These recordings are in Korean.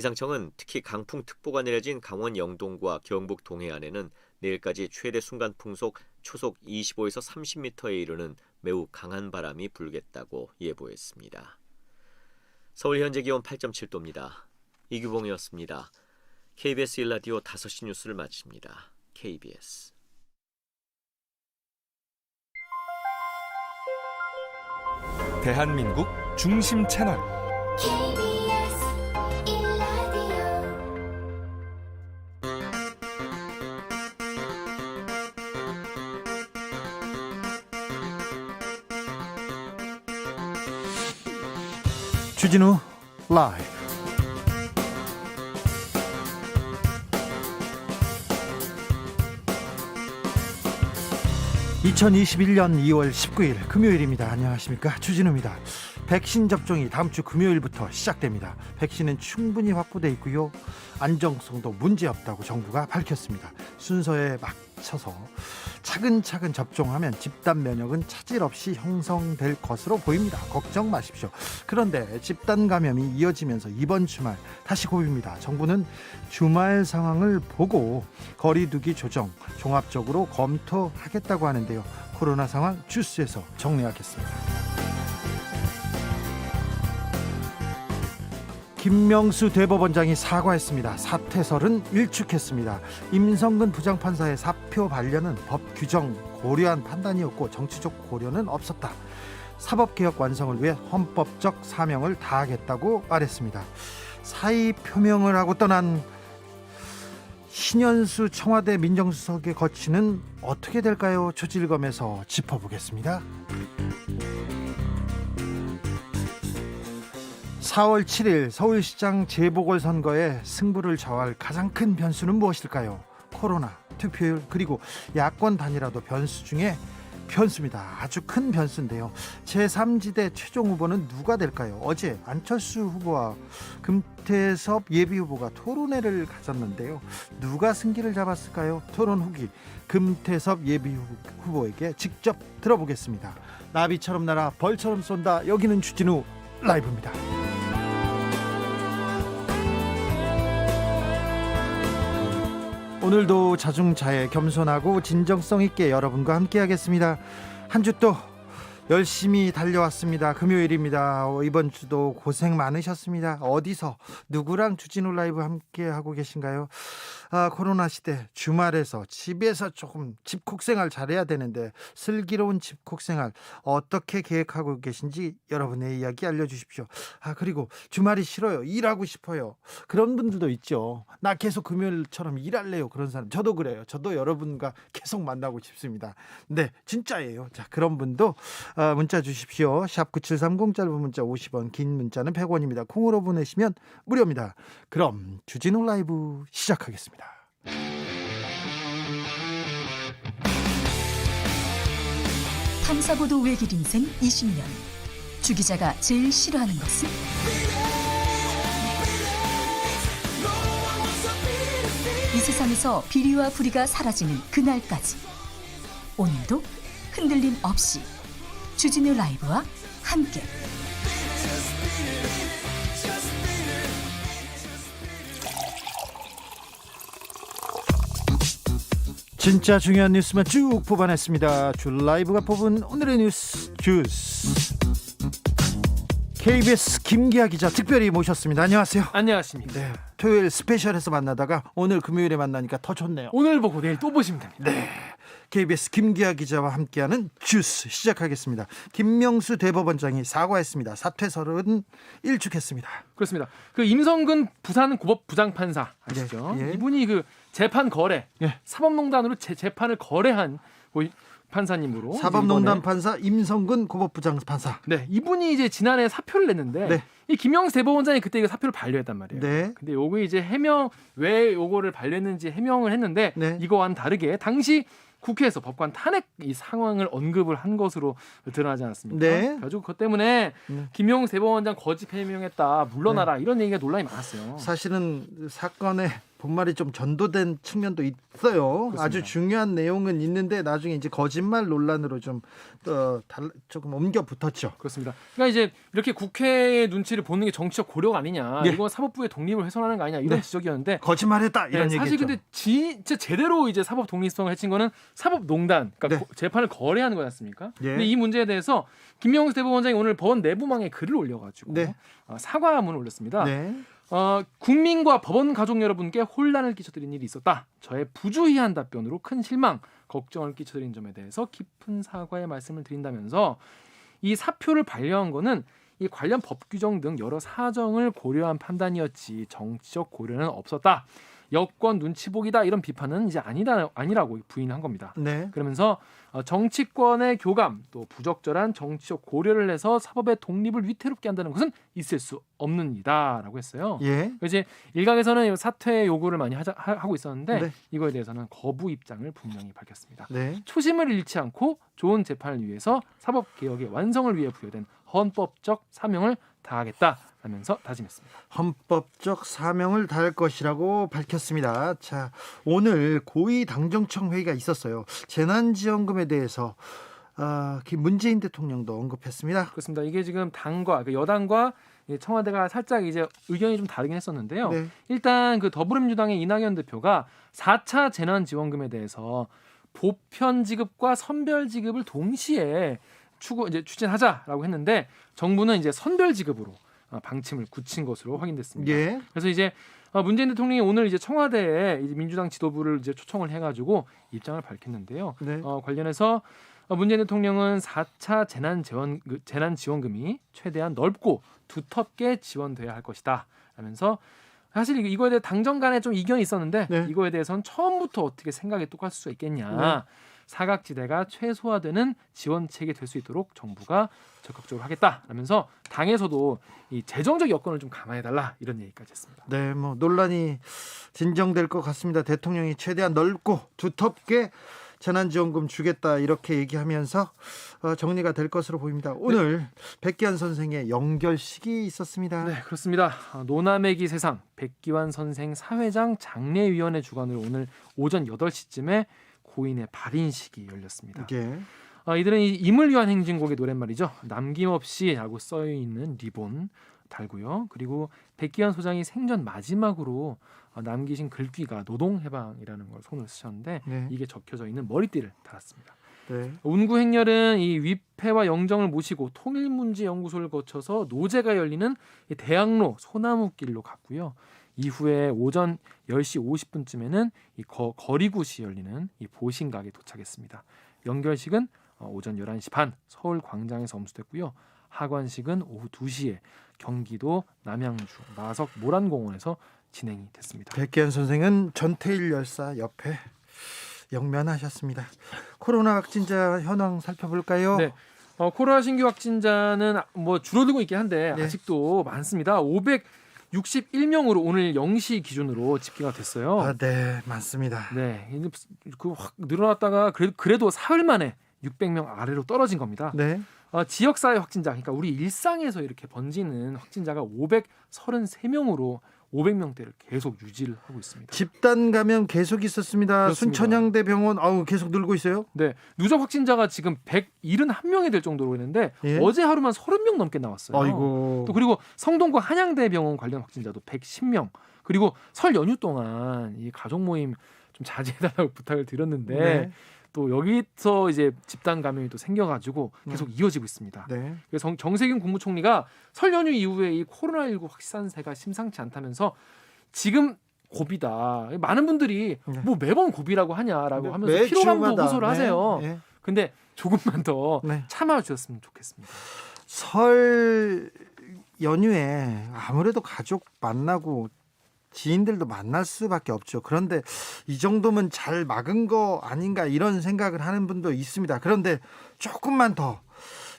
기상청은 특히 강풍특보가 내려진 강원 영동과 경북 동해안에는 내일까지 최대 순간 풍속 초속 25에서 30m에 이르는 매우 강한 바람이 불겠다고 예보했습니다. 서울 현재 기온 8.7도입니다. 이규봉이었습니다. KBS 1라디오 5시 뉴스를 마칩니다. KBS 대한민국 중심 채널 KBS 1라디오 주진우 라이브. (2021년 2월 19일) 금요일입니다. 안녕하십니까, 주진우입니다. 백신 접종이 다음 주 금요일부터 시작됩니다. 백신은 충분히 확보돼 있고요, 안정성도 문제없다고 정부가 밝혔습니다. 순서에 맞춰서 차근차근 접종하면 집단 면역은 차질 없이 형성될 것으로 보입니다. 걱정 마십시오. 그런데 집단 감염이 이어지면서 이번 주말 다시 고비입니다. 정부는 주말 상황을 보고 거리두기 조정 종합적으로 검토하겠다고 하는데요. 코로나 상황 주스에서 정리하겠습니다. 김명수 대법원장이 사과했습니다. 사퇴설은 일축했습니다. 임성근 부장판사의 사표 반려는 법 규정 고려한 판단이었고 정치적 고려는 없었다. 사법개혁 완성을 위해 헌법적 사명을 다하겠다고 말했습니다. 사의 표명을 하고 떠난 신현수 청와대 민정수석의 거취는 어떻게 될까요? 조질검에서 짚어보겠습니다. 4월 7일 서울시장 재보궐선거에 승부를 좌우할 가장 큰 변수는 무엇일까요? 코로나, 투표율, 그리고 야권 단일화도 변수 중에 변수입니다. 아주 큰 변수인데요. 제3지대 최종 후보는 누가 될까요? 어제 안철수 후보와 금태섭 예비후보가 토론회를 가졌는데요. 누가 승기를 잡았을까요? 토론 후기 금태섭 예비후보에게 직접 들어보겠습니다. 나비처럼 날아 벌처럼 쏜다. 여기는 주진우 라이브입니다. 오늘도 자중자애, 겸손하고 진정성 있게 여러분과 함께 하겠습니다. 한 주 또 열심히 달려왔습니다. 금요일입니다. 이번 주도 고생 많으셨습니다. 어디서 누구랑 주진우 라이브 함께 하고 계신가요? 코로나 시대 주말에서 집에서 조금 집콕 생활 잘해야 되는데 슬기로운 집콕 생활 어떻게 계획하고 계신지 여러분의 이야기 알려주십시오. 그리고 주말이 싫어요, 일하고 싶어요, 그런 분들도 있죠. 나 계속 금요일처럼 일할래요, 그런 사람. 저도 그래요. 저도 여러분과 계속 만나고 싶습니다. 네, 진짜예요. 자, 그런 분도 문자 주십시오. 샵 9730, 짧은 문자 50원, 긴 문자는 100원입니다. 콩으로 보내시면 무료입니다. 그럼 주진우 라이브 시작하겠습니다. 탐사보도 외길 인생 20년. 주 기자가 제일 싫어하는 것은? 이 세상에서 비리와 부리가 사라지는 그날까지, 오늘도 흔들림 없이 주진우 라이브와 함께 진짜 중요한 뉴스만 쭉 뽑아냈습니다. 주 라이브가 뽑은 오늘의 뉴스 주스. KBS 김기아 기자 특별히 모셨습니다. 안녕하세요. 안녕하십니까. 네, 토요일 스페셜에서 만나다가 오늘 금요일에 만나니까 더 좋네요. 오늘 보고 내일 또 보시면 됩니다. 네, KBS 김기아 기자와 함께하는 주스 시작하겠습니다. 김명수 대법원장이 사과했습니다. 사퇴설은 일축했습니다. 그렇습니다. 그 임성근 부산 고법 부장판사 아시죠? 예. 이분이 그 재판 거래, 예. 사법농단으로 재판을 거래한 판사님으로 사법농단 이번에, 판사 임성근 고법부장 판사. 네, 이분이 이제 지난해 사표를 냈는데 네. 이 김영수 대법원장이 그때 이거 사표를 반려했단 말이에요. 네. 근데 요거 이제 해명, 왜 요거를 반려했는지 해명을 했는데 네. 이거와는 다르게 당시 국회에서 법관 탄핵 이 상황을 언급을 한 것으로 드러나지 않았습니까? 네. 그래가지고 그것 때문에 김영수 대법원장 거짓 해명했다, 물러나라, 이런 얘기가 논란이 많았어요. 사실은 사건의 본말이 좀 전도된 측면도 있어요. 그렇습니다. 아주 중요한 내용은 있는데 나중에 이제 거짓말 논란으로 좀 조금 옮겨 붙었죠. 그렇습니다. 그러니까 이제 이렇게 국회의 눈치를 문제를 보는 게 정치적 고려가 아니냐. 네. 이건 사법부의 독립을 훼손하는 거 아니냐 이런 네. 지적이었는데 거짓말했다 이런 네, 얘기죠. 사실 근데 진짜 제대로 이제 사법 독립성을 해친 거는 사법농단, 그러니까 네. 재판을 거래하는 거지 않습니까? 예. 근데 이 문제에 대해서 김명수 대법원장이 오늘 법원 내부망에 글을 올려가지고 네. 사과문을 올렸습니다. 네. 국민과 법원 가족 여러분께 혼란을 끼쳐드린 일이 있었다. 저의 부주의한 답변으로 큰 실망, 걱정을 끼쳐드린 점에 대해서 깊은 사과의 말씀을 드린다면서 이 사표를 반려한 거는 이 관련 법 규정 등 여러 사정을 고려한 판단이었지 정치적 고려는 없었다. 여권 눈치 보기다 이런 비판은 이제 아니라고 부인한 겁니다. 네. 그러면서 정치권의 교감 또 부적절한 정치적 고려를 해서 사법의 독립을 위태롭게 한다는 것은 있을 수 없는 일이다라고 했어요. 예. 이제 일각에서는 사퇴 요구를 많이 하고 있었는데 네. 이거에 대해서는 거부 입장을 분명히 밝혔습니다. 네. 초심을 잃지 않고 좋은 재판을 위해서 사법개혁의 완성을 위해 부여된 헌법적 사명을 다하겠다라면서 다짐했습니다. 헌법적 사명을 다할 것이라고 밝혔습니다. 자, 오늘 고위당정청 회의가 있었어요. 재난지원금에 대해서 문재인 대통령도 언급했습니다. 그렇습니다. 이게 지금 당과 그러니까 여당과 청와대가 살짝 이제 의견이 좀 다르긴 했었는데요. 네. 일단 그 더불어민주당의 이낙연 대표가 4차 재난지원금에 대해서 보편 지급과 선별 지급을 동시에 추진하자라고 했는데 정부는 이제 선별 지급으로 방침을 굳힌 것으로 확인됐습니다. 예. 그래서 이제 문재인 대통령이 오늘 이제 청와대에 이제 민주당 지도부를 이제 초청을 해가지고 입장을 밝혔는데요. 네. 관련해서 문재인 대통령은 4차 재난지원금이 최대한 넓고 두텁게 지원돼야 할 것이다 라면서 사실 이거에 대해 당정 간에 좀 이견이 있었는데 네. 이거에 대해서는 처음부터 어떻게 생각이 똑같을 수가 있겠냐. 네. 사각지대가 최소화되는 지원책이 될 수 있도록 정부가 적극적으로 하겠다라면서 당에서도 이 재정적 여건을 좀 감안해달라 이런 얘기까지 했습니다. 네, 뭐 논란이 진정될 것 같습니다. 대통령이 최대한 넓고 두텁게 재난지원금 주겠다 이렇게 얘기하면서 정리가 될 것으로 보입니다. 오늘 백기환 선생의 영결식이 있었습니다. 네, 그렇습니다. 노남의기 세상 백기환 선생 사회장 장례위원회 주관으로 오늘 오전 8시쯤에 고인의 발인식이 열렸습니다. 예. 이들은 이 임을 위한 행진곡의 노랫말이죠. 남김없이라고 써있는 리본 달고요. 그리고 백기환 소장이 생전 마지막으로 남기신 글귀가 노동해방이라는 걸 손을 쓰셨는데 네. 이게 적혀져 있는 머리띠를 달았습니다. 네. 운구행렬은 이 위패와 영정을 모시고 통일문제연구소를 거쳐서 노제가 열리는 이 대학로 소나무길로 갔고요. 이후에 오전 10시 50분쯤에는 이 거리굿이 열리는 이 보신각에 도착했습니다. 연결식은 오전 11시 반 서울 광장에서 엄수됐고요. 하관식은 오후 2시에 경기도 남양주 마석 모란공원에서 진행이 됐습니다. 백기환 선생은 전태일 열사 옆에 영면하셨습니다. 코로나 확진자 현황 살펴볼까요? 네. 코로나 신규 확진자는 뭐 줄어들고 있긴 한데 네. 아직도 많습니다. 561명으로 오늘 0시 기준으로 집계가 됐어요. 네, 많습니다. 네, 그 확 늘어났다가 그래도 사흘 만에 600명 아래로 떨어진 겁니다. 네. 지역사회 확진자, 그러니까 우리 일상에서 이렇게 번지는 확진자가 533명으로 500명대를 계속 유지를 하고 있습니다. 집단 감염 계속 있었습니다. 그렇습니다. 순천향대 병원 계속 늘고 있어요. 네, 누적 확진자가 지금 171명이 될 정도로 있는데 예? 어제 하루만 30명 넘게 나왔어요. 아이고. 또 그리고 성동구 한양대병원 관련 확진자도 110명. 그리고 설 연휴 동안 이 가족 모임 좀 자제해달라고 부탁을 드렸는데 네. 또 여기서 이제 집단 감염이 또 생겨가지고 계속 이어지고 있습니다. 네. 그래서 정세균 국무총리가 설 연휴 이후에 이 코로나19 확산세가 심상치 않다면서 지금 고비다. 많은 분들이 네. 뭐 매번 고비라고 하냐라고 하면서 매 피로감도 주마다. 호소를 하세요. 네. 근데 조금만 더 네. 참아주셨으면 좋겠습니다. 설 연휴에 아무래도 가족 만나고 지인들도 만날 수밖에 없죠. 그런데 이 정도면 잘 막은 거 아닌가 이런 생각을 하는 분도 있습니다. 그런데 조금만 더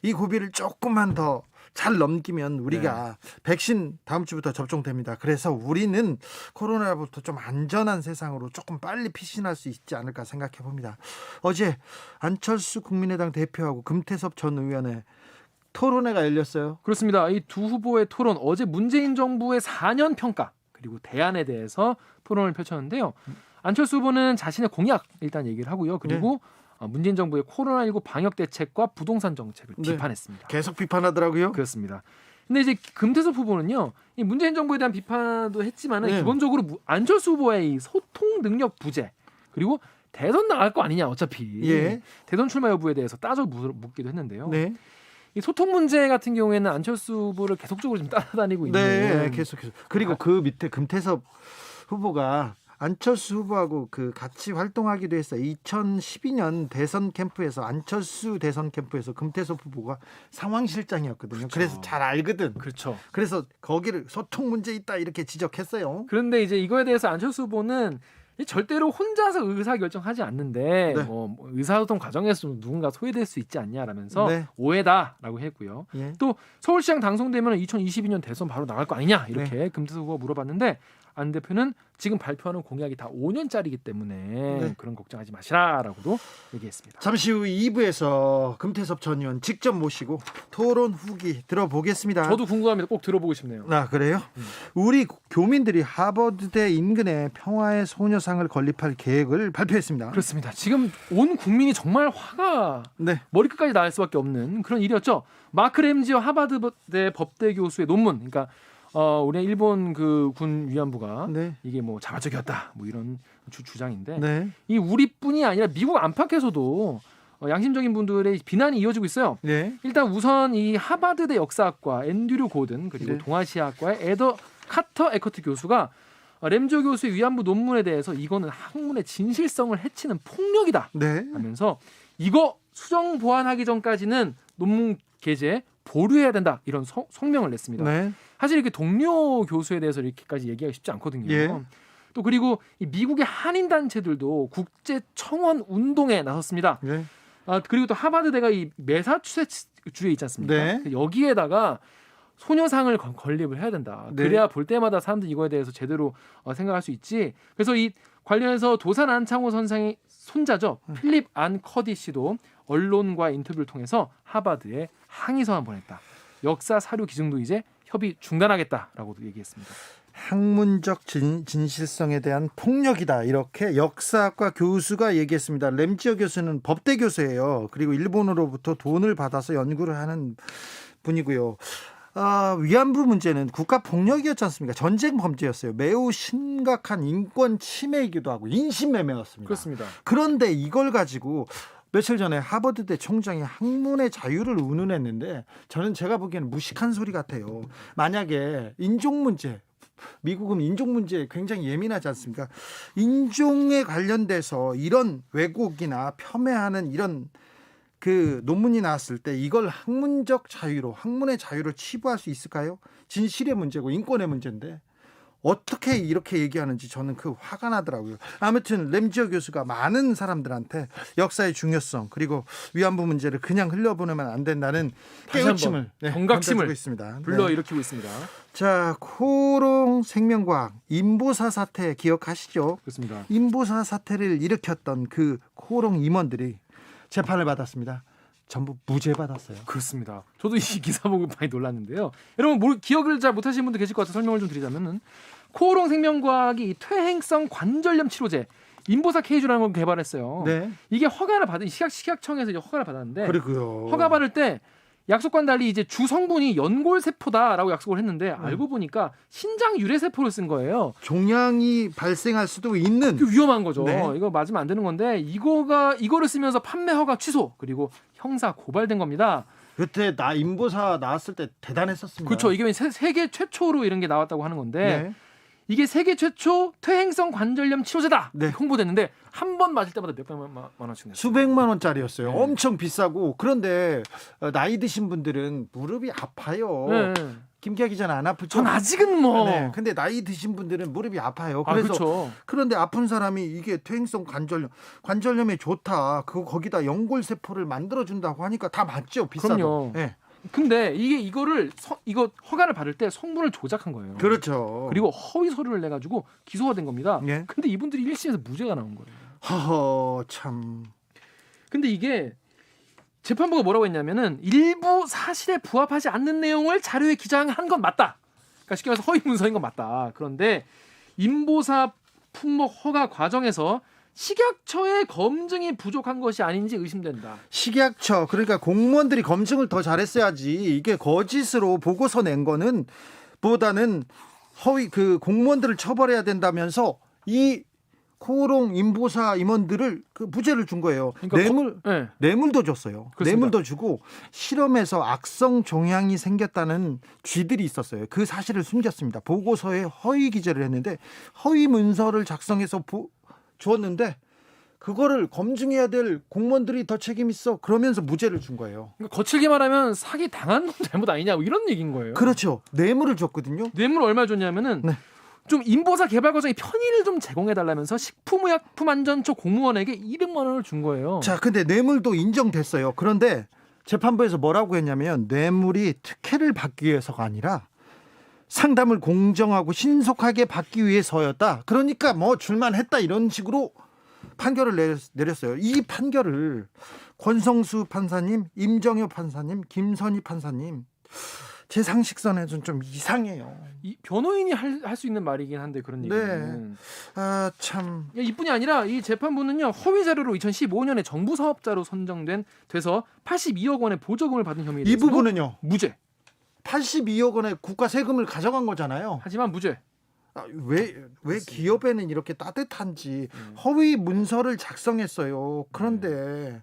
이 고비를 조금만 더 잘 넘기면 우리가 백신 다음 주부터 접종됩니다. 그래서 우리는 코로나로부터 좀 안전한 세상으로 조금 빨리 피신할 수 있지 않을까 생각해 봅니다. 어제 안철수 국민의당 대표하고 금태섭 전 의원의 토론회가 열렸어요. 그렇습니다. 이 두 후보의 토론 어제 문재인 정부의 4년 평가 그리고 대안에 대해서 토론을 펼쳤는데요. 안철수 후보는 자신의 공약 일단 얘기를 하고요. 그리고 문재인 정부의 코로나19 방역 대책과 부동산 정책을 네. 비판했습니다. 계속 비판하더라고요. 그렇습니다. 근데 이제 금태섭 후보는요, 이 문재인 정부에 대한 비판도 했지만은 네. 기본적으로 안철수 후보의 이 소통 능력 부재 그리고 대선 나갈 거 아니냐 어차피 예. 대선 출마 여부에 대해서 따져 묻기도 했는데요. 네. 이 소통 문제 같은 경우에는 안철수 후보를 계속적으로 좀 따라다니고 있는. 네, 계속. 그리고 그 밑에 금태섭 후보가 안철수 후보하고 그 같이 활동하기도 했어요. 2012년 대선 캠프에서 안철수 대선 캠프에서 금태섭 후보가 상황실장이었거든요. 그렇죠. 그래서 잘 알거든. 그렇죠. 그래서 거기를 소통 문제 있다 이렇게 지적했어요. 그런데 이제 이거에 대해서 안철수 후보는 절대로 혼자서 의사 결정하지 않는데 네. 뭐 의사소통 과정에서 좀 누군가 소외될 수 있지 않냐라면서 네. 오해다라고 했고요. 예. 또 서울시장 당선되면 2022년 대선 바로 나갈 거 아니냐 이렇게 금태섭 후보가 물어봤는데 안 대표는 지금 발표하는 공약이 다 5년짜리이기 때문에 네. 그런 걱정하지 마시라라고도 얘기했습니다. 잠시 후 2부에서 금태섭 전 의원 직접 모시고 토론 후기 들어보겠습니다. 저도 궁금합니다. 꼭 들어보고 싶네요. 아, 그래요? 우리 교민들이 하버드대 인근에 평화의 소녀상을 건립할 계획을 발표했습니다. 그렇습니다. 지금 온 국민이 정말 화가 네. 머리끝까지 날 수밖에 없는 그런 일이었죠. 마크 램지어 하버드대 법대 교수의 논문, 그러니까 우리 일본 그 군 위안부가 네. 이게 뭐 자발적이었다, 뭐 이런 주장인데 네. 이 우리뿐이 아니라 미국 안팎에서도 양심적인 분들의 비난이 이어지고 있어요. 네. 일단 우선 이 하버드대 역사학과 앤드류 고든 그리고 네. 동아시아학과의 에더 카터 에커트 교수가 램지어 교수의 위안부 논문에 대해서 이거는 학문의 진실성을 해치는 폭력이다 네. 하면서 이거 수정 보완하기 전까지는 논문 게재 보류해야 된다 이런 성명을 냈습니다. 네. 사실 이렇게 동료 교수에 대해서 이렇게까지 얘기하기 쉽지 않거든요. 예. 또 그리고 이 미국의 한인 단체들도 국제 청원 운동에 나섰습니다. 네. 그리고 또 하버드대가 이 매사추세츠주에 있지 않습니까? 네. 여기에다가 소녀상을 건립을 해야 된다. 네. 그래야 볼 때마다 사람들이 이거에 대해서 제대로 생각할 수 있지. 그래서 이 관련해서 도산 안창호 선생의 손자죠. 필립 안 커디 씨도 언론과 인터뷰를 통해서 하버드에 항의서한 보냈다. 역사 사료 기증도 이제 협의 중단하겠다라고도 얘기했습니다. 학문적 진실성에 대한 폭력이다 이렇게 역사학과 교수가 얘기했습니다. 램지어 교수는 법대 교수예요. 그리고 일본으로부터 돈을 받아서 연구를 하는 분이고요. 위안부 문제는 국가 폭력이었지 않습니까? 전쟁 범죄였어요. 매우 심각한 인권 침해이기도 하고 인신매매였습니다. 그렇습니다. 그런데 이걸 가지고 며칠 전에 하버드대 총장이 학문의 자유를 운운했는데 저는 제가 보기에는 무식한 소리 같아요. 만약에 인종 문제, 미국은 인종 문제에 굉장히 예민하지 않습니까? 인종에 관련돼서 이런 왜곡이나 폄훼하는 이런 그 논문이 나왔을 때 이걸 학문적 자유로, 학문의 자유로 치부할 수 있을까요? 진실의 문제고 인권의 문제인데 어떻게 이렇게 얘기하는지 저는 그 화가 나더라고요. 아무튼 램지어 교수가 많은 사람들한테 역사의 중요성 그리고 위안부 문제를 그냥 흘려보내면 안 된다는 다시 깨우침을 한번 경각심을 던져주고 있습니다. 불러일으키고 있습니다. 자, 코롱 생명과학 인보사 사태 기억하시죠? 그렇습니다. 인보사 사태를 일으켰던 그 코롱 임원들이 재판을 받았습니다. 전부 무죄 받았어요. 그렇습니다. 저도 이 기사 보고 많이 놀랐는데요. 여러분 기억을 잘 못하시는 분도 계실 것 같아서 설명을 좀 드리자면은 코오롱 생명과학이 이 퇴행성 관절염 치료제 인보사 K주라는 걸 개발했어요. 네. 이게 허가를 받은 식약청에서 이제 허가를 받았는데 그리고요. 허가 받을 때 약속과는 달리 이제 주 성분이 연골세포다라고 약속을 했는데 알고 보니까 신장 유래세포를 쓴 거예요. 종양이 발생할 수도 있는 그 위험한 거죠. 네. 이거 맞으면 안 되는 건데 이거를 쓰면서 판매 허가 취소 그리고 형사 고발된 겁니다. 그때 인보사 나왔을 때 대단했었습니다. 그렇죠. 이게 세계 최초로 이런 게 나왔다고 하는 건데 네. 이게 세계 최초 퇴행성 관절염 치료제다 네. 홍보됐는데 한 번 맞을 때마다 몇백만 원씩 냈어요. 수백만 원짜리였어요. 네. 엄청 비싸고 그런데 나이 드신 분들은 무릎이 아파요. 네. 김기아 기자는 안 아프죠? 전 아직은 뭐. 네. 근데 나이 드신 분들은 무릎이 아파요. 아, 그래서 그렇죠. 그런데 아픈 사람이 이게 퇴행성 관절염에 좋다. 거기다 연골 세포를 만들어 준다고 하니까 다 맞죠. 비싸도. 그럼요. 네. 근데 이거 허가를 받을 때 성분을 조작한 거예요. 그렇죠. 그리고 허위 서류를 내 가지고 기소가 된 겁니다. 예. 근데 이분들이 1심에서 무죄가 나온 거예요. 허허 참. 근데 이게 재판부가 뭐라고 했냐면은 일부 사실에 부합하지 않는 내용을 자료에 기장한 건 맞다. 그러니까 쉽게 말해서 허위 문서인 건 맞다. 그런데 인보사 품목 허가 과정에서 식약처의 검증이 부족한 것이 아닌지 의심된다. 식약처 그러니까 공무원들이 검증을 더 잘했어야지. 이게 거짓으로 보고서 낸 거는 보다는 허위 그 공무원들을 처벌해야 된다면서 이 코오롱 인보사 임원들을 그 무죄를 준 거예요. 그러니까 네. 뇌물도 줬어요. 그렇습니다. 뇌물도 주고 실험에서 악성 종양이 생겼다는 쥐들이 있었어요. 그 사실을 숨겼습니다. 보고서에 허위 기재를 했는데 허위 문서를 작성해서 주었는데 그거를 검증해야 될 공무원들이 더 책임 있어. 그러면서 무죄를 준 거예요. 그러니까 거칠게 말하면 사기 당한 건 잘못 아니냐 뭐 이런 얘기인 거예요. 그렇죠. 뇌물을 줬거든요. 뇌물 얼마 줬냐면은 네. 좀 인보사 개발 과정에 편의를 좀 제공해달라면서 식품의약품안전처 공무원에게 200만 원을 준 거예요. 자, 근데 뇌물도 인정됐어요. 그런데 재판부에서 뭐라고 했냐면 뇌물이 특혜를 받기 위해서가 아니라 상담을 공정하고 신속하게 받기 위해서였다. 그러니까 뭐 줄만했다 이런 식으로 판결을 내렸어요. 이 판결을 권성수 판사님, 임정효 판사님, 김선희 판사님 제 상식선에는 좀 이상해요. 이 변호인이 할 수 있는 말이긴 한데 그런 얘기는. 아, 참. 이뿐이 아니라 이 재판부는요 허위 자료로 2015년에 정부 사업자로 돼서 82억 원의 보조금을 받은 혐의에 이 대해서도 부분은요. 무죄. 82억 원의 국가 세금을 가져간 거잖아요. 하지만 무죄. 왜 기업에는 이렇게 따뜻한지 허위 문서를 작성했어요. 그런데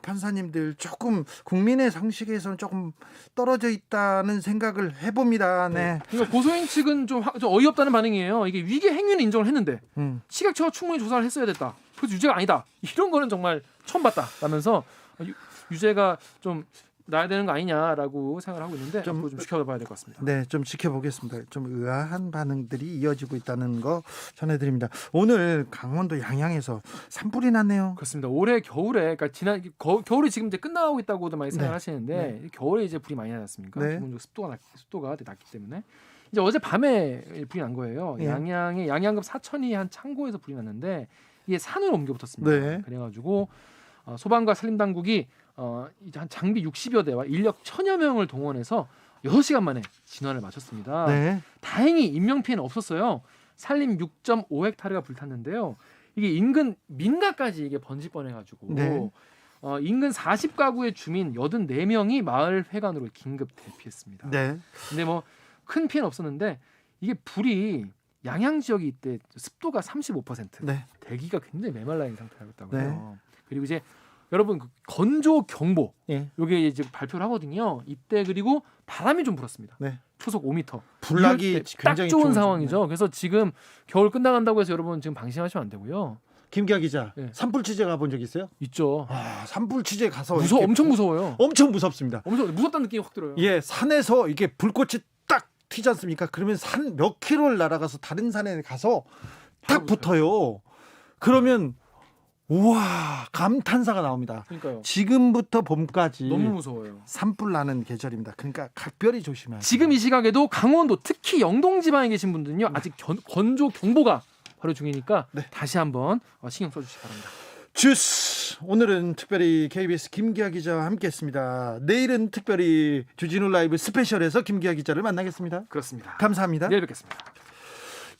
판사님들 조금 국민의 상식에서는 조금 떨어져 있다는 생각을 해봅니다. 네. 그러니까 고소인 측은 좀 어이없다는 반응이에요. 이게 위계 행위는 인정을 했는데 식약처가 충분히 조사를 했어야 됐다. 그래서 유죄가 아니다. 이런 거는 정말 처음 봤다라면서 유죄가 좀 나야 되는 거 아니냐라고 생각을 하고 있는데 좀 지켜봐야 될 것 같습니다. 네, 좀 지켜보겠습니다. 좀 의아한 반응들이 이어지고 있다는 거 전해드립니다. 오늘 강원도 양양에서 산불이 났네요. 그렇습니다. 올해 겨울에 그러니까 지난 겨울이 지금 이제 끝나고 있다고도 많이 생각하시는데 겨울에 이제 불이 많이 나지 않습니까? 네. 기본적으로 습도가 되게 낮기 때문에 이제 어제 밤에 불이 난 거예요. 네. 양양의 양양급 사천이 한 창고에서 불이 났는데 이게 산으로 옮겨 붙었습니다. 네. 그래가지고 소방과 산림당국이 이제 한 장비 60여 대와 인력 1000여 명을 동원해서 6시간 만에 진화를 마쳤습니다. 네. 다행히 인명 피해는 없었어요. 산림 6.5헥타르가 불탔는데요. 이게 인근 민가까지 이게 번질 뻔해가지고 네. 인근 40가구의 주민 84명이 마을 회관으로 긴급 대피했습니다. 네. 근데 뭐 큰 피해는 없었는데 이게 불이 양양 지역이 이때 습도가 35%, 네. 대기가 굉장히 메말라 있는 상태였다고요. 네. 그리고 이제 여러분 그 건조 경보 예. 요게 이제 발표를 하거든요. 이때 그리고 바람이 좀 불었습니다. 네. 초속 5m. 불나기 이럴 때 딱 굉장히 좋은 좋은 상황이죠. 그래서 지금 겨울 끝나간다고 해서 여러분 지금 방심하시면 안 되고요. 김기아 기자, 네. 산불 취재 가본 적 있어요? 있죠. 산불 취재 가서 엄청 무서워요. 엄청 무섭습니다. 엄청 무섭다는 느낌이 확 들어요. 예, 산에서 이게 불꽃이 딱 튀지 않습니까? 그러면 산 몇 킬로를 날아가서 다른 산에 가서 딱 붙어요. 그러면 우와, 감탄사가 나옵니다. 그러니까요. 지금부터 봄까지 너무 무서워요. 산불 나는 계절입니다. 그러니까 각별히 조심해야 돼요. 지금 이 시각에도 강원도 특히 영동 지방에 계신 분들은요 아직 건조 경보가 발효 중이니까 네. 다시 한번 신경 써주시기 바랍니다. 주스 오늘은 특별히 KBS 김기아 기자와 함께했습니다. 내일은 특별히 주진우 라이브 스페셜에서 김기아 기자를 만나겠습니다. 그렇습니다. 감사합니다. 내일 뵙겠습니다.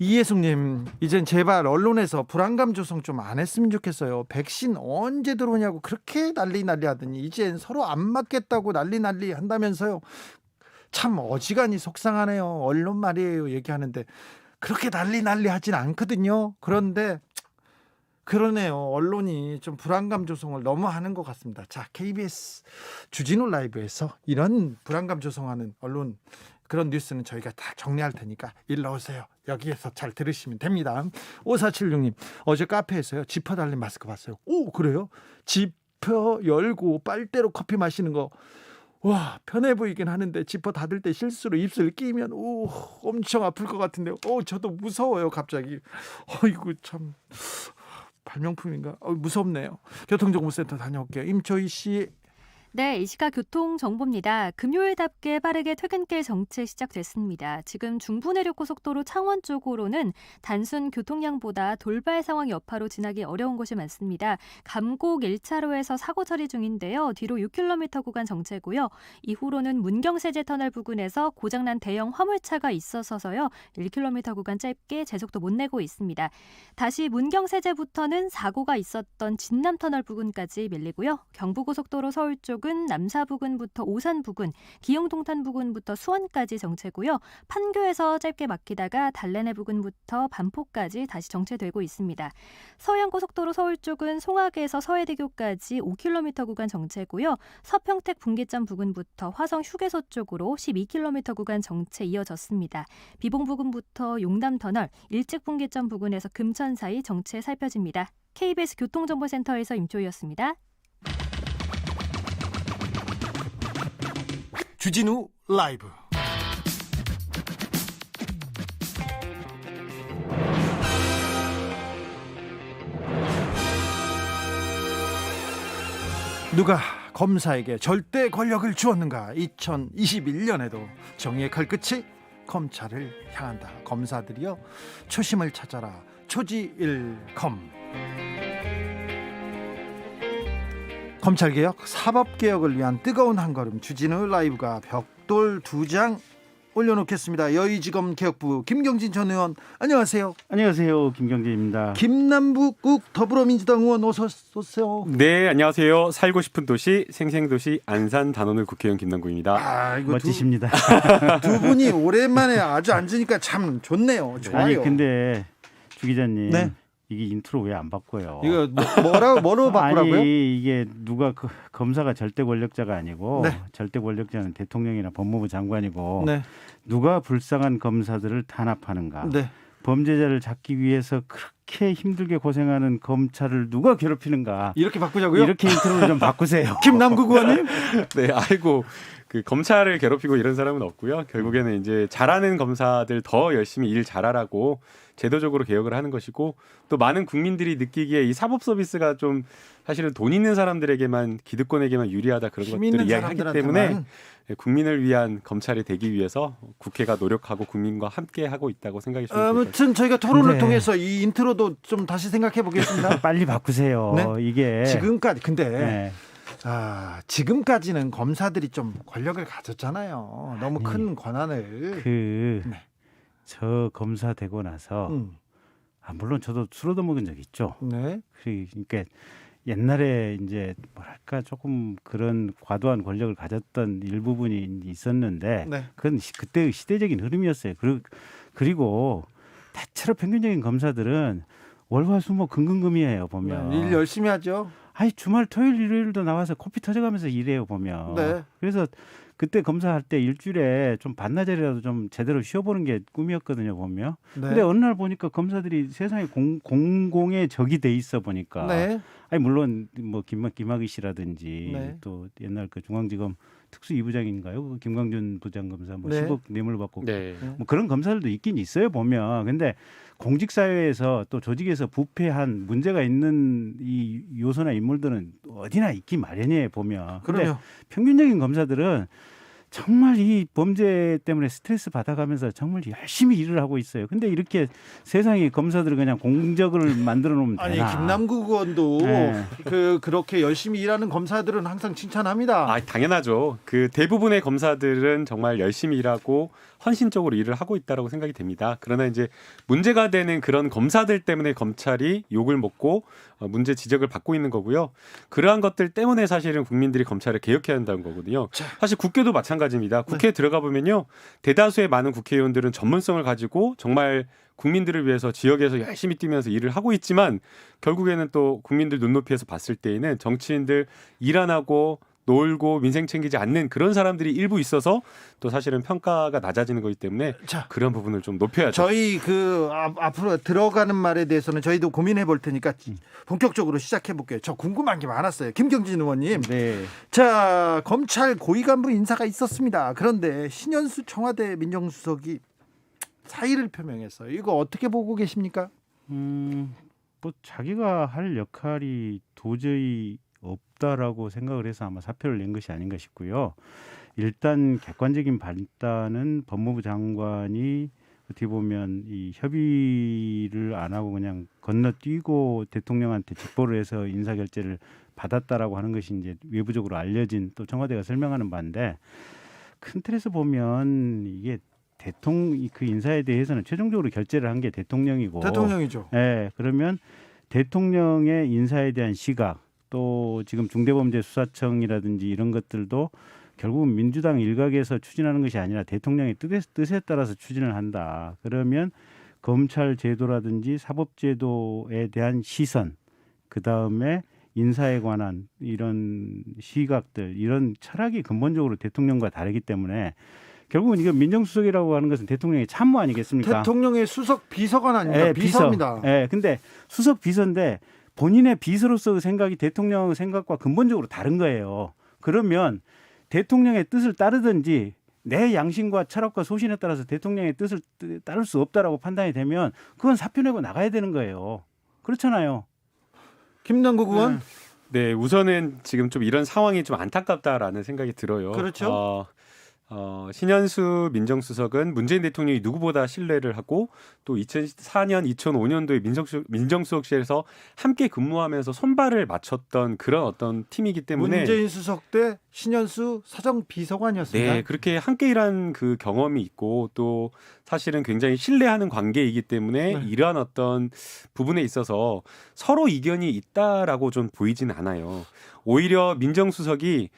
이예숙님, 이젠 제발 언론에서 불안감 조성 좀 안 했으면 좋겠어요. 백신 언제 들어오냐고 그렇게 난리 하더니 이젠 서로 안 맞겠다고 난리 한다면서요. 참 어지간히 속상하네요. 언론 말이에요 얘기하는데 그렇게 난리 하진 않거든요. 그런데 그러네요. 언론이 좀 불안감 조성을 너무 하는 것 같습니다. 자, KBS 주진우 라이브에서 이런 불안감 조성하는 언론 그런 뉴스는 저희가 다 정리할 테니까 일로 오세요. 여기에서 잘 들으시면 됩니다. 5476님, 어제 카페에서요 지퍼 달린 마스크 봤어요. 오, 그래요? 지퍼 열고 빨대로 커피 마시는 거, 와, 편해 보이긴 하는데 지퍼 닫을 때 실수로 입술 끼면 오, 엄청 아플 것 같은데요. 저도 무서워요 갑자기. 이거 참 발명품인가? 무섭네요. 교통정보센터 다녀올게요. 임초희 씨. 네, 이 시각 교통정보입니다. 금요일답게 빠르게 퇴근길 정체 시작됐습니다. 지금 중부내륙고속도로 창원 쪽으로는 단순 교통량보다 돌발 상황 여파로 지나기 어려운 곳이 많습니다. 감곡 1차로에서 사고 처리 중인데요. 뒤로 6km 구간 정체고요. 이후로는 문경세제 터널 부근에서 고장난 대형 화물차가 있어서요. 1km 구간 짧게 제속도 못 내고 있습니다. 다시 문경세제부터는 사고가 있었던 진남터널 부근까지 밀리고요. 경부고속도로 서울 쪽은 남사 부근부터 오산 부근, 기흥동탄 부근부터 수원까지 정체고요. 판교에서 짧게 막히다가 달래내 부근부터 반포까지 다시 정체되고 있습니다. 서해안고속도로 서울 쪽은 송악에서 서해대교까지 5km 구간 정체고요. 서평택 분기점 부근부터 화성 휴게소 쪽으로 12km 구간 정체 이어졌습니다. 비봉 부근부터 용담터널, 일찍분기점 부근에서 금천 사이 정체 살펴집니다. KBS 교통정보센터에서 임초희였습니다. 주진우 라이브. 누가 검사에게 절대 권력을 주었는가? 2021년에도 정의의 칼끝이 검찰을 향한다. 검사들이여 초심을 찾아라. 초지일검. 검찰개혁, 사법개혁을 위한 뜨거운 한걸음. 주진우 라이브가 벽돌 2장 올려놓겠습니다. 여의지검 개혁부 김경진 전 의원, 안녕하세요. 안녕하세요, 김경진입니다. 김남북국 더불어민주당 의원, 어서 오세요. 네, 안녕하세요. 살고 싶은 도시 생생도시 안산 단원을 국회의원 김남국입니다. 아, 이거 멋지십니다. 두 분이 오랜만에 아주 앉으니까 참 좋네요. 좋아요. 아니 근데 주 기자님, 네? 이게 인트로 왜 안 바꿔요? 이거 뭐로 바꾸라고요? 아니 이게 누가 검사가 절대 권력자가 아니고 네. 절대 권력자는 대통령이나 법무부 장관이고 네. 누가 불쌍한 검사들을 탄압하는가? 네. 범죄자를 잡기 위해서 그렇게 힘들게 고생하는 검찰을 누가 괴롭히는가? 이렇게 바꾸자고요? 이렇게 인트로를 좀 바꾸세요. 김남국 의원님. 네, 아이고 그 검찰을 괴롭히고 이런 사람은 없고요. 결국에는 이제 잘하는 검사들 더 열심히 일 잘하라고 제도적으로 개혁을 하는 것이고, 또 많은 국민들이 느끼기에 이 사법 서비스가 좀 사실은 돈 있는 사람들에게만, 기득권에게만 유리하다 그런 것들을 이야기하기 때문에 국민을 위한 검찰이 되기 위해서 국회가 노력하고 국민과 함께 하고 있다고 생각이 듭니다. 아무튼 저희가 토론을 네. 통해서 이 인트로도 좀 다시 생각해 보겠습니다. 빨리 바꾸세요. 네? 이게 지금까지 근데 네. 지금까지는 검사들이 좀 권력을 가졌잖아요. 너무 큰 권한을. 저 검사 되고 나서 물론 저도 술 얻어먹은 적 있죠. 네. 그러니까 옛날에 이제 뭐랄까 조금 그런 과도한 권력을 가졌던 일부분이 있었는데 네. 그건 그때의 시대적인 흐름이었어요. 그리고 대체로 평균적인 검사들은 월화수목 금금금이에요 보면. 일 열심히 하죠. 아니 주말 토요일 일요일도 나와서 코피 터져가면서 일해요 보면. 네. 그래서 그때 검사할 때 일주일에 좀 반나절이라도 좀 제대로 쉬어보는 게 꿈이었거든요 보면. 네. 근데 어느 날 보니까 검사들이 세상에 공공의 적이 돼 있어 보니까. 네. 아니 물론 뭐 김학의 씨라든지 네. 또 옛날 그 중앙지검 특수 2부장인가요? 그 김광준 부장검사 뭐 네. 10억 뇌물 받고 네. 뭐 그런 검사들도 있긴 있어요 보면. 근데 공직 사회에서 또 조직에서 부패한 문제가 있는 이 요소나 인물들은 어디나 있기 마련이에요 보면. 근데 그럼요. 평균적인 검사들은 정말 이 범죄 때문에 스트레스 받아가면서 정말 열심히 일을 하고 있어요. 근데 이렇게 세상에 검사들을 그냥 공적을 만들어 놓으면 아니 되나? 김남국 의원도 네. 그렇게 열심히 일하는 검사들은 항상 칭찬합니다. 아, 당연하죠. 그 대부분의 검사들은 정말 열심히 일하고 헌신적으로 일을 하고 있다라고 생각이 됩니다. 그러나 이제 문제가 되는 그런 검사들 때문에 검찰이 욕을 먹고 문제 지적을 받고 있는 거고요. 그러한 것들 때문에 사실은 국민들이 검찰을 개혁해야 한다는 거거든요. 사실 국회도 마찬가지입니다. 국회에 들어가 보면요, 대다수의 많은 국회의원들은 전문성을 가지고 정말 국민들을 위해서 지역에서 열심히 뛰면서 일을 하고 있지만 결국에는 또 국민들 눈높이에서 봤을 때에는 정치인들 일 안 하고 놀고 민생 챙기지 않는 그런 사람들이 일부 있어서 또 사실은 평가가 낮아지는 거기 때문에 자, 그런 부분을 좀 높여야죠. 저희 앞으로 들어가는 말에 대해서는 저희도 고민해 볼 테니까 본격적으로 시작해 볼게요. 저 궁금한 게 많았어요. 김경진 의원님. 네. 자, 검찰 고위 간부 인사가 있었습니다. 그런데 신현수 청와대 민정수석이 사의를 표명했어요. 이거 어떻게 보고 계십니까? 뭐 자기가 할 역할이 도저히 없다라고 생각을 해서 아마 사표를 낸 것이 아닌가 싶고요. 일단 객관적인 판단은 법무부 장관이 어떻게 보면 이 협의를 안 하고 그냥 건너뛰고 대통령한테 직보를 해서 인사결재를 받았다라고 하는 것이 이제 외부적으로 알려진 또 청와대가 설명하는 바인데 큰 틀에서 보면 이게 그 인사에 대해서는 최종적으로 결재를 한 게 대통령이고 대통령이죠. 예, 그러면 대통령의 인사에 대한 시각 또 지금 중대범죄수사청이라든지 이런 것들도 결국은 민주당 일각에서 추진하는 것이 아니라 대통령의 뜻에 따라서 추진을 한다. 그러면 검찰 제도라든지 사법제도에 대한 시선, 그다음에 인사에 관한 이런 시각들, 이런 철학이 근본적으로 대통령과 다르기 때문에 결국은 이거 민정수석이라고 하는 것은 대통령의 참모 아니겠습니까? 대통령의 수석 비서관 아닙니까? 예, 비서입니다. 예, 근데 수석 비서인데 본인의 비서로서의 생각이 대통령의 생각과 근본적으로 다른 거예요. 그러면 대통령의 뜻을 따르든지 내 양심과 철학과 소신에 따라서 대통령의 뜻을 따를 수 없다라고 판단이 되면 그건 사표 내고 나가야 되는 거예요. 그렇잖아요. 김남국 의원. 네, 우선은 지금 좀 이런 상황이 좀 안타깝다라는 생각이 들어요. 그렇죠. 신현수 민정수석은 문재인 대통령이 누구보다 신뢰를 하고 또 2004년, 2005년도에 민정수석실에서 함께 근무하면서 손발을 맞췄던 그런 어떤 팀이기 때문에 문재인 수석 때 신현수 사정비서관이었습니다. 네, 그렇게 함께 일한 그 경험이 있고 또 사실은 굉장히 신뢰하는 관계이기 때문에 네. 이러한 어떤 부분에 있어서 서로 이견이 있다라고 좀 보이진 않아요. 오히려 민정수석이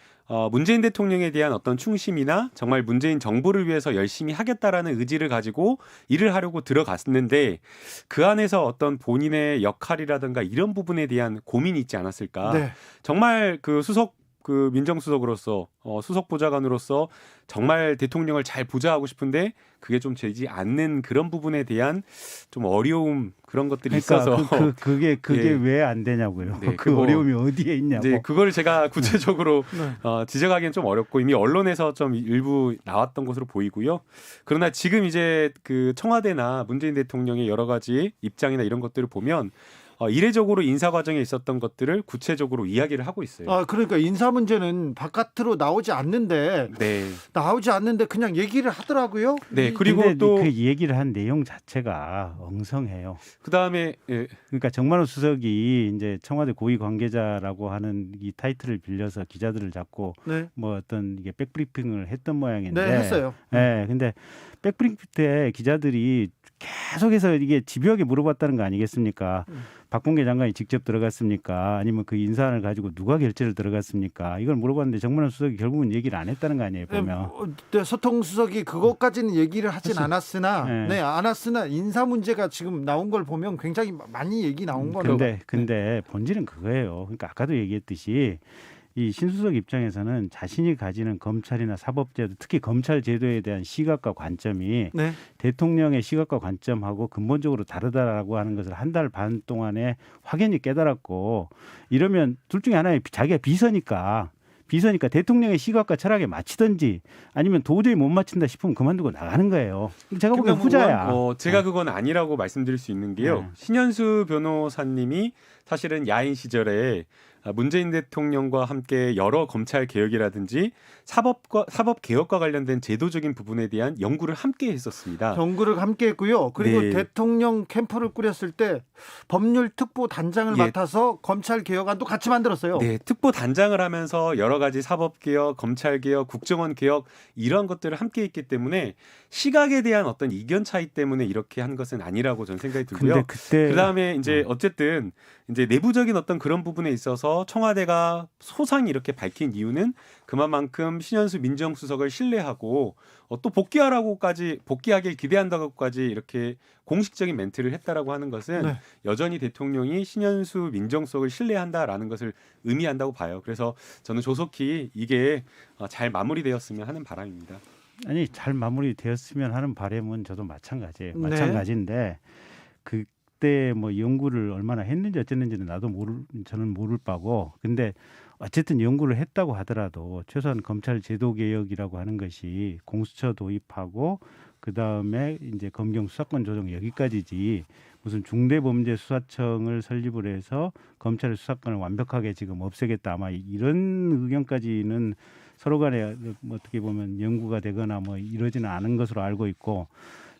문재인 대통령에 대한 어떤 충심이나 정말 문재인 정부를 위해서 열심히 하겠다라는 의지를 가지고 일을 하려고 들어갔는데 그 안에서 어떤 본인의 역할이라든가 이런 부분에 대한 고민이 있지 않았을까. 네. 정말 그 민정수석으로서 수석 보좌관으로서 정말 대통령을 잘 보좌하고 싶은데 그게 좀 되지 않는 그런 부분에 대한 좀 어려움 그런 것들이 있어서 그게 예. 왜 안 되냐고요. 네, 그 그거 어려움이 어디에 있냐고. 이제 그걸 제가 구체적으로 네. 지적하기는 좀 어렵고 이미 언론에서 좀 일부 나왔던 것으로 보이고요. 그러나 지금 이제 그 청와대나 문재인 대통령의 여러 가지 입장이나 이런 것들을 보면 이례적으로 인사 과정에 있었던 것들을 구체적으로 이야기를 하고 있어요. 그러니까 인사 문제는 바깥으로 나오지 않는데 그냥 얘기를 하더라고요. 네, 그리고 근데 또 그 얘기를 한 내용 자체가 엉성해요. 그다음에 그러니까 정만호 수석이 이제 청와대 고위 관계자라고 하는 이 타이틀을 빌려서 기자들을 잡고 네. 뭐 어떤 이게 백브리핑을 했던 모양인데. 네, 했어요. 네, 근데 백브리핑 때 기자들이 계속해서 이게 집요하게 물어봤다는 거 아니겠습니까? 박범계 장관이 직접 들어갔습니까? 아니면 그 인사안을 가지고 누가 결재를 들어갔습니까? 이걸 물어봤는데 정만호 수석이 결국은 얘기를 안 했다는 거 아니에요, 보면. 소통 수석이 그것까지는 얘기를 하진 않았으나, 네. 않았으나 인사 문제가 지금 나온 걸 보면 굉장히 많이 얘기 나온 거예요. 근데 본질은 그거예요. 그러니까 아까도 얘기했듯이 이 신수석 입장에서는 자신이 가지는 검찰이나 사법제도, 특히 검찰 제도에 대한 시각과 관점이 네. 대통령의 시각과 관점하고 근본적으로 다르다라고 하는 것을 한 달 반 동안에 확연히 깨달았고, 이러면 둘 중에 하나에 자기가 비서니까 대통령의 시각과 철학에 맞추든지 아니면 도저히 못 맞춘다 싶으면 그만두고 나가는 거예요. 제가 보기엔 후자야. 제가 그건 아니라고 말씀드릴 수 있는 게요. 네. 신현수 변호사님이 사실은 야인 시절에 문재인 대통령과 함께 여러 검찰 개혁이라든지 사법 개혁과 관련된 제도적인 부분에 대한 연구를 함께 했었습니다. 연구를 함께 했고요. 그리고 네. 대통령 캠프를 꾸렸을 때 법률 특보 단장을 맡아서 검찰 개혁안도 같이 만들었어요. 네, 특보 단장을 하면서 여러 가지 사법 개혁, 검찰 개혁, 국정원 개혁 이런 것들을 함께 했기 때문에 시각에 대한 어떤 이견 차이 때문에 이렇게 한 것은 아니라고 저는 생각이 들고요. 그다음에 이제 어쨌든 이제 내부적인 어떤 그런 부분에 있어서 청와대가 소상히 이렇게 밝힌 이유는 그만큼 신현수 민정수석을 신뢰하고 또 복귀하길 기대한다고까지 이렇게 공식적인 멘트를 했다라고 하는 것은 네. 여전히 대통령이 신현수 민정수석을 신뢰한다라는 것을 의미한다고 봐요. 그래서 저는 조속히 이게 잘 마무리되었으면 하는 바람입니다. 아니, 잘 마무리되었으면 하는 바람은 저도 마찬가지예요. 네. 마찬가지인데 그때 뭐 연구를 얼마나 했는지 어쨌는지는 저는 모를 바고, 근데 어쨌든 연구를 했다고 하더라도 최소한 검찰 제도 개혁이라고 하는 것이 공수처 도입하고 그 다음에 이제 검경 수사권 조정 여기까지지 무슨 중대범죄수사청을 설립을 해서 검찰의 수사권을 완벽하게 지금 없애겠다 아마 이런 의견까지는 서로 간에 뭐 어떻게 보면 연구가 되거나 뭐 이러지는 않은 것으로 알고 있고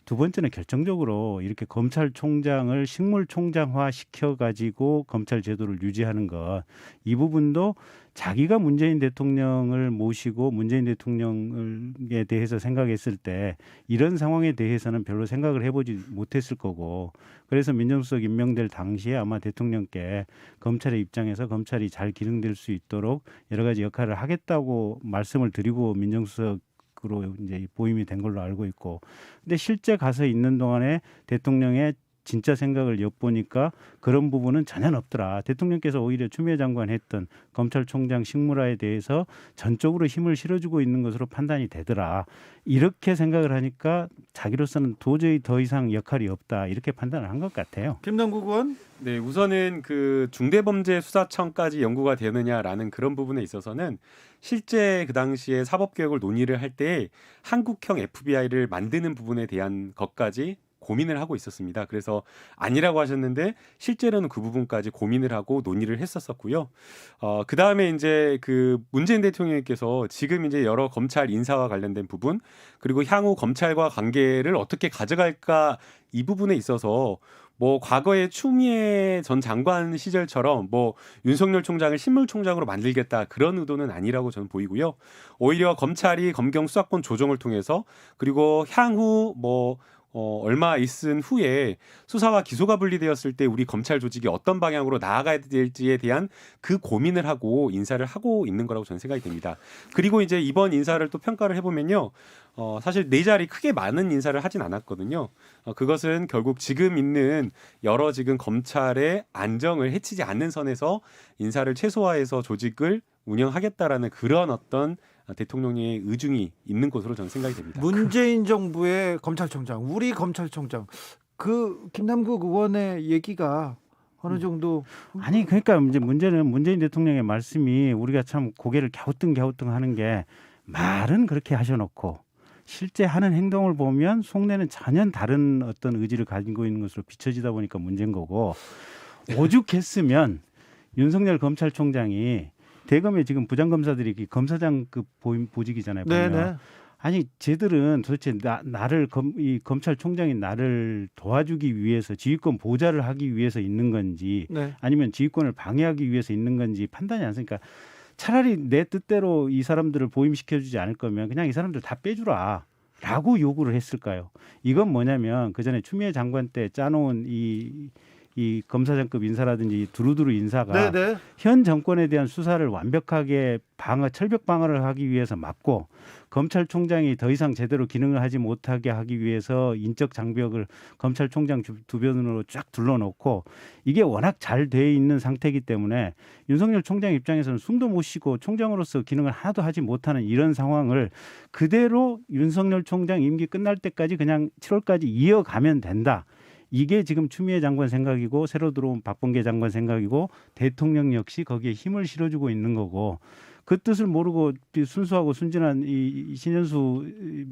두 번째는 결정적으로 이렇게 검찰총장을 식물총장화 시켜가지고 검찰 제도를 유지하는 것 이 부분도 자기가 문재인 대통령을 모시고 문재인 대통령에 대해서 생각했을 때 이런 상황에 대해서는 별로 생각을 해보지 못했을 거고 그래서 민정수석 임명될 당시에 아마 대통령께 검찰의 입장에서 검찰이 잘 기능될 수 있도록 여러 가지 역할을 하겠다고 말씀을 드리고 민정수석 으로 이제 보임이 된 걸로 알고 있고, 근데 실제 가서 있는 동안에 대통령의 진짜 생각을 엿보니까 그런 부분은 전혀 없더라. 대통령께서 오히려 추미애 장관 했던 검찰총장 식물화에 대해서 전적으로 힘을 실어주고 있는 것으로 판단이 되더라. 이렇게 생각을 하니까 자기로서는 도저히 더 이상 역할이 없다. 이렇게 판단을 한 것 같아요. 김남국 의원. 네, 우선은 그 중대범죄수사청까지 연구가 되느냐라는 그런 부분에 있어서는 실제 그 당시에 사법개혁을 논의를 할 때 한국형 FBI를 만드는 부분에 대한 것까지 고민을 하고 있었습니다. 그래서 아니라고 하셨는데 실제로는 그 부분까지 고민을 하고 논의를 했었었고요. 그 다음에 이제 그 문재인 대통령께서 지금 이제 여러 검찰 인사와 관련된 부분 그리고 향후 검찰과 관계를 어떻게 가져갈까 이 부분에 있어서 뭐 과거에 추미애 전 장관 시절처럼 뭐 윤석열 총장을 신물총장으로 만들겠다 그런 의도는 아니라고 저는 보이고요. 오히려 검찰이 검경 수사권 조정을 통해서 그리고 향후 뭐 얼마 있은 후에 수사와 기소가 분리되었을 때 우리 검찰 조직이 어떤 방향으로 나아가야 될지에 대한 그 고민을 하고 인사를 하고 있는 거라고 저는 생각이 됩니다. 그리고 이제 이번 인사를 또 평가를 해보면요. 사실 네 자리 크게 많은 인사를 하진 않았거든요. 그것은 결국 지금 있는 여러 지금 검찰의 안정을 해치지 않는 선에서 인사를 최소화해서 조직을 운영하겠다라는 그런 어떤 대통령의 의중이 있는 것으로 저는 생각이 됩니다. 문재인 정부의 검찰총장, 우리 검찰총장, 그 김남국 의원의 얘기가 어느 정도 아니 그러니까 이제 문제는 문재인 대통령의 말씀이 우리가 참 고개를 갸우뚱하는 게 말은 그렇게 하셔놓고 실제 하는 행동을 보면 속내는 전혀 다른 어떤 의지를 가지고 있는 것으로 비춰지다 보니까 문제인 거고 오죽했으면 윤석열 검찰총장이 대검에 지금 부장검사들이 검사장급 보직이잖아요. 보면. 네네. 아니 쟤들은 도대체 나를 이 검찰총장이 나를 도와주기 위해서 지휘권 보좌를 하기 위해서 있는 건지 네. 아니면 지휘권을 방해하기 위해서 있는 건지 판단이 안 서니까 차라리 내 뜻대로 이 사람들을 보임시켜주지 않을 거면 그냥 이 사람들 다 빼주라 라고 요구를 했을까요? 이건 뭐냐면 그전에 추미애 장관 때 짜놓은 이 검사장급 인사라든지 두루두루 인사가 네네. 현 정권에 대한 수사를 완벽하게 철벽 방어를 하기 위해서 막고 검찰총장이 더 이상 제대로 기능을 하지 못하게 하기 위해서 인적 장벽을 검찰총장 주변으로 쫙 둘러놓고 이게 워낙 잘 돼 있는 상태이기 때문에 윤석열 총장 입장에서는 숨도 못 쉬고 총장으로서 기능을 하나도 하지 못하는 이런 상황을 그대로 윤석열 총장 임기 끝날 때까지 그냥 7월까지 이어가면 된다. 이게 지금 추미애 장관 생각이고 새로 들어온 박범계 장관 생각이고 대통령 역시 거기에 힘을 실어주고 있는 거고 그 뜻을 모르고 순수하고 순진한 이 신현수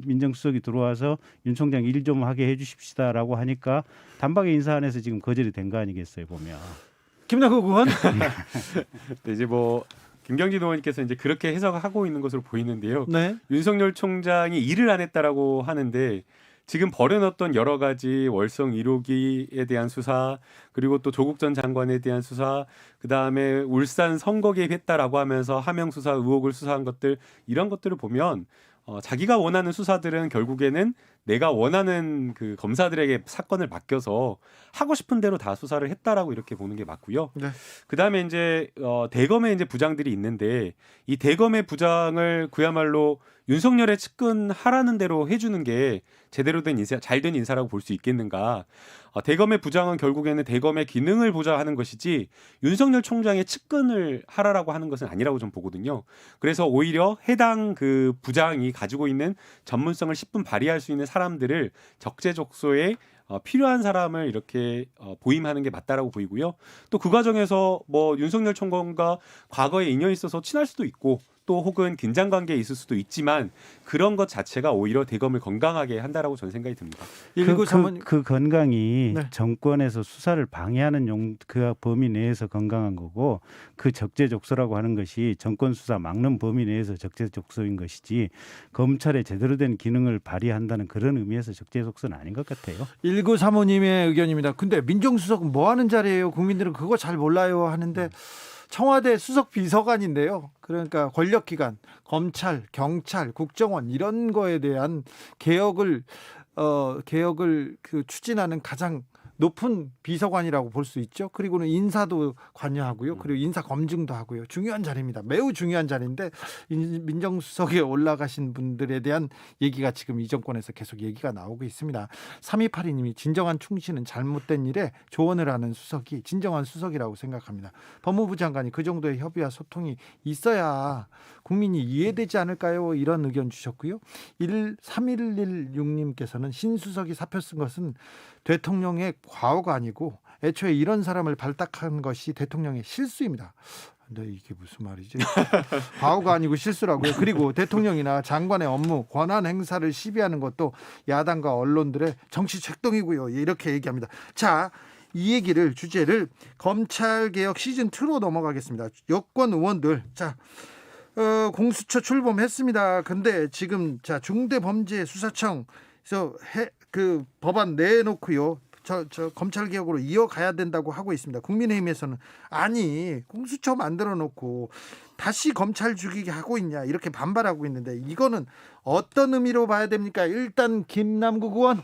민정수석이 들어와서 윤 총장 일 좀 하게 해 주십시다라고 하니까 단박에 인사안에서 지금 거절이 된 거 아니겠어요 보면. 김남국 의원. 네, 이제 뭐 김경진 의원님께서 이제 그렇게 해석하고 있는 것으로 보이는데요. 네. 윤석열 총장이 일을 안 했다라고 하는데 지금 벌여놨던 여러 가지 월성 1호기에 대한 수사 그리고 또 조국 전 장관에 대한 수사 그다음에 울산 선거 개입했다라고 하면서 하명 수사 의혹을 수사한 것들 이런 것들을 보면 자기가 원하는 수사들은 결국에는 내가 원하는 그 검사들에게 사건을 맡겨서 하고 싶은 대로 다 수사를 했다라고 이렇게 보는 게 맞고요. 네. 그다음에 이제 대검에 이제 부장들이 있는데 이 대검의 부장을 그야말로 윤석열의 측근하라는 대로 해주는 게 제대로 된 인사, 잘된 인사라고 볼 수 있겠는가? 대검의 부장은 결국에는 대검의 기능을 보좌하는 것이지 윤석열 총장의 측근을 하라라고 하는 것은 아니라고 좀 보거든요. 그래서 오히려 해당 그 부장이 가지고 있는 전문성을 10분 발휘할 수 있는 사람들을 적재적소에 필요한 사람을 이렇게 보임하는 게 맞다라고 보이고요. 또 그 과정에서 뭐 윤석열 총장과 과거에 인연이 있어서 친할 수도 있고 몰입도 혹은 긴장 관계에 있을 수도 있지만 그런 것 자체가 오히려 대검을 건강하게 한다라고 저는 생각이 듭니다. 그 건강이 네. 정권에서 수사를 방해하는 그 범위 내에서 건강한 거고 그 적재적소라고 하는 것이 정권 수사 막는 범위 내에서 적재적소인 것이지 검찰의 제대로 된 기능을 발휘한다는 그런 의미에서 적재적소는 아닌 것 같아요. 1935님의 의견입니다. 근데 민정수석은 뭐 하는 자리예요? 국민들은 그거 잘 몰라요 하는데 청와대 수석 비서관인데요. 그러니까 권력기관, 검찰, 경찰, 국정원 이런 거에 대한 개혁을 추진하는 가장 높은 비서관이라고 볼 수 있죠. 그리고는 인사도 관여하고요. 그리고 인사 검증도 하고요. 중요한 자리입니다. 매우 중요한 자리인데 민정수석에 올라가신 분들에 대한 얘기가 지금 이 정권에서 계속 얘기가 나오고 있습니다. 3282님이 진정한 충신은 잘못된 일에 조언을 하는 수석이 진정한 수석이라고 생각합니다. 법무부 장관이 그 정도의 협의와 소통이 있어야 국민이 이해되지 않을까요? 이런 의견 주셨고요. 3116님께서는 신수석이 사표 쓴 것은 대통령의 과오가 아니고 애초에 이런 사람을 발탁한 것이 대통령의 실수입니다. 근데 이게 무슨 말이지? 과오가 아니고 실수라고요. 그리고 대통령이나 장관의 업무, 권한 행사를 시비하는 것도 야당과 언론들의 정치 책동이고요. 이렇게 얘기합니다. 자, 이 얘기를 주제를 검찰개혁 시즌2로 넘어가겠습니다. 여권 의원들, 자, 공수처 출범했습니다. 근데 지금 중대범죄수사청에서 그 법안 내놓고요. 저 검찰 개혁으로 이어가야 된다고 하고 있습니다. 국민의힘에서는 아니 공수처 만들어 놓고 다시 검찰 죽이게 하고 있냐 이렇게 반발하고 있는데 이거는 어떤 의미로 봐야 됩니까? 일단 김남국 의원.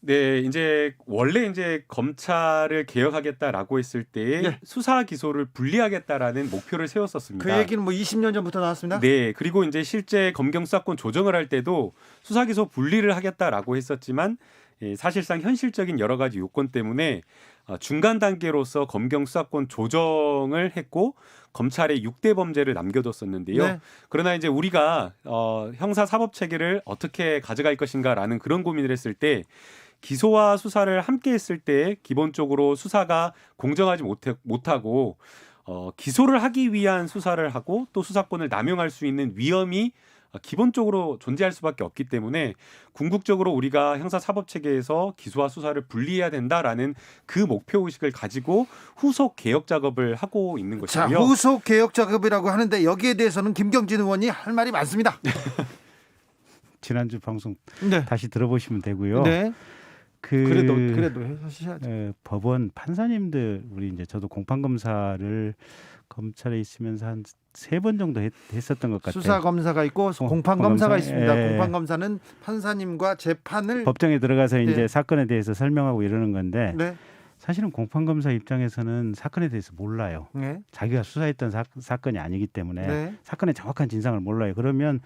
네, 이제 원래 이제 검찰을 개혁하겠다라고 했을 때 네. 수사 기소를 분리하겠다라는 목표를 세웠었습니다. 그 얘기는 뭐 20년 전부터 나왔습니다. 네, 그리고 이제 실제 검경 수사권 조정을 할 때도 수사 기소 분리를 하겠다라고 했었지만 사실상 현실적인 여러 가지 요건 때문에 중간 단계로서 검경 수사권 조정을 했고 검찰의 6대 범죄를 남겨뒀었는데요. 네. 그러나 이제 우리가 형사 사법 체계를 어떻게 가져갈 것인가라는 그런 고민을 했을 때 기소와 수사를 함께 했을 때 기본적으로 수사가 공정하지 못하고 기소를 하기 위한 수사를 하고 또 수사권을 남용할 수 있는 위험이 기본적으로 존재할 수밖에 없기 때문에 궁극적으로 우리가 형사사법체계에서 기소와 수사를 분리해야 된다라는 그 목표의식을 가지고 후속 개혁 작업을 하고 있는 자, 것이고요. 후속 개혁 작업이라고 하는데 여기에 대해서는 김경진 의원이 할 말이 많습니다. 지난주 방송 네. 다시 들어보시면 되고요. 네. 그래도 하셔야죠. 법원 판사님들 우리 이제 저도 공판 검사를 검찰에 있으면서 한 3번 정도 했었던 것 같아요. 수사 검사가 있고 공판 검사가 있습니다. 예. 공판 검사는 판사님과 재판을 법정에 들어가서 네. 이제 사건에 대해서 설명하고 이러는 건데 네. 사실은 공판 검사 입장에서는 사건에 대해서 몰라요. 네. 자기가 수사했던 사건이 아니기 때문에 네. 사건의 정확한 진상을 몰라요. 그러면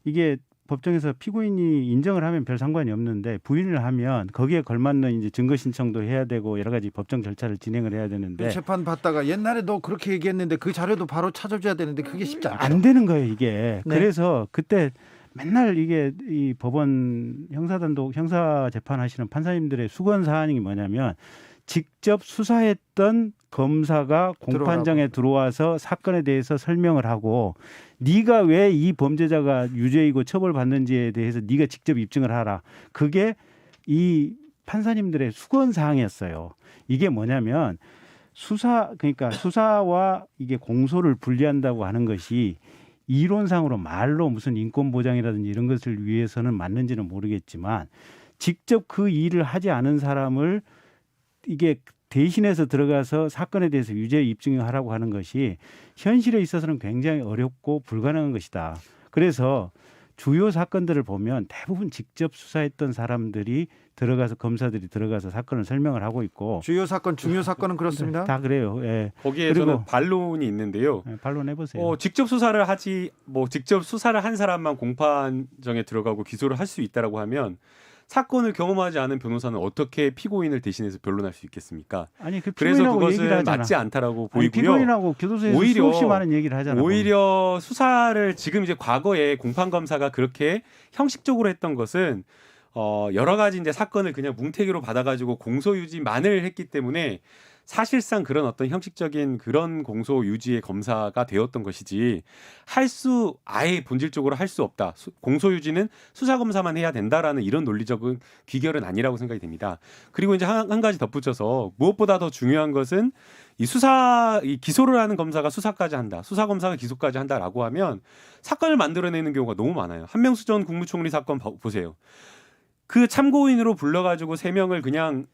이게 법정에서 피고인이 인정을 하면 별 상관이 없는데 부인을 하면 거기에 걸맞는 이제 증거 신청도 해야 되고 여러 가지 법정 절차를 진행을 해야 되는데 재판 받다가 옛날에 너 그렇게 얘기했는데 그 자료도 바로 찾아줘야 되는데 그게 쉽지 않죠. 안 되는 거예요 이게. 네. 그래서 그때 맨날 이게 이 법원 형사단독 형사 재판하시는 판사님들의 수건 사안이 뭐냐면 직접 수사했던 검사가 공판장에 들어와서 사건에 대해서 설명을 하고 네가 왜 이 범죄자가 유죄이고 처벌받는지에 대해서 네가 직접 입증을 하라. 그게 이 판사님들의 수건 사항이었어요. 이게 뭐냐면 그러니까 수사와 이게 공소를 분리한다고 하는 것이 이론상으로 말로 무슨 인권 보장이라든지 이런 것을 위해서는 맞는지는 모르겠지만 직접 그 일을 하지 않은 사람을 이게 대신해서 들어가서 사건에 대해서 유죄 입증하라고 하는 것이 현실에 있어서는 굉장히 어렵고 불가능한 것이다. 그래서 주요 사건들을 보면 대부분 직접 수사했던 사람들이 들어가서 검사들이 들어가서 사건을 설명을 하고 있고 주요 사건, 중요 사건은 그렇습니다. 다 그래요. 예. 거기에 저는 반론이 있는데요. 반론해 보세요. 직접 수사를 직접 수사를 한 사람만 공판정에 들어가고 기소를 할 수 있다라고 하면 사건을 경험하지 않은 변호사는 어떻게 피고인을 대신해서 변론할 수 있겠습니까? 아니 그 그래서 피고인하고 얘기를 그것은 하잖아. 맞지 않다라고 아니, 보이고요. 피고인하고 교도소에서 오히려 수없이 많은 얘기를 하잖아. 오히려 수사를 지금 이제 과거에 공판 검사가 그렇게 형식적으로 했던 것은 여러 가지 이제 사건을 그냥 뭉태기로 받아가지고 공소유지만을 했기 때문에 사실상 그런 어떤 형식적인 그런 공소 유지의 검사가 되었던 것이지 아예 본질적으로 할 수 없다. 공소 유지는 수사 검사만 해야 된다라는 이런 논리적인 귀결은 아니라고 생각이 됩니다. 그리고 이제 한 가지 덧붙여서 무엇보다 더 중요한 것은 이 기소를 하는 검사가 수사까지 한다. 수사 검사가 기소까지 한다라고 하면 사건을 만들어내는 경우가 너무 많아요. 한명수 전 국무총리 사건 보세요. 그 참고인으로 불러가지고 3명을 그냥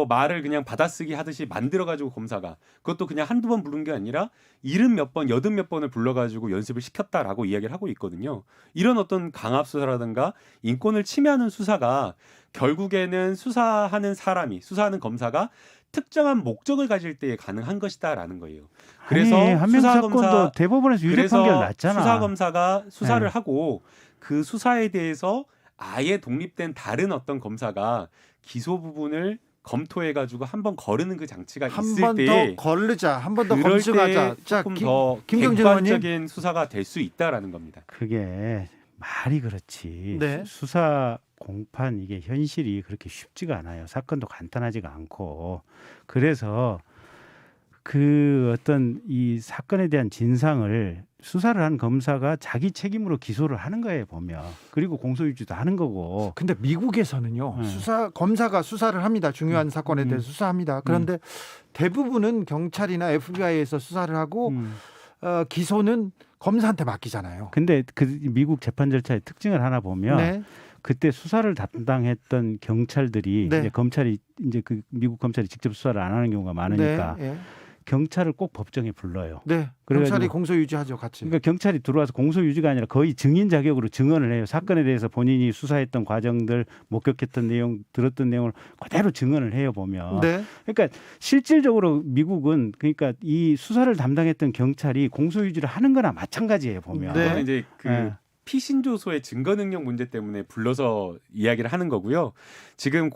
말을 그냥 받아쓰기 하듯이 만들어가지고 검사가 그것도 그냥 한두 번 부른 게 아니라 80몇 번을 불러가지고 연습을 시켰다라고 이야기를 하고 있거든요. 이런 어떤 강압 수사라든가 인권을 침해하는 수사가 결국에는 수사하는 검사가 특정한 목적을 가질 때에 가능한 것이다라는 거예요. 그래서 한명수 사건도 대법원에서 유죄 판결 났잖아. 수사 검사가 수사를 하고 그 수사에 대해서 아예 독립된 다른 어떤 검사가 기소 부분을 검토해가지고 한번 거르는 그 장치가 있을 때 한 번 더 거르자, 한 번 더 그럴 검증하자. 때 조금 더 김경진 의원님. 객관적인 수사가 될 수 있다라는 겁니다. 그게 말이 그렇지. 네. 수사 공판 이게 현실이 그렇게 쉽지가 않아요. 사건도 간단하지가 않고. 그래서 그 어떤 이 사건에 대한 진상을 수사를 한 검사가 자기 책임으로 기소를 하는 거예요, 보면. 그리고 공소유지도 하는 거고. 근데 미국에서는요. 검사가 수사를 합니다. 중요한 사건에 대해서 수사합니다. 그런데 대부분은 경찰이나 FBI에서 수사를 하고 기소는 검사한테 맡기잖아요. 근데 그 미국 재판 절차의 특징을 하나 보면 네. 그때 수사를 담당했던 경찰들이 네. 이제 검찰이 이제 그 미국 검찰이 직접 수사를 안 하는 경우가 많으니까 네. 경찰을 꼭 법정에 불러요. 네. 그래가지고 경찰이 공소 유지하죠, 같이. 그러니까 경찰이 들어와서 공소 유지가 아니라 거의 증인 자격으로 증언을 해요. 사건에 대해서 본인이 수사했던 과정들, 목격했던 내용, 들었던 내용을 그대로 증언을 해요, 보면. 네. 그러니까 실질적으로 미국은 그러니까 이 수사를 담당했던 경찰이 공소 유지를 하는 거나 마찬가지예요, 보면. 네. 그거는 이제 네. 피신조소의 증거 능력 문제 때문에 불러서 이야기를 하는 거고요. 지금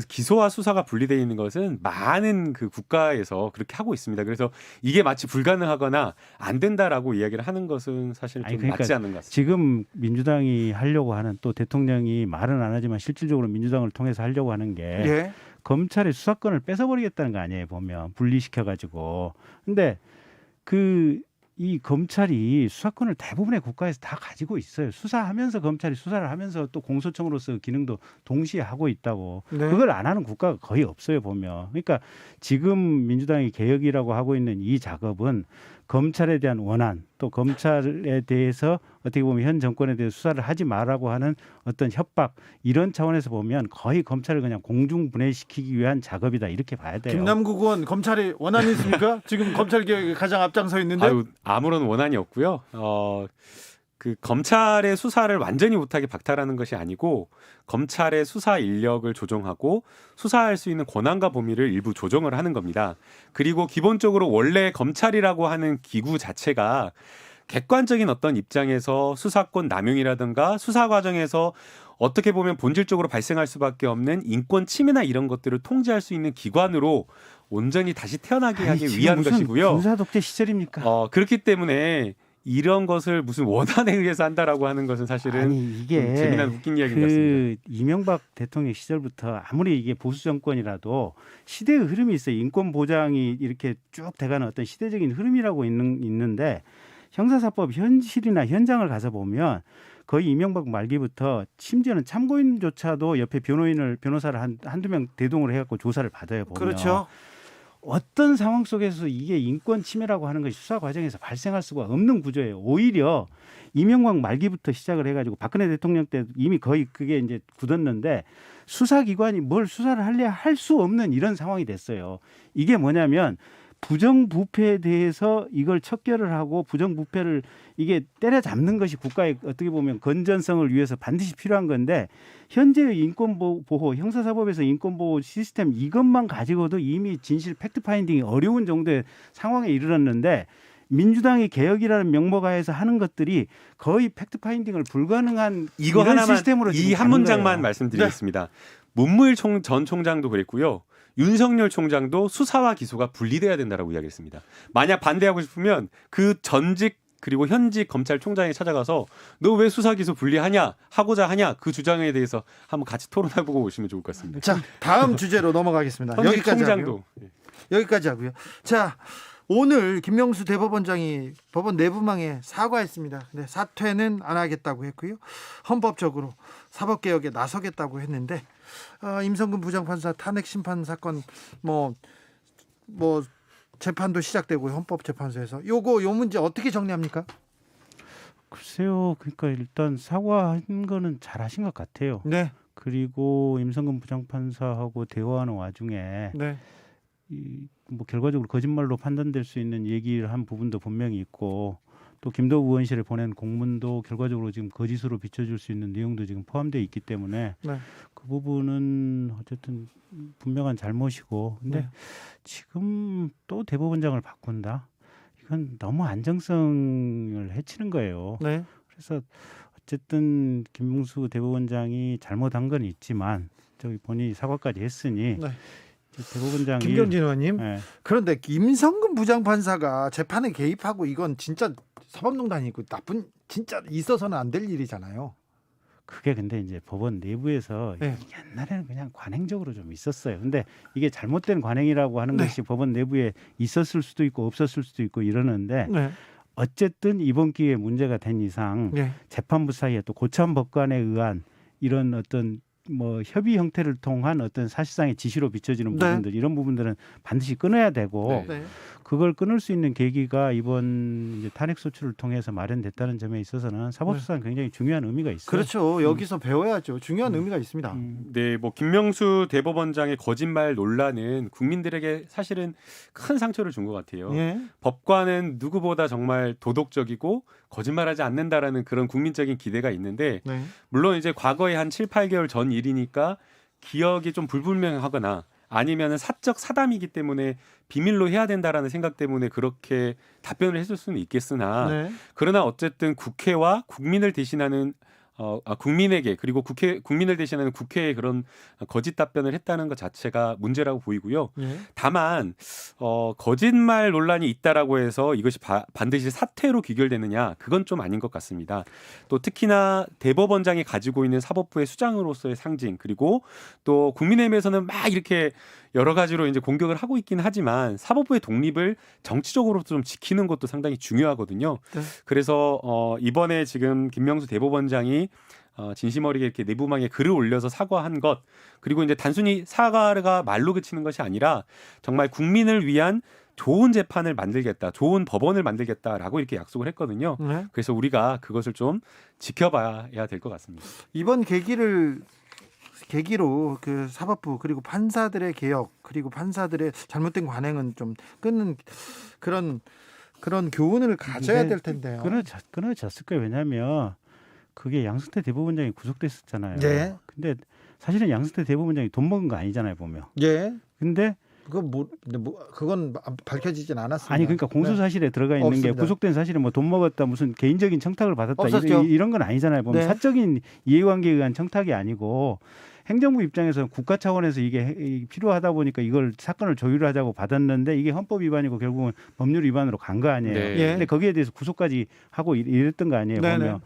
기소와 수사가 분리되어 있는 것은 많은 그 국가에서 그렇게 하고 있습니다. 그래서 이게 마치 불가능하거나 안 된다라고 이야기를 하는 것은 사실 좀 그러니까 맞지 않는 것 같습니다. 지금 민주당이 하려고 하는 또 대통령이 말은 안 하지만 실질적으로 민주당을 통해서 하려고 하는 게 예. 검찰의 수사권을 뺏어버리겠다는 거 아니에요, 보면. 분리시켜가지고. 근데 이 검찰이 수사권을 대부분의 국가에서 다 가지고 있어요. 수사하면서 검찰이 수사를 하면서 또 공소청으로서 기능도 동시에 하고 있다고. 네. 그걸 안 하는 국가가 거의 없어요, 보면. 그러니까 지금 민주당이 개혁이라고 하고 있는 이 작업은 검찰에 대한 원한, 또 검찰에 대해서 어떻게 보면 현 정권에 대해서 수사를 하지 말라고 하는 어떤 협박, 이런 차원에서 보면 거의 검찰을 그냥 공중분해시키기 위한 작업이다, 이렇게 봐야 돼요. 김남국 의원, 검찰이 원한이 있습니까? 지금 검찰 개혁에 가장 앞장서 있는데. 아무런 원한이 없고요. 그 검찰의 수사를 완전히 못하게 박탈하는 것이 아니고 검찰의 수사 인력을 조정하고 수사할 수 있는 권한과 범위를 일부 조정을 하는 겁니다. 그리고 기본적으로 원래 검찰이라고 하는 기구 자체가 객관적인 어떤 입장에서 수사권 남용이라든가 수사 과정에서 어떻게 보면 본질적으로 발생할 수밖에 없는 인권 침해나 이런 것들을 통제할 수 있는 기관으로 온전히 다시 태어나게 하기 위한 무슨 것이고요. 군사 독재 시절입니까? 그렇기 때문에 이런 것을 무슨 원한에 의해서 한다라고 하는 것은 사실은 아니, 이게 재미난 웃긴 이야기인 것 같습니다. 이명박 대통령 시절부터 아무리 이게 보수 정권이라도 시대의 흐름이 있어요. 인권 보장이 이렇게 쭉 돼가는 어떤 시대적인 흐름이라고 있는데 형사사법 현실이나 현장을 가서 보면 거의 이명박 말기부터 심지어는 참고인조차도 옆에 변호사를 한두 명 대동을 해갖고 조사를 받아요, 보면. 그렇죠. 어떤 상황 속에서 이게 인권 침해라고 하는 것이 수사 과정에서 발생할 수가 없는 구조예요. 오히려 이명박 말기부터 시작을 해가지고 박근혜 대통령 때 이미 거의 그게 이제 굳었는데 수사기관이 뭘 수사를 할 수 없는 이런 상황이 됐어요. 이게 뭐냐면 부정부패에 대해서 이걸 척결을 하고 부정부패를 이게 때려잡는 것이 국가의 어떻게 보면 건전성을 위해서 반드시 필요한 건데 현재의 인권보호, 형사사법에서 인권보호 시스템 이것만 가지고도 이미 진실 팩트파인딩이 어려운 정도의 상황에 이르렀는데 민주당이 개혁이라는 명목하에서 하는 것들이 거의 팩트파인딩을 불가능한 이거 이런 하나만 시스템으로 이 한 문장만 말씀드리겠습니다. 문무일 전 총장도 그랬고요. 윤석열 총장도 수사와 기소가 분리돼야 된다라고 이야기했습니다. 만약 반대하고 싶으면 그 전직 그리고 현직 검찰총장에 찾아가서 너 왜 수사 기소 분리하냐 하고자 하냐 그 주장에 대해서 한번 같이 토론해보고 오시면 좋을 것 같습니다. 자, 다음 주제로 넘어가겠습니다. 현직 여기까지 총장도 하고요. 여기까지 하고요. 자, 오늘 김명수 대법원장이 법원 내부망에 사과했습니다. 근데 사퇴는 안 하겠다고 했고요. 헌법적으로 사법개혁에 나서겠다고 했는데 임성근 부장판사 탄핵 심판 사건 뭐 재판도 시작되고 헌법재판소에서 요 문제 어떻게 정리합니까? 글쎄요. 그러니까 일단 사과한 거는 잘하신 것 같아요. 네, 그리고 임성근 부장판사하고 대화하는 와중에 네, 뭐 결과적으로 거짓말로 판단될 수 있는 얘기를 한 부분도 분명히 있고 또 김도우 의원실에 보낸 공문도 결과적으로 지금 거짓으로 비춰줄 수 있는 내용도 지금 포함되어 있기 때문에 네. 그 부분은 어쨌든 분명한 잘못이고 근데 네. 지금 또 대법원장을 바꾼다? 이건 너무 안정성을 해치는 거예요. 네. 그래서 어쨌든 김명수 대법원장이 잘못한 건 있지만 저기 본인이 사과까지 했으니 네. 대법원장이 김경진 의원님. 예, 그런데 임성근 부장판사가 재판에 개입하고 이건 진짜 사법농단이고 나쁜 진짜 있어서는 안 될 일이잖아요. 그게 근데 이제 법원 내부에서 네. 옛날에는 그냥 관행적으로 좀 있었어요. 근데 이게 잘못된 관행이라고 하는 네. 것이 법원 내부에 있었을 수도 있고 없었을 수도 있고 이러는데 네. 어쨌든 이번 기회에 문제가 된 이상 네. 재판부 사이에 또 고참 법관에 의한 이런 어떤 뭐 협의 형태를 통한 어떤 사실상의 지시로 비춰지는 네. 부분들 이런 부분들은 반드시 끊어야 되고 네. 네. 그걸 끊을 수 있는 계기가 이번 이제 탄핵 소추를 통해서 마련됐다는 점에 있어서는 사법수사는 굉장히 중요한 의미가 있어요. 그렇죠. 여기서 배워야죠. 중요한 의미가 있습니다. 네, 뭐 김명수 대법원장의 거짓말 논란은 국민들에게 사실은 큰 상처를 준 것 같아요. 예. 법관은 누구보다 정말 도덕적이고 거짓말하지 않는다라는 그런 국민적인 기대가 있는데 네. 물론 이제 과거에 한 7, 8개월 전 일이니까 기억이 좀 불분명하거나 아니면은 사적 사담이기 때문에 비밀로 해야 된다라는 생각 때문에 그렇게 답변을 했을 수는 있겠으나 네. 그러나 어쨌든 국회와 국민을 대신하는 국민에게 그리고 국민을 대신하는 국회에 그런 거짓 답변을 했다는 것 자체가 문제라고 보이고요. 예. 다만 거짓말 논란이 있다라고 해서 이것이 반드시 사퇴로 귀결되느냐 그건 좀 아닌 것 같습니다. 또 특히나 대법원장이 가지고 있는 사법부의 수장으로서의 상징 그리고 또 국민의힘에서는 막 이렇게 여러 가지로 이제 공격을 하고 있긴 하지만 사법부의 독립을 정치적으로도 좀 지키는 것도 상당히 중요하거든요. 네. 그래서 이번에 지금 김명수 대법원장이 진심 어리게 이렇게 내부망에 글을 올려서 사과한 것 그리고 이제 단순히 사과가 말로 그치는 것이 아니라 정말 국민을 위한 좋은 재판을 만들겠다, 좋은 법원을 만들겠다라고 이렇게 약속을 했거든요. 네. 그래서 우리가 그것을 좀 지켜봐야 될 것 같습니다. 이번 계기로 그 사법부 그리고 판사들의 개혁 그리고 판사들의 잘못된 관행은 좀 끊는 그런 교훈을 가져야 될 텐데요. 끊어졌을 거예요. 왜냐하면 그게 양승태 대법원장이 구속됐었잖아요. 네. 근데 사실은 양승태 대법원장이 돈 먹은 거 아니잖아요, 보면. 예. 근데 그건 밝혀지진 않았습니다. 아니 그러니까 공소 사실에 들어가 있는 없습니다. 게 구속된 사실에 뭐 돈 먹었다 무슨 개인적인 청탁을 받았다 없었죠. 이런 건 아니잖아요. 보면 네. 사적인 이해관계에 의한 청탁이 아니고 행정부 입장에서는 국가 차원에서 이게 필요하다 보니까 이걸 사건을 조율하자고 받았는데 이게 헌법 위반이고 결국은 법률 위반으로 간 거 아니에요. 네. 예. 근데 거기에 대해서 구속까지 하고 이랬던 거 아니에요. 네네. 보면.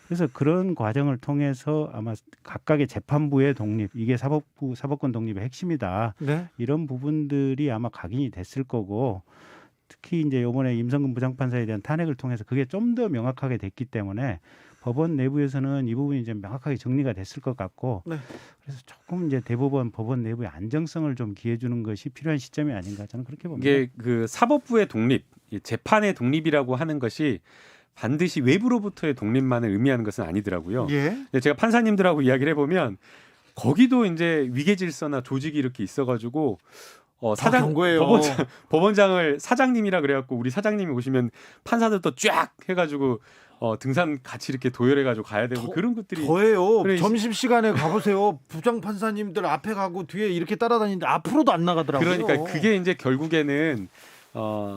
그래서 그런 과정을 통해서 아마 각각의 재판부의 독립, 이게 사법권 독립의 핵심이다. 네. 이런 부분들이 아마 각인이 됐을 거고 특히 이제 이번에 임성근 부장판사에 대한 탄핵을 통해서 그게 좀 더 명확하게 됐기 때문에 법원 내부에서는 이 부분이 이제 명확하게 정리가 됐을 것 같고 네. 그래서 조금 이제 법원 내부의 안정성을 좀 기해주는 것이 필요한 시점이 아닌가 저는 그렇게 봅니다. 이게 그 사법부의 독립, 재판의 독립이라고 하는 것이 반드시 외부로부터의 독립만을 의미하는 것은 아니더라고요. 예. 근데 제가 판사님들하고 이야기를 해보면 거기도 이제 위계 질서나 조직이 이렇게 있어가지고 경고해요. 법원장을 사장님이라 그래갖고 우리 사장님이 오시면 판사들도 쫙 해가지고 등산 같이 이렇게 도열해가지고 가야 되고 그런 것들이 더해요. 그래, 점심 시간에 가보세요. 부장 판사님들 앞에 가고 뒤에 이렇게 따라다니는데 앞으로도 안 나가더라고요. 그러니까 그게 이제 결국에는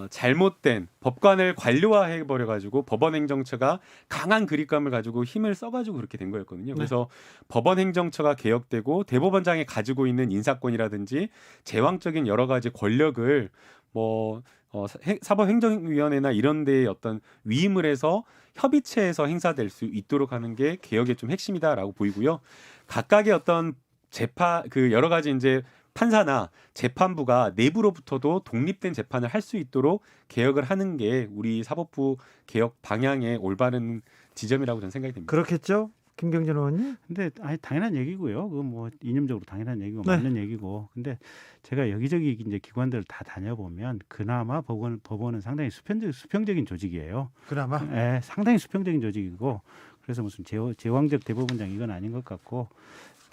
잘못된 법관을 관료화해 버려 가지고 법원 행정처가 강한 그립감을 가지고 힘을 써가지고 그렇게 된 거였거든요. 그래서 법원 행정처가 개혁되고 대법원장이 가지고 있는 인사권이라든지 제왕적인 여러 가지 권력을 사법행정위원회나 이런 데에 어떤 위임을 해서 협의체에서 행사될 수 있도록 하는 게 개혁의 좀 핵심이다라고 보이고요. 각각의 어떤 여러 가지 이제 판사나 재판부가 내부로부터도 독립된 재판을 할 수 있도록 개혁을 하는 게 우리 사법부 개혁 방향의 올바른 지점이라고 저는 생각이 됩니다. 그렇겠죠? 김경진 의원님? 근데 당연한 얘기고요. 그건 뭐 이념적으로 당연한 얘기고 네. 맞는 얘기고. 근데 제가 여기저기 이제 기관들을 다 다녀보면 그나마 법원은 상당히 수평적인 조직이에요. 그나마? 예, 상당히 수평적인 조직이고 그래서 무슨 제왕적 대법원장 이건 아닌 것 같고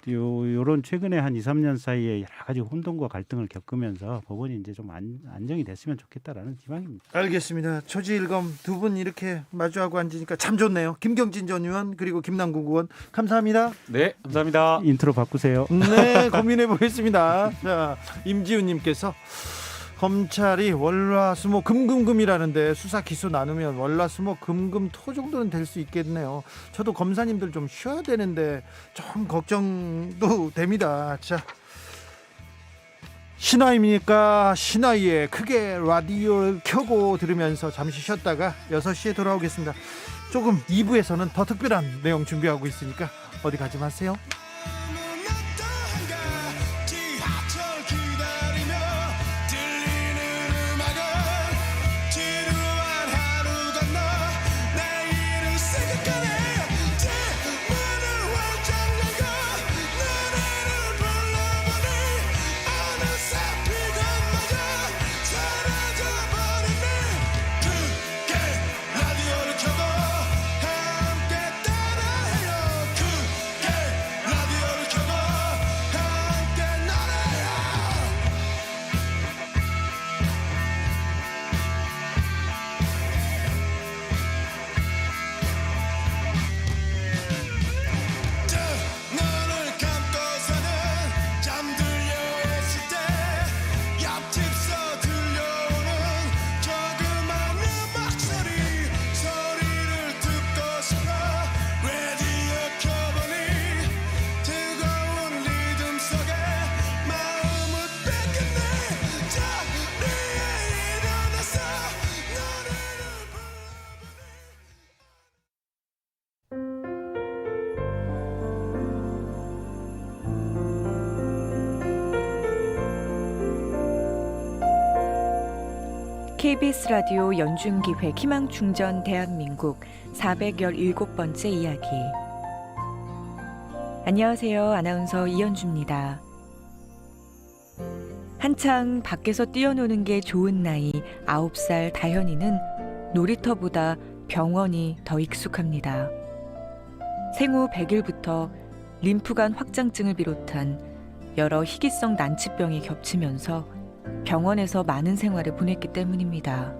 요런 최근에 한 2, 3년 사이에 여러 가지 혼돈과 갈등을 겪으면서 법원이 이제 좀 안정이 됐으면 좋겠다라는 희망입니다. 알겠습니다. 초지일검 두 분 이렇게 마주하고 앉으니까 참 좋네요. 김경진 전 의원 그리고 김남국 의원 감사합니다. 네, 감사합니다. 인트로 바꾸세요. 네, 고민해 보겠습니다. 자, 임지훈님께서 검찰이 월화수목 금금금이라는데 수사 기소 나누면 월화수목 금금토 정도는 될 수 있겠네요. 저도 검사님들 좀 쉬어야 되는데 좀 걱정도 됩니다. 자, 신화입니까? 신화에 크게 라디오를 켜고 들으면서 잠시 쉬었다가 6시에 돌아오겠습니다. 조금 2부에서는 더 특별한 내용 준비하고 있으니까 어디 가지 마세요. KBS 라디오 연중기획 희망충전 대한민국 417번째 이야기. 안녕하세요. 아나운서 이현주입니다. 한창 밖에서 뛰어노는 게 좋은 나이 9살 다현이는 놀이터보다 병원이 더 익숙합니다. 생후 100일부터 림프관 확장증을 비롯한 여러 희귀성 난치병이 겹치면서 병원에서 많은 생활을 보냈기 때문입니다.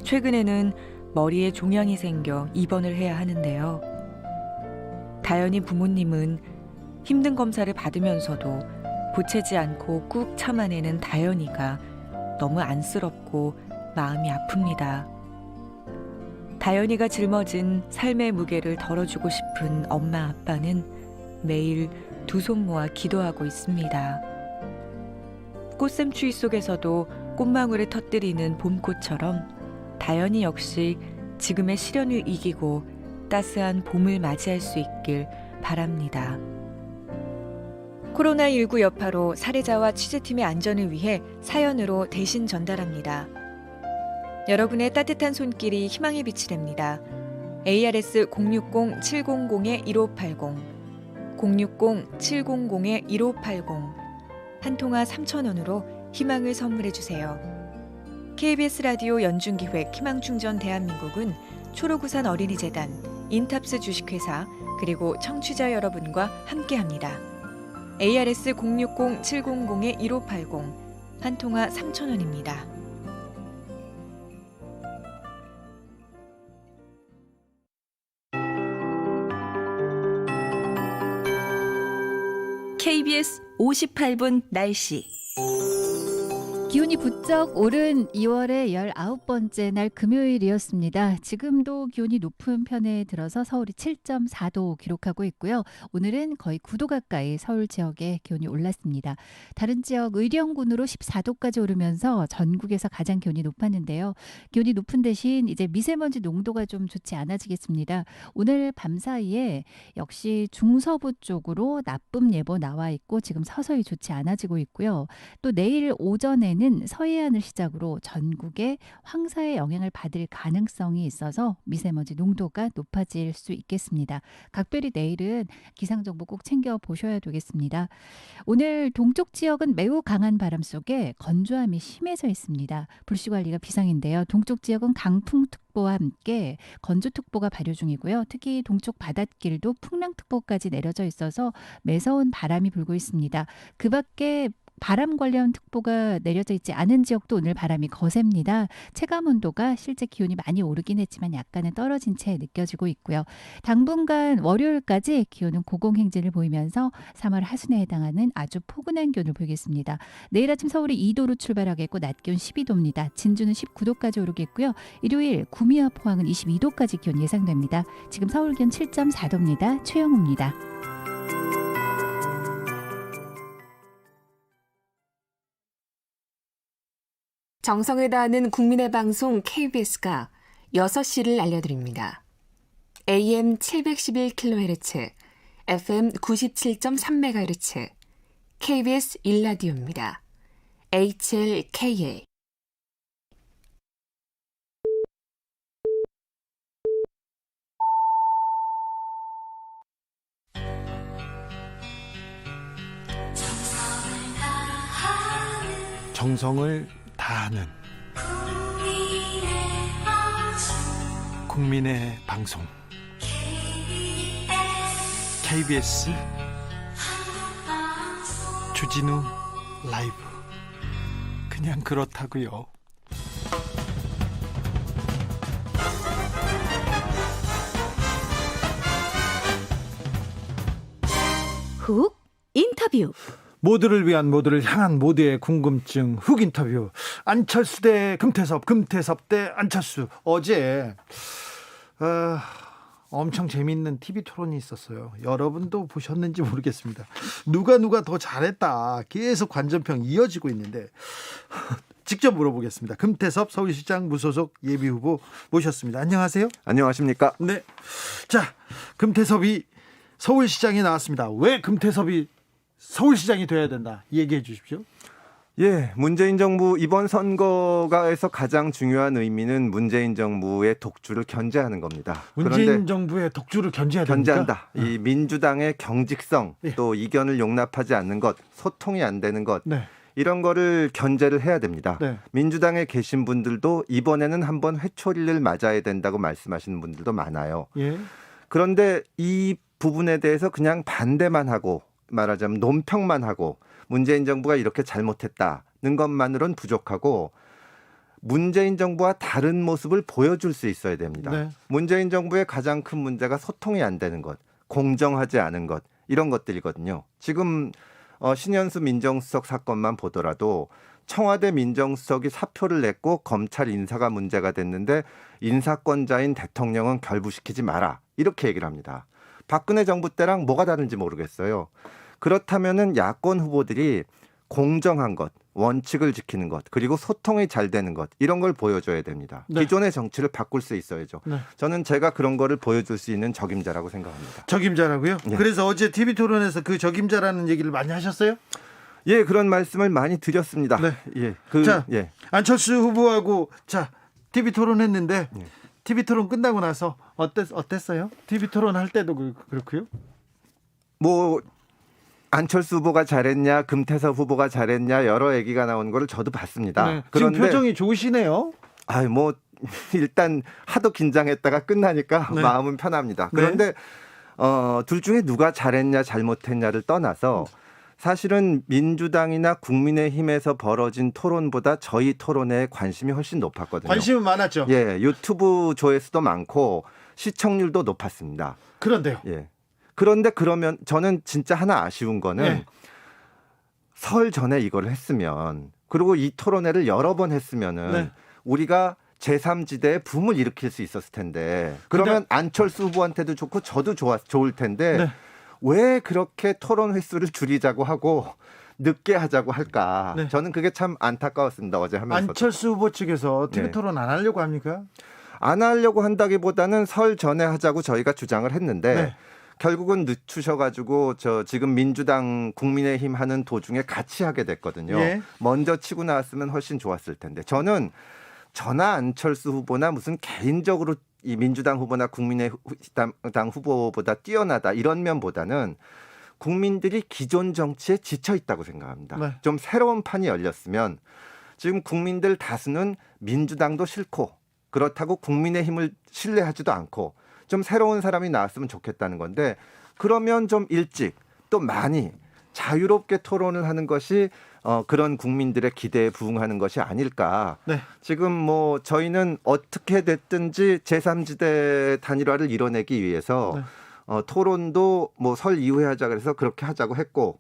최근에는 머리에 종양이 생겨 입원을 해야 하는데요. 다현이 부모님은 힘든 검사를 받으면서도 보채지 않고 꾹 참아내는 다현이가 너무 안쓰럽고 마음이 아픕니다. 다현이가 짊어진 삶의 무게를 덜어주고 싶은 엄마 아빠는 매일 두 손 모아 기도하고 있습니다. 꽃샘추위 속에서도 꽃망울을 터뜨리는 봄꽃처럼 다현이 역시 지금의 시련을 이기고 따스한 봄을 맞이할 수 있길 바랍니다. 코로나19 여파로 사례자와 취재팀의 안전을 위해 사연으로 대신 전달합니다. 여러분의 따뜻한 손길이 희망의 빛이 됩니다. ARS 060-700-1580 060-700-1580 한 통화 3,000원으로 희망을 선물해 주세요. KBS 라디오 연중기획 희망충전 대한민국은 초록우산 어린이재단, 인탑스 주식회사 그리고 청취자 여러분과 함께합니다. ARS 060-700-1580 한 통화 3,000원입니다. KBS 58분 날씨. 기온이 부쩍 오른 2월의 19번째 날 금요일이었습니다. 지금도 기온이 높은 편에 들어서 서울이 7.4도 기록하고 있고요. 오늘은 거의 9도 가까이 서울 지역에 기온이 올랐습니다. 다른 지역 의령군으로 14도까지 오르면서 전국에서 가장 기온이 높았는데요. 기온이 높은 대신 이제 미세먼지 농도가 좀 좋지 않아지겠습니다. 오늘 밤 사이에 역시 중서부 쪽으로 나쁨 예보 나와 있고 지금 서서히 좋지 않아지고 있고요. 또 내일 오전에는 서해안을 시작으로 전국에 황사의 영향을 받을 가능성이 있어서 미세먼지 농도가 높아질 수 있겠습니다. 각별히 내일은 기상정보 꼭 챙겨보셔야 되겠습니다. 오늘 동쪽 지역은 매우 강한 바람 속에 건조함이 심해져 있습니다. 불씨관리가 비상인데요. 동쪽 지역은 강풍특보와 함께 건조특보가 발효 중이고요. 특히 동쪽 바닷길도 풍랑특보까지 내려져 있어서 매서운 바람이 불고 있습니다. 그 밖에 바람 관련 특보가 내려져 있지 않은 지역도 오늘 바람이 거셉니다. 체감온도가 실제 기온이 많이 오르긴 했지만 약간은 떨어진 채 느껴지고 있고요. 당분간 월요일까지 기온은 고공행진을 보이면서 3월 하순에 해당하는 아주 포근한 기온을 보이겠습니다. 내일 아침 서울이 2도로 출발하겠고 낮 기온 12도입니다. 진주는 19도까지 오르겠고요. 일요일 구미와 포항은 22도까지 기온 예상됩니다. 지금 서울 기온 7.4도입니다. 최영우입니다. 정성을 다하는 국민의 방송 KBS가 6시를 알려드립니다. AM 711kHz, FM 97.3MHz, KBS 1라디오입니다. HLKA. 정성을 다하는 국민의 방송 KBS 주진우 라이브. 그냥 그렇다고요. 훅 인터뷰. 모두를 위한, 모두를 향한 모두의 궁금증 훅 인터뷰. 안철수 대 금태섭, 금태섭 대 안철수. 어제 엄청 재미있는 TV 토론이 있었어요. 여러분도 보셨는지 모르겠습니다. 누가 더 잘했다 계속 관전평 이어지고 있는데 직접 물어보겠습니다. 금태섭 서울시장 무소속 예비후보 모셨습니다. 안녕하세요. 안녕하십니까. 네. 자, 금태섭이 서울시장에 나왔습니다. 왜 금태섭이 서울시장이 돼야 된다, 얘기해 주십시오. 예, 문재인 정부 이번 선거가에서 가장 중요한 의미는 문재인 정부의 독주를 견제하는 겁니다. 문재인 정부의 독주를 견제한다. 이 민주당의 경직성, 또 이견을 용납하지 않는 것, 소통이 안 되는 것, 이런 거를 견제를 해야 됩니다. 민주당에 계신 분들도 이번에는 한번 회초리를 맞아야 된다고 말씀하시는 분들도 많아요. 그런데 이 부분에 대해서 그냥 반대만 하고, 말하자면 논평만 하고 문재인 정부가 이렇게 잘못했다는 것만으로는 부족하고 문재인 정부와 다른 모습을 보여줄 수 있어야 됩니다. 문재인 정부의 가장 큰 문제가 소통이 안 되는 것, 공정하지 않은 것, 이런 것들이거든요. 지금 신현수 민정수석 사건만 보더라도 청와대 민정수석이 사표를 냈고 검찰 인사가 문제가 됐는데 인사권자인 대통령은 결부시키지 마라, 이렇게 얘기를 합니다. 박근혜 정부 때랑 뭐가 다른지 모르겠어요. 그렇다면은 야권 후보들이 공정한 것, 원칙을 지키는 것, 그리고 소통이 잘 되는 것, 이런 걸 보여줘야 됩니다. 기존의 정치를 바꿀 수 있어야죠. 저는 제가 그런 거를 보여줄 수 있는 적임자라고 생각합니다. 적임자라고요? 그래서 어제 TV 토론에서 그 적임자라는 얘기를 많이 하셨어요? 예, 그런 말씀을 많이 드렸습니다. 안철수 후보하고 TV 토론했는데 TV 토론 끝나고 나서 어땠어요? TV 토론 할 때도 그렇고요. 뭐 안철수 후보가 잘했냐, 금태섭 후보가 잘했냐, 여러 얘기가 나오는 걸 저도 봤습니다. 지금 표정이 좋으시네요. 뭐 일단 하도 긴장했다가 끝나니까 마음은 편합니다. 그런데 둘 중에 누가 잘했냐 잘못했냐를 떠나서 사실은 민주당이나 국민의힘에서 벌어진 토론보다 저희 토론에 관심이 훨씬 높았거든요. 관심은 많았죠. 예, 유튜브 조회수도 많고 시청률도 높았습니다. 그런데요. 예. 그런데 그러면 저는 진짜 하나 아쉬운 거는 설 전에 이걸 했으면 그리고 이 토론회를 여러 번 했으면은 네. 우리가 제3지대에 붐을 일으킬 수 있었을 텐데 그러면 안철수 후보한테도 좋고 저도 좋을 텐데 네. 왜 그렇게 토론 횟수를 줄이자고 하고 늦게 하자고 할까? 네. 저는 그게 참 안타까웠습니다. 어제 하면서. 안철수 후보 측에서 TV 네. 토론 안 하려고 합니까? 안 하려고 한다기보다는 설 전에 하자고 저희가 주장을 했는데 네. 결국은 늦추셔가지고 지금 민주당 국민의힘 하는 도중에 같이 하게 됐거든요. 예. 먼저 치고 나왔으면 훨씬 좋았을 텐데 저는 저나 안철수 후보나 무슨 개인적으로 이 민주당 후보나 국민의당 후보보다 뛰어나다 이런 면보다는 국민들이 기존 정치에 지쳐 있다고 생각합니다. 네. 좀 새로운 판이 열렸으면 지금 국민들 다수는 민주당도 싫고 그렇다고 국민의힘을 신뢰하지도 않고 좀 새로운 사람이 나왔으면 좋겠다는 건데 그러면 좀 일찍 또 많이 자유롭게 토론을 하는 것이 그런 국민들의 기대에 부응하는 것이 아닐까. 네. 지금 뭐 저희는 어떻게 됐든지 제3지대 단일화를 이뤄내기 위해서 네. 토론도 뭐 설 이후에 하자 그래서 그렇게 하자고 했고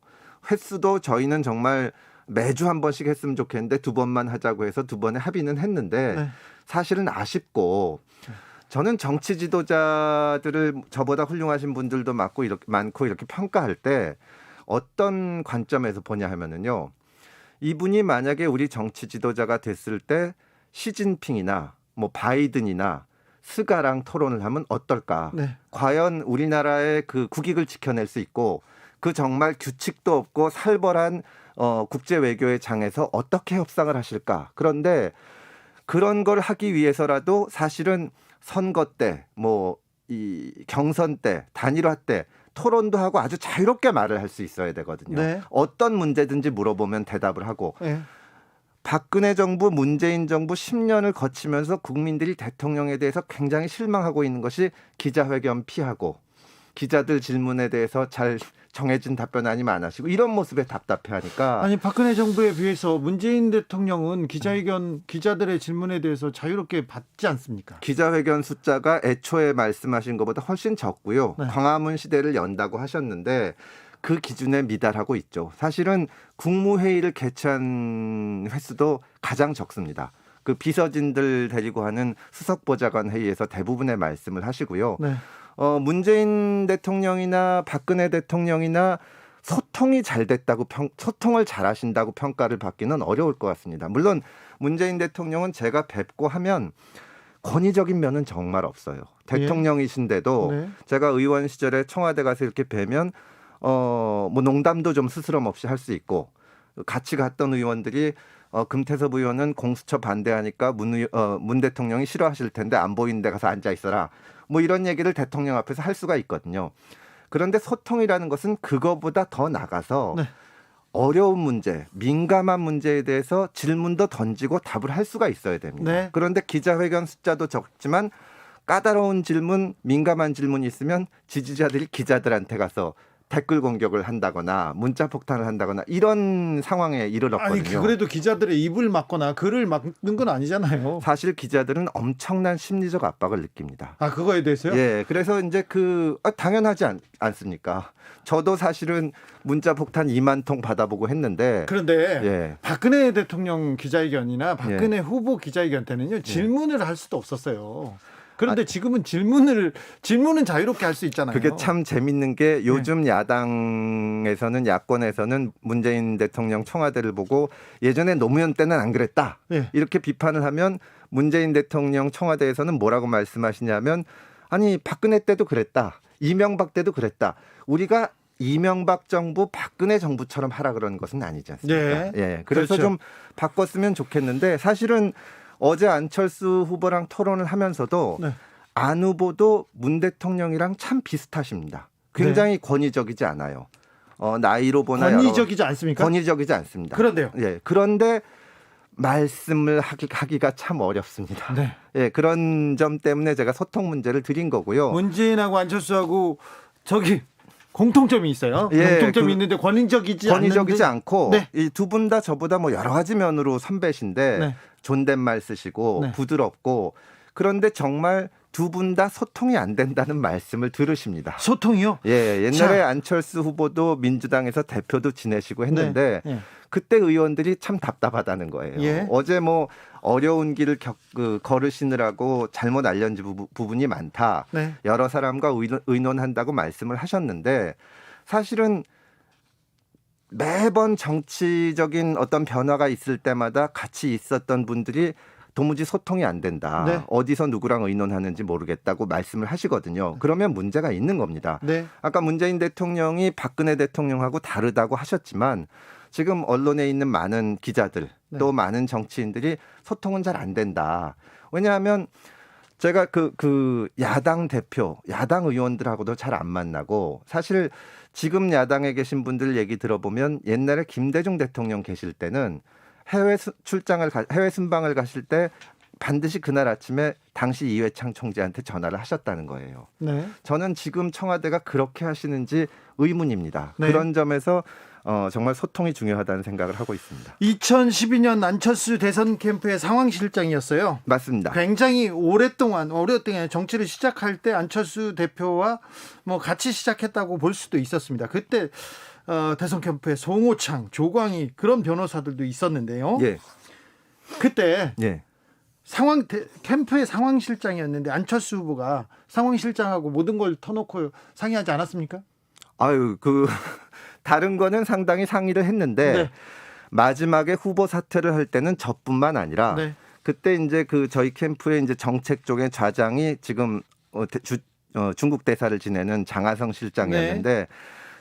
횟수도 저희는 정말 매주 한 번씩 했으면 좋겠는데 2번만 하자고 해서 2번에 합의는 했는데 네. 사실은 아쉽고 저는 정치 지도자들을 저보다 훌륭하신 분들도 많고 이렇게 평가할 때 어떤 관점에서 보냐 하면은요. 이분이 만약에 우리 정치 지도자가 됐을 때 시진핑이나 뭐 바이든이나 스가랑 토론을 하면 어떨까? 네. 과연 우리나라의 그 국익을 지켜낼 수 있고 그 정말 규칙도 없고 살벌한 국제 외교의 장에서 어떻게 협상을 하실까? 그런데 그런 걸 하기 위해서라도 사실은 선거 때, 뭐 이 경선 때, 단일화 때 토론도 하고 아주 자유롭게 말을 할 수 있어야 되거든요. 네. 어떤 문제든지 물어보면 대답을 하고 네. 박근혜 정부, 문재인 정부 10년을 거치면서 국민들이 대통령에 대해서 굉장히 실망하고 있는 것이 기자회견 피하고 기자들 질문에 대해서 잘 정해진 답변 아니면 안 하시고 이런 모습에 답답해하니까 아니 박근혜 정부에 비해서 문재인 대통령은 기자들의 질문에 대해서 자유롭게 받지 않습니까? 기자회견 숫자가 애초에 말씀하신 것보다 훨씬 적고요. 네. 광화문 시대를 연다고 하셨는데 그 기준에 미달하고 있죠. 사실은 국무회의를 개최한 횟수도 가장 적습니다. 그 비서진들 데리고 하는 수석보좌관 회의에서 대부분의 말씀을 하시고요. 네. 문재인 대통령이나 박근혜 대통령이나 소통이 잘 됐다고 소통을 잘 하신다고 평가를 받기는 어려울 것 같습니다. 물론 문재인 대통령은 제가 뵙고 하면 권위적인 면은 정말 없어요. 대통령이신데도 네. 제가 의원 시절에 청와대 가서 이렇게 뵈면 뭐 농담도 좀 스스럼 없이 할 수 있고 같이 갔던 의원들이 금태섭 의원은 공수처 반대하니까 문 대통령이 싫어하실 텐데 안 보이는 데 가서 앉아 있어라. 뭐 이런 얘기를 대통령 앞에서 할 수가 있거든요. 그런데 소통이라는 것은 그거보다 더 나가서 네. 어려운 문제, 민감한 문제에 대해서 질문도 던지고 답을 할 수가 있어야 됩니다. 네. 그런데 기자회견 숫자도 적지만 까다로운 질문, 민감한 질문이 있으면 지지자들이 기자들한테 가서 댓글 공격을 한다거나 문자 폭탄을 한다거나 이런 상황에 이르렀거든요. 아니 그래도 기자들의 입을 막거나 글을 막는 건 아니잖아요. 사실 기자들은 엄청난 심리적 압박을 느낍니다. 아 그거에 대해서요? 예, 그래서 이제 당연하지 않습니까? 저도 사실은 문자 폭탄 2만 통 받아보고 했는데 그런데 예. 박근혜 대통령 기자회견이나 박근혜 후보 기자회견 때는요 질문을 할 수도 없었어요. 그런데 지금은 질문은 자유롭게 할 수 있잖아요. 그게 참 재밌는 게 요즘 야당에서는 야권에서는 문재인 대통령 청와대를 보고 예전에 노무현 때는 안 그랬다. 이렇게 비판을 하면 문재인 대통령 청와대에서는 뭐라고 말씀하시냐면 아니 박근혜 때도 그랬다. 이명박 때도 그랬다. 우리가 이명박 정부, 박근혜 정부처럼 하라 그러는 것은 아니지 않습니까? 예. 그래서 그렇죠. 좀 바꿨으면 좋겠는데 사실은 어제 안철수 후보랑 토론을 하면서도 안 후보도 문 대통령이랑 참 비슷하십니다. 굉장히 권위적이지 않아요. 나이로 보나 권위적이지 않습니까? 권위적이지 않습니다. 그런데요. 예. 그런데 말씀을 하기가 참 어렵습니다. 네. 예. 그런 점 때문에 제가 소통 문제를 드린 거고요. 문재인하고 안철수하고 공통점이 있어요. 예, 공통점이 있는데 권위적이지 않고 이 두 분 다 저보다 뭐 여러 가지 면으로 선배신데 존댓말 쓰시고 부드럽고 그런데 정말 두 분 다 소통이 안 된다는 말씀을 들으십니다. 소통이요? 예, 옛날에 안철수 후보도 민주당에서 대표도 지내시고 했는데 그때 의원들이 참 답답하다는 거예요. 예. 어제 뭐 어려운 길을 걸으시느라고 잘못 알려진 부분이 많다. 네. 여러 사람과 의논한다고 말씀을 하셨는데 사실은 매번 정치적인 어떤 변화가 있을 때마다 같이 있었던 분들이 도무지 소통이 안 된다. 네. 어디서 누구랑 의논하는지 모르겠다고 말씀을 하시거든요. 그러면 문제가 있는 겁니다. 네. 아까 문재인 대통령이 박근혜 대통령하고 다르다고 하셨지만 지금 언론에 있는 많은 기자들 또 많은 정치인들이 소통은 잘 안 된다. 왜냐하면 제가 그 야당 대표, 야당 의원들하고도 잘 안 만나고 사실 지금 야당에 계신 분들 얘기 들어보면 옛날에 김대중 대통령 계실 때는 해외 순방을 가실 때 반드시 그날 아침에 당시 이회창 총재한테 전화를 하셨다는 거예요. 네. 저는 지금 청와대가 그렇게 하시는지 의문입니다. 네. 그런 점에서 정말 소통이 중요하다는 생각을 하고 있습니다. 2012년 안철수 대선 캠프의 상황실장이었어요. 맞습니다. 굉장히 오랫동안 정치를 시작할 때 안철수 대표와 뭐 같이 시작했다고 볼 수도 있었습니다. 그때 대선 캠프에 송호창, 조광희 그런 변호사들도 있었는데요. 예. 그때 예. 캠프의 상황실장이었는데 안철수 후보가 상황실장하고 모든 걸 터놓고 상의하지 않았습니까? 아유, 다른 거는 상당히 상의를 했는데 네. 마지막에 후보 사퇴를 할 때는 저뿐만 아니라 네. 그때 이제 저희 캠프의 이제 정책 쪽의 좌장이 지금 중국 대사를 지내는 장하성 실장이었는데 네.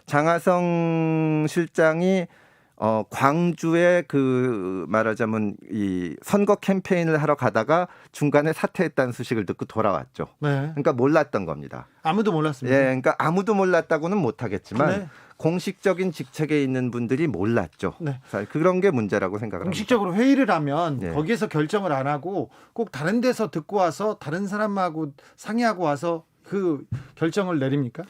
장하성 실장이 광주에 말하자면 이 선거 캠페인을 하러 가다가 중간에 사퇴했다는 소식을 듣고 돌아왔죠. 네. 그러니까 몰랐던 겁니다. 아무도 몰랐습니다. 예, 그러니까 아무도 몰랐다고는 못하겠지만 네. 공식적인 직책에 있는 분들이 몰랐죠. 네. 그런 게 문제라고 생각을 공식적으로 합니다. 회의를 하면 네. 거기에서 결정을 안 하고 꼭 다른 데서 듣고 와서 다른 사람하고 상의하고 와서 그 결정을 내립니까?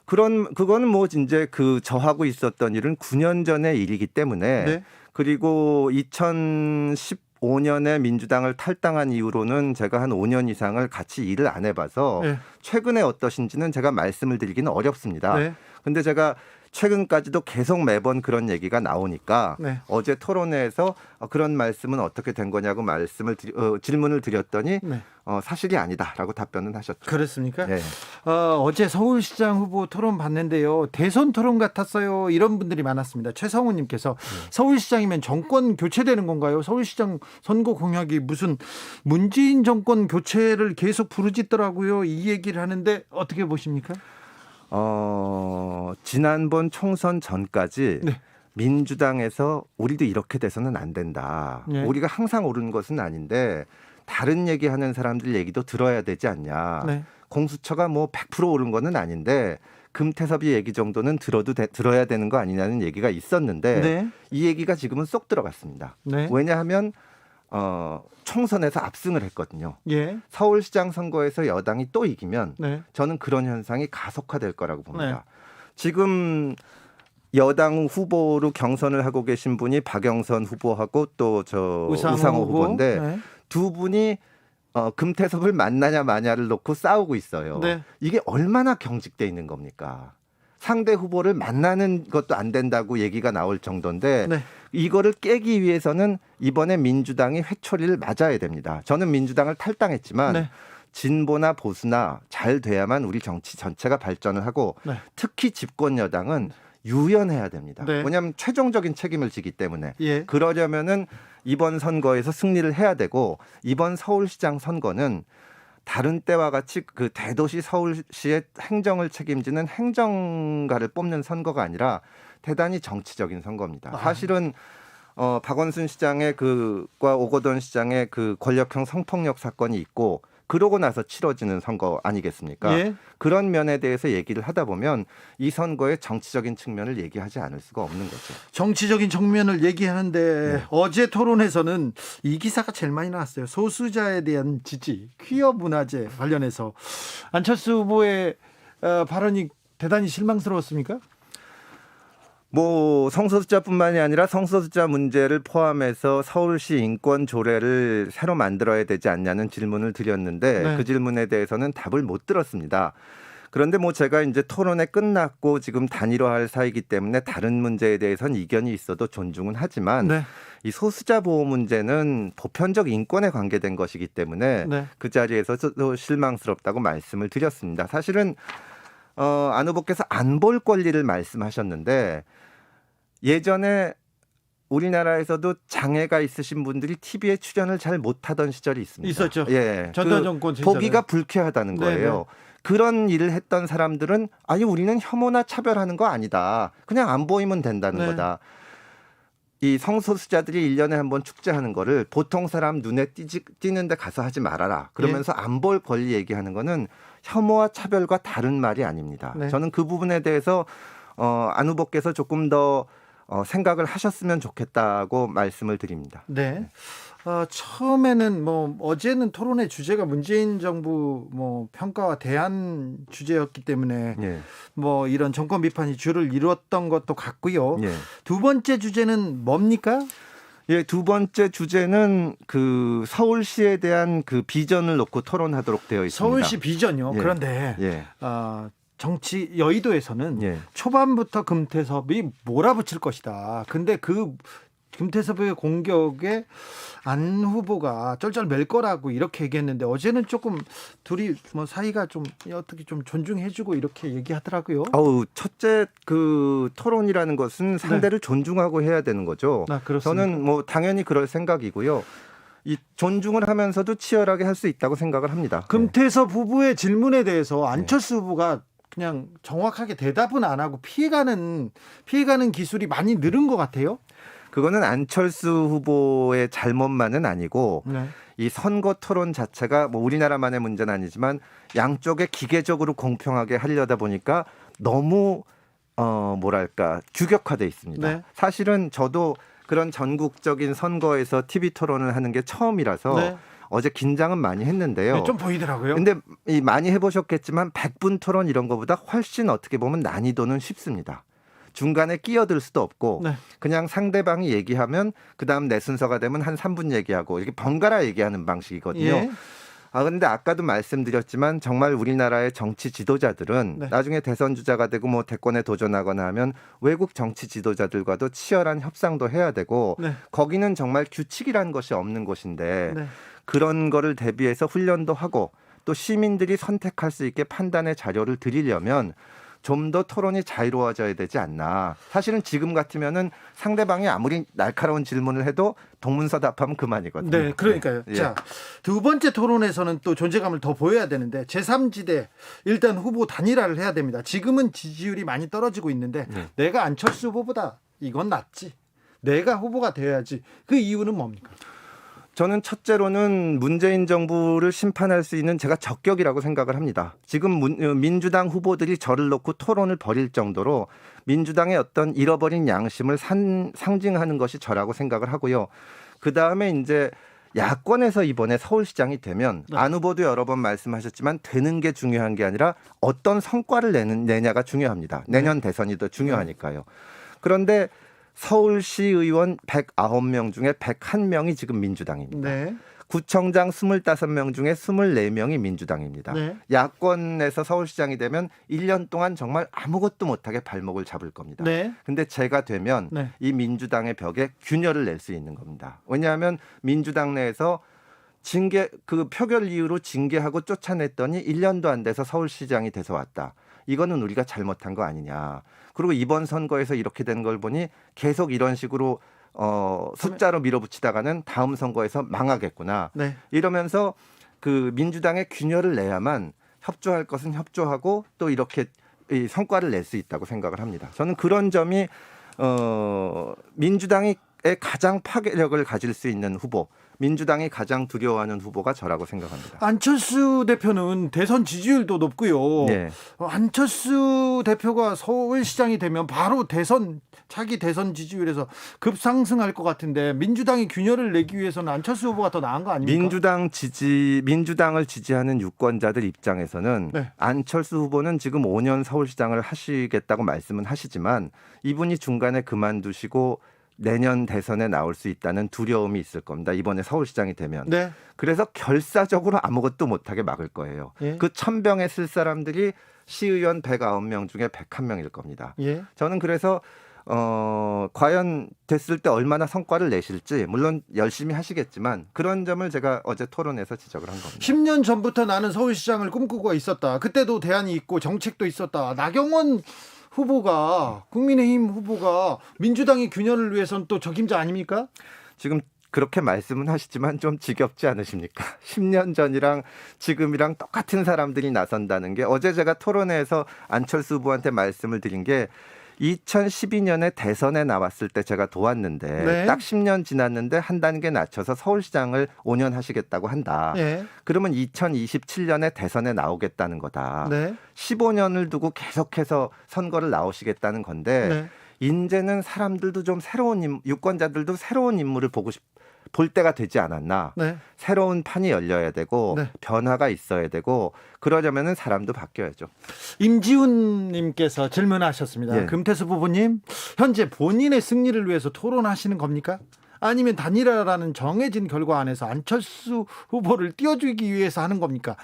그거는 뭐 이제 저하고 있었던 일은 9년 전의 일이기 때문에 네. 그리고 2015년에 민주당을 탈당한 이후로는 제가 한 5년 이상을 같이 일을 안 해봐서 네. 최근에 어떠신지는 제가 말씀을 드리기는 어렵습니다. 네. 근데 제가 최근까지도 계속 매번 그런 얘기가 나오니까 네. 어제 토론회에서 그런 말씀은 어떻게 된 거냐고 질문을 드렸더니 네. 사실이 아니다라고 답변은 하셨죠. 그렇습니까? 네. 어제 서울시장 후보 토론 봤는데요. 대선 토론 같았어요. 이런 분들이 많았습니다. 최성우님께서 서울시장이면 정권 교체되는 건가요? 서울시장 선거 공약이 무슨 문재인 정권 교체를 계속 부르짖더라고요. 이 얘기를 하는데 어떻게 보십니까? 지난번 총선 전까지 네. 민주당에서 우리도 이렇게 돼서는 안 된다. 네. 우리가 항상 옳은 것은 아닌데 다른 얘기하는 사람들 얘기도 들어야 되지 않냐. 네. 공수처가 뭐 100% 옳은 거는 아닌데 금태섭이 얘기 정도는 들어야 되는 거 아니냐는 얘기가 있었는데 네. 이 얘기가 지금은 쏙 들어갔습니다. 네. 왜냐하면 총선에서 압승을 했거든요. 예. 서울시장 선거에서 여당이 또 이기면 네. 저는 그런 현상이 가속화될 거라고 봅니다. 네. 지금 여당 후보로 경선을 하고 계신 분이 박영선 후보하고 또 우상호 후보인데 네. 두 분이 금태섭을 만나냐 마냐를 놓고 싸우고 있어요. 네. 이게 얼마나 경직돼 있는 겁니까? 상대 후보를 만나는 것도 안 된다고 얘기가 나올 정도인데 네. 이거를 깨기 위해서는 이번에 민주당이 회초리를 맞아야 됩니다. 저는 민주당을 탈당했지만 네. 진보나 보수나 잘 돼야만 우리 정치 전체가 발전을 하고 네. 특히 집권 여당은 유연해야 됩니다. 네. 왜냐하면 최종적인 책임을 지기 때문에 예. 그러려면은 이번 선거에서 승리를 해야 되고 이번 서울시장 선거는 다른 때와 같이 대도시 서울시의 행정을 책임지는 행정가를 뽑는 선거가 아니라 대단히 정치적인 선거입니다. 사실은 박원순 시장의 과 오거돈 시장의 권력형 성폭력 사건이 있고 그러고 나서 치러지는 선거 아니겠습니까? 예. 그런 면에 대해서 얘기를 하다 보면 이 선거의 정치적인 측면을 얘기하지 않을 수가 없는 거죠. 정치적인 측면을 얘기하는데 네. 어제 토론에서는 이 기사가 제일 많이 나왔어요. 소수자에 대한 지지, 퀴어 문화재 관련해서 안철수 후보의 발언이 대단히 실망스러웠습니까? 뭐 성소수자뿐만이 아니라 성소수자 문제를 포함해서 서울시 인권 조례를 새로 만들어야 되지 않냐는 질문을 드렸는데 네. 그 질문에 대해서는 답을 못 들었습니다. 그런데 뭐 제가 이제 토론회 끝났고 지금 단일화할 사이기 때문에 다른 문제에 대해서는 이견이 있어도 존중은 하지만 네. 이 소수자 보호 문제는 보편적 인권에 관계된 것이기 때문에 네. 그 자리에서도 실망스럽다고 말씀을 드렸습니다. 사실은 안 후보께서 안 볼 권리를 말씀하셨는데 예전에 우리나라에서도 장애가 있으신 분들이 TV에 출연을 잘 못하던 시절이 있습니다. 있었죠. 예, 전두환 정권 보기가 불쾌하다는 거예요. 네네. 그런 일을 했던 사람들은 아니 우리는 혐오나 차별하는 거 아니다. 그냥 안 보이면 된다는 네. 거다. 이 성소수자들이 1년에 한 번 축제하는 거를 보통 사람 눈에 띄는 데 가서 하지 말아라. 그러면서 안 볼 권리 얘기하는 거는 혐오와 차별과 다른 말이 아닙니다. 네. 저는 그 부분에 대해서 안 후보께서 조금 더 생각을 하셨으면 좋겠다고 말씀을 드립니다. 네. 처음에는 뭐 어제는 토론의 주제가 문재인 정부 뭐 평가와 대안 주제였기 때문에 예. 뭐 이런 정권 비판이 주를 이루었던 것도 같고요. 예. 두 번째 주제는 뭡니까? 예, 두 번째 주제는 그 서울시에 대한 그 비전을 놓고 토론하도록 되어 있습니다. 서울시 비전요. 예. 그런데 예. 정치 여의도에서는 예. 초반부터 금태섭이 몰아붙일 것이다. 근데 그 금태섭의 공격에 안 후보가 쩔쩔 맬 거라고 이렇게 얘기했는데 어제는 조금 둘이 뭐 사이가 좀 어떻게 좀 존중해주고 이렇게 얘기하더라고요. 첫째 그 토론이라는 것은 상대를 존중하고 해야 되는 거죠. 그렇습니다. 저는 뭐 당연히 그럴 생각이고요. 이 존중을 하면서도 치열하게 할 수 있다고 생각을 합니다. 금태섭 후보의 질문에 대해서 안철수 후보가 그냥 정확하게 대답은 안 하고 피해가는 기술이 많이 늘은 것 같아요. 그거는 안철수 후보의 잘못만은 아니고 네. 이 선거 토론 자체가 뭐 우리나라만의 문제는 아니지만 양쪽에 기계적으로 공평하게 하려다 보니까 너무 뭐랄까 규격화돼 있습니다. 네. 사실은 저도 그런 전국적인 선거에서 TV 토론을 하는 게 처음이라서 네. 어제 긴장은 많이 했는데요. 네, 좀 보이더라고요. 근데 많이 해보셨겠지만 100분 토론 이런 거보다 훨씬 어떻게 보면 난이도는 쉽습니다. 중간에 끼어들 수도 없고 네. 그냥 상대방이 얘기하면 그다음 내 순서가 되면 한 3분 얘기하고 이렇게 번갈아 얘기하는 방식이거든요. 예. 그런데 아까도 말씀드렸지만 정말 우리나라의 정치 지도자들은 네. 나중에 대선 주자가 되고 뭐 대권에 도전하거나 하면 외국 정치 지도자들과도 치열한 협상도 해야 되고 네. 거기는 정말 규칙이라는 것이 없는 곳인데 네. 그런 거를 대비해서 훈련도 하고 또 시민들이 선택할 수 있게 판단의 자료를 드리려면 좀 더 토론이 자유로워져야 되지 않나. 사실은 지금 같으면은 상대방이 아무리 날카로운 질문을 해도 동문서답하면 그만이거든요. 네, 그러니까요. 예. 자, 두 번째 토론에서는 또 존재감을 더 보여야 되는데 제3지대 일단 후보 단일화를 해야 됩니다. 지금은 지지율이 많이 떨어지고 있는데 내가 안철수 후보보다 이건 낫지. 내가 후보가 되어야지. 그 이유는 뭡니까? 저는 첫째로는 문재인 정부를 심판할 수 있는 제가 적격이라고 생각을 합니다. 지금 민주당 후보들이 저를 놓고 토론을 벌일 정도로 민주당의 어떤 잃어버린 양심을 상징하는 것이 저라고 생각을 하고요. 그다음에 이제 야권에서 이번에 서울시장이 되면 안 후보도 여러 번 말씀하셨지만 되는 게 중요한 게 아니라 어떤 성과를 내냐가 중요합니다. 내년 대선이 더 중요하니까요. 그런데 서울시 의원 109명 중에 101명이 지금 민주당입니다. 네. 구청장 25명 중에 24명이 민주당입니다. 네. 야권에서 서울시장이 되면 1년 동안 정말 아무것도 못하게 발목을 잡을 겁니다. 네. 근데 제가 되면 네. 이 민주당의 벽에 균열을 낼 수 있는 겁니다. 왜냐하면 민주당 내에서 그 표결 이후로 징계하고 쫓아냈더니 1년도 안 돼서 서울시장이 돼서 왔다. 이거는 우리가 잘못한 거 아니냐. 그리고 이번 선거에서 이렇게 된 걸 보니 계속 이런 식으로 숫자로 밀어붙이다가는 다음 선거에서 망하겠구나. 네. 이러면서 그 민주당의 균열을 내야만 협조할 것은 협조하고 또 이렇게 이 성과를 낼 수 있다고 생각을 합니다. 저는 그런 점이 민주당의 가장 파괴력을 가질 수 있는 후보, 민주당이 가장 두려워하는 후보가 저라고 생각합니다. 안철수 대표는 대선 지지율도 높고요. 네. 안철수 대표가 서울시장이 되면 바로 차기 대선 지지율에서 급상승할 것 같은데 민주당이 균열을 내기 위해서는 안철수 후보가 더 나은 거 아닙니까? 민주당을 지지하는 유권자들 입장에서는 네. 안철수 후보는 지금 5년 서울시장을 하시겠다고 말씀은 하시지만 이분이 중간에 그만두시고 내년 대선에 나올 수 있다는 두려움이 있을 겁니다. 이번에 서울시장이 되면. 네. 그래서 결사적으로 아무것도 못하게 막을 거예요. 예. 그 천병에 쓸 사람들이 시의원 109명 중에 101명일 겁니다. 예. 저는 그래서 과연 됐을 때 얼마나 성과를 내실지 물론 열심히 하시겠지만 그런 점을 제가 어제 토론에서 지적을 한 겁니다. 10년 전부터 나는 서울시장을 꿈꾸고 있었다. 그때도 대안이 있고 정책도 있었다. 나경원 후보가 국민의힘 후보가 민주당의 균열을 위해서는 또 적임자 아닙니까? 지금 그렇게 말씀은 하시지만 좀 지겹지 않으십니까? 10년 전이랑 지금이랑 똑같은 사람들이 나선다는 게 어제 제가 토론회에서 안철수 후보한테 말씀을 드린 게 2012년에 대선에 나왔을 때 제가 도왔는데 네. 딱 10년 지났는데 한 단계 낮춰서 서울시장을 5년 하시겠다고 한다. 네. 그러면 2027년에 대선에 나오겠다는 거다. 네. 15년을 두고 계속해서 선거를 나오시겠다는 건데 네. 이제는 사람들도 좀 유권자들도 새로운 인물을 볼 때가 되지 않았나. 네. 새로운 판이 열려야 되고 네. 변화가 있어야 되고 그러려면 사람도 바뀌어야죠. 임지훈 님께서 질문하셨습니다. 예. 금태섭 후보님, 현재 본인의 승리를 위해서 토론하시는 겁니까? 아니면 단일화라는 정해진 결과 안에서 안철수 후보를 띄워주기 위해서 하는 겁니까?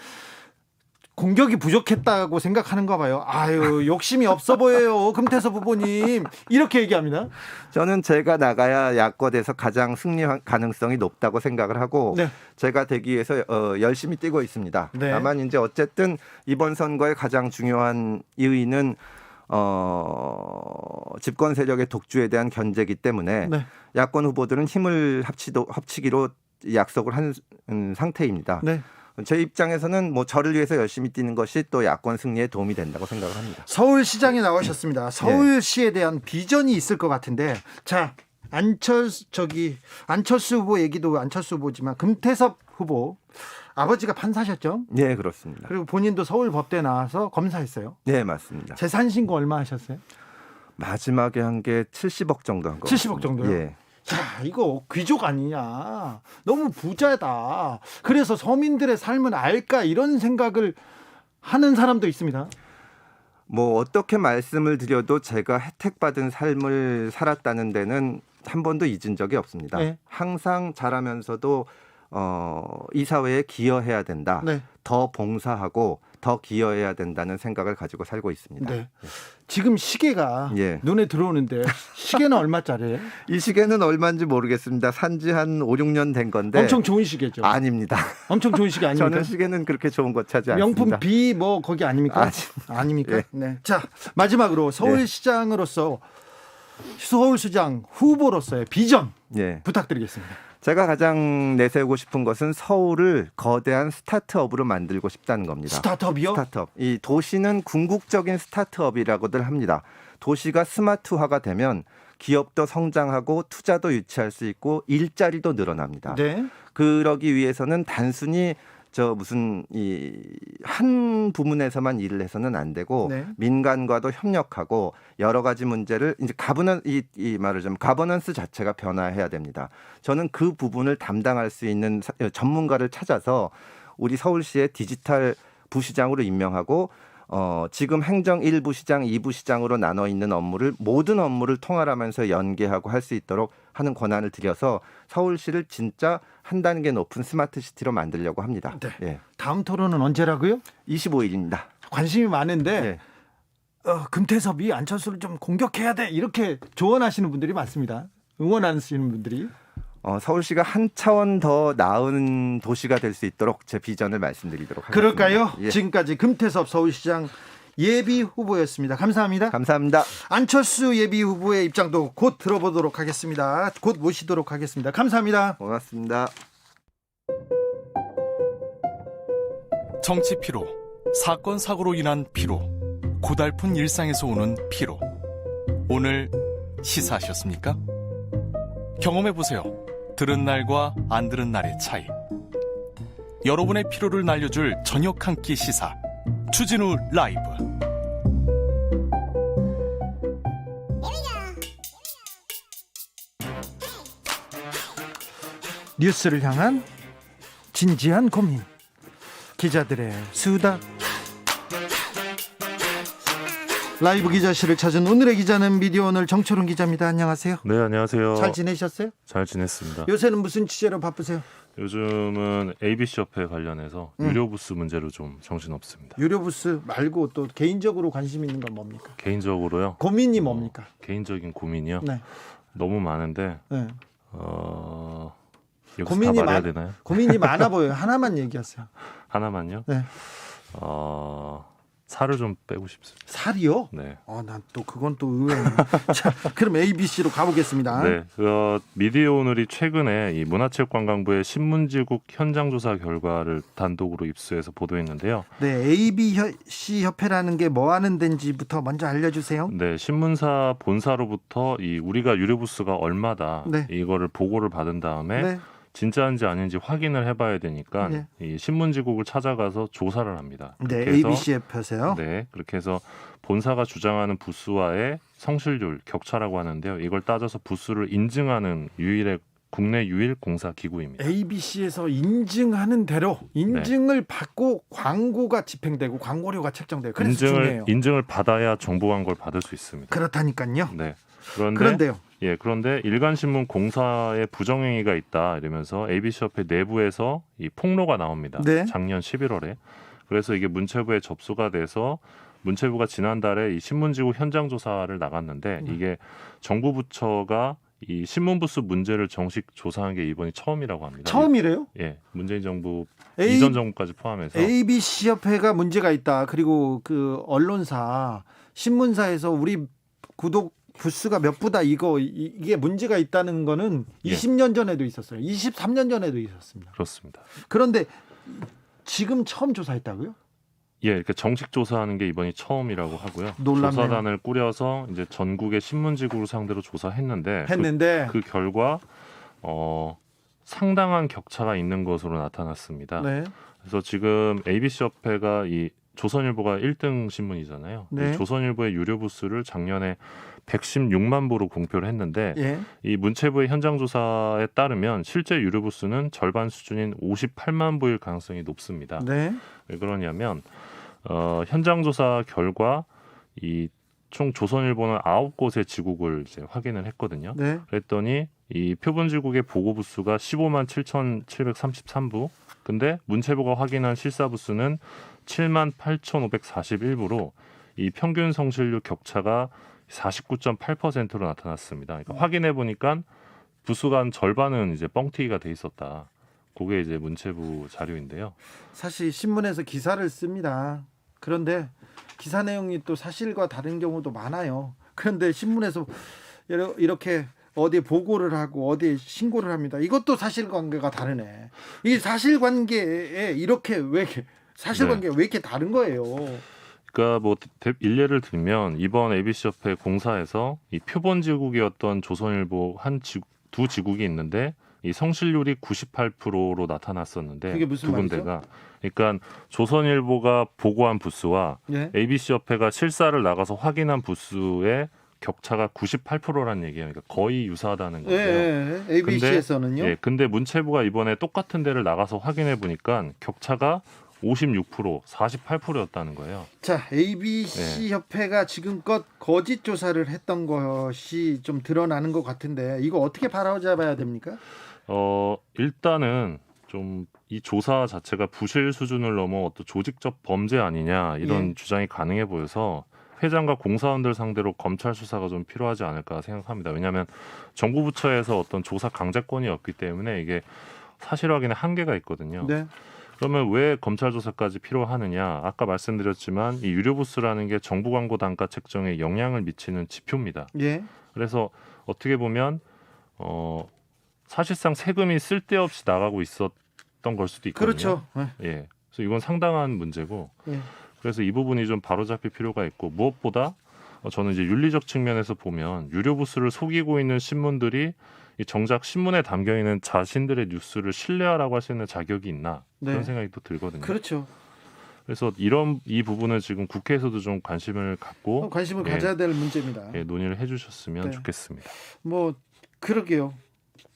공격이 부족했다고 생각하는가 봐요. 아유, 욕심이 없어 보여요. 금태섭 후보님. 이렇게 얘기합니다. 저는 제가 나가야 야권에서 가장 승리 가능성이 높다고 생각을 하고 네. 제가 되기 위해서 열심히 뛰고 있습니다. 네. 다만 이제 어쨌든 이번 선거의 가장 중요한 이유는 집권 세력의 독주에 대한 견제이기 때문에 네. 야권 후보들은 힘을 합치기로 약속을 한 상태입니다. 네. 제 입장에서는 뭐 저를 위해서 열심히 뛰는 것이 또 야권 승리에 도움이 된다고 생각을 합니다. 서울시장에 나오셨습니다. 서울시에 대한 비전이 있을 것 같은데, 자, 안철수 후보 얘기도 안철수 후보지만 금태섭 후보 아버지가 판사셨죠? 네, 그렇습니다. 그리고 본인도 서울법대 나와서 검사했어요. 네, 맞습니다. 재산 신고 얼마 하셨어요? 마지막에 한 게 70억 정도 한 거. 70억 정도요? 예. 자, 이거 귀족 아니냐. 너무 부자다. 그래서 서민들의 삶을 알까 이런 생각을 하는 사람도 있습니다. 뭐 어떻게 말씀을 드려도 제가 혜택받은 삶을 살았다는 데는 한 번도 잊은 적이 없습니다. 네. 항상 잘하면서도 이 사회에 기여해야 된다. 네. 더 봉사하고 더 기여해야 된다는 생각을 가지고 살고 있습니다. 네. 지금 시계가 예. 눈에 들어오는데 시계는 얼마짜리예요? 이 시계는 얼마인지 모르겠습니다. 산지 한 5, 6년 된 건데. 엄청 좋은 시계죠. 아닙니다. 엄청 좋은 시계 아닙니까? 저는 시계는 그렇게 좋은 것 차지 않습니다. 명품 B 뭐 거기 아닙니까? 아닙니까? 예. 네. 자, 마지막으로 서울시장으로서 서울시장 후보로서의 비전 예. 부탁드리겠습니다. 제가 가장 내세우고 싶은 것은 서울을 거대한 스타트업으로 만들고 싶다는 겁니다. 스타트업이요? 스타트업. 이 도시는 궁극적인 스타트업이라고들 합니다. 도시가 스마트화가 되면 기업도 성장하고 투자도 유치할 수 있고 일자리도 늘어납니다. 네. 그러기 위해서는 단순히 한 부문에서만 일을 해서는 안 되고 네. 민간과도 협력하고 여러 가지 문제를 이제 가버넌스 자체가 변화해야 됩니다. 저는 그 부분을 담당할 수 있는 전문가를 찾아서 우리 서울시의 디지털 부시장으로 임명하고 지금 행정 1부 시장, 2부 시장으로 나눠 있는 모든 업무를 통할하면서 연계하고 할 수 있도록 하는 권한을 드려서 서울시를 진짜 한 단계 높은 스마트 시티로 만들려고 합니다. 네. 예. 다음 토론은 언제라고요? 25일입니다. 관심이 많은데 금태섭이 안철수를 좀 공격해야 돼 이렇게 조언하시는 분들이 많습니다. 응원하시는 분들이. 서울시가 한 차원 더 나은 도시가 될 수 있도록 제 비전을 말씀드리도록 하겠습니다. 그럴까요? 예. 지금까지 금태섭 서울시장 예비 후보였습니다. 감사합니다. 감사합니다. 안철수 예비 후보의 입장도 곧 들어보도록 하겠습니다. 곧 모시도록 하겠습니다. 감사합니다. 고맙습니다. 정치 피로, 사건 사고로 인한 피로, 고달픈 일상에서 오는 피로. 오늘 시사하셨습니까? 경험해보세요. 들은 날과 안 들은 날의 차이. 여러분의 피로를 날려줄 저녁 한 끼 시사 추진우 라이브. 뉴스를 향한 진지한 고민, 기자들의 수다. 라이브 기자실을 찾은 오늘의 기자는 미디어오늘 정철훈 기자입니다. 안녕하세요. 네, 안녕하세요. 잘 지내셨어요? 잘 지냈습니다. 요새는 무슨 취재로 바쁘세요? 요즘은 ABC 협회 관련해서 유료 부스 문제로 좀 정신없습니다. 유료 부스 말고 또 개인적으로 관심 있는 건 뭡니까? 개인적으로요? 고민이 뭡니까? 개인적인 고민이요? 네. 너무 많은데 네. 여기서 고민이 다 말해야 되나요? 고민이 많아 보여요. 하나만 얘기하세요. 하나만요? 네. 살을 좀 빼고 싶습니다. 살이요? 네. 난 또 그건 또 의외네. 자, 그럼 ABC로 가보겠습니다. 네. 미디어 오늘이 최근에 이 문화체육관광부의 신문지국 현장 조사 결과를 단독으로 입수해서 보도했는데요. 네, ABC 협회라는 게 뭐 하는 데인지부터 먼저 알려주세요. 네, 신문사 본사로부터 이 우리가 유료 부스가 얼마다 네. 이거를 보고를 받은 다음에 네. 진짜인지 아닌지 확인을 해봐야 되니까 네. 이 신문지국을 찾아가서 조사를 합니다. 네, 그래서, ABC 협회에서요. 네, 그렇게 해서 본사가 주장하는 부스와의 성실률 격차라고 하는데요. 이걸 따져서 부스를 인증하는 국내 유일 공사 기구입니다. ABC에서 인증하는 대로 인증을 받고 광고가 집행되고 광고료가 책정돼요. 그래서 중요해요. 인증을 받아야 정보 광고를 받을 수 있습니다. 그렇다니까요. 네. 그런데요. 예, 그런데 일간신문 공사에 부정행위가 있다 이러면서 ABC 협회 내부에서 이 폭로가 나옵니다. 네. 작년 11월에. 그래서 이게 문체부에 접수가 돼서 문체부가 지난달에 이 신문지국 현장 조사를 나갔는데 이게 정부 부처가 이 신문 부스 문제를 정식 조사한 게 이번이 처음이라고 합니다. 처음이래요? 예, 문재인 정부 이전 정부까지 포함해서 ABC 협회가 문제가 있다. 그리고 그 언론사 신문사에서 우리 구독 부스가 몇 부다 이게 문제가 있다는 거는 20년 전에도 있었어요. 23년 전에도 있었습니다. 그렇습니다. 그런데 지금 처음 조사했다고요? 예, 이렇게 정식 조사하는 게 이번이 처음이라고 하고요. 놀랍네요. 조사단을 꾸려서 이제 전국의 신문지구를 상대로 조사했는데 그 결과 상당한 격차가 있는 것으로 나타났습니다. 네. 그래서 지금 ABC 협회가 이 조선일보가 1등 신문이잖아요. 네. 이 조선일보의 유료 부스를 작년에 116만 부로 공표를 했는데 이 문체부의 현장 조사에 따르면 실제 유료 부스는 절반 수준인 58만 부일 가능성이 높습니다. 네. 왜 그러냐면 현장 조사 결과 이 총 조선일보는 9곳의 지국을 이제 확인을 했거든요. 네. 그랬더니 이 표본 지국의 보고 부수가 15만 7,733부. 근데 문체부가 확인한 실사 부수는 7만 8,541부로 이 평균 성실률 격차가 49.8%로 나타났습니다. 그러니까 확인해 보니까 부수가 한 절반은 이제 뻥튀기가 돼 있었다. 그게 이제 문체부 자료인데요. 사실 신문에서 기사를 씁니다. 그런데 기사 내용이 또 사실과 다른 경우도 많아요. 그런데 신문에서 이렇게 어디에 보고를 하고 어디에 신고를 합니다. 이것도 사실관계가 다르네. 이 사실관계에 이렇게 왜 이렇게 다른 거예요? 그러니까 뭐 일례를 들면 이번 ABC 협회 공사에서 이 표본 지국이었던 조선일보 두 지국이 있는데 이 성실률이 98%로 나타났었는데 그게 무슨 두 말이죠? 군데가 그러니까 조선일보가 보고한 부수와 ABC 협회가 실사를 나가서 확인한 부수의 격차가 98%라는 얘기예요. 그러니까 거의 유사하다는 거예요. ABC에서는요? 근데 문체부가 이번에 똑같은 데를 나가서 확인해 보니까 격차가 56%, 48%였다는 거예요. 자, ABC 협회가 지금껏 거짓 조사를 했던 것이 좀 드러나는 것 같은데 이거 어떻게 바로잡아야 됩니까? 일단은 좀 이 조사 자체가 부실 수준을 넘어 어떤 조직적 범죄 아니냐 이런 주장이 가능해 보여서 회장과 공사원들 상대로 검찰 수사가 좀 필요하지 않을까 생각합니다. 왜냐하면 정부 부처에서 어떤 조사 강제권이 없기 때문에 이게 사실 확인에 한계가 있거든요. 네. 그러면 왜 검찰 조사까지 필요하느냐? 아까 말씀드렸지만 이 유료 부스라는 게 정부 광고 단가 책정에 영향을 미치는 지표입니다. 그래서 어떻게 보면 사실상 세금이 쓸데없이 나가고 있었던 걸 수도 있거든요. 그렇죠. 예. 그래서 이건 상당한 문제고. 그래서 이 부분이 좀 바로잡힐 필요가 있고 무엇보다 저는 이제 윤리적 측면에서 보면 유료 부스를 속이고 있는 신문들이 정작 신문에 담겨 있는 자신들의 뉴스를 신뢰하라고 할 수 있는 자격이 있나 그런 생각이 또 들거든요. 그렇죠. 그래서 이 부분은 지금 국회에서도 좀 관심을 갖고 관심을 가져야 될 문제입니다. 논의를 해주셨으면 좋겠습니다. 뭐 그러게요.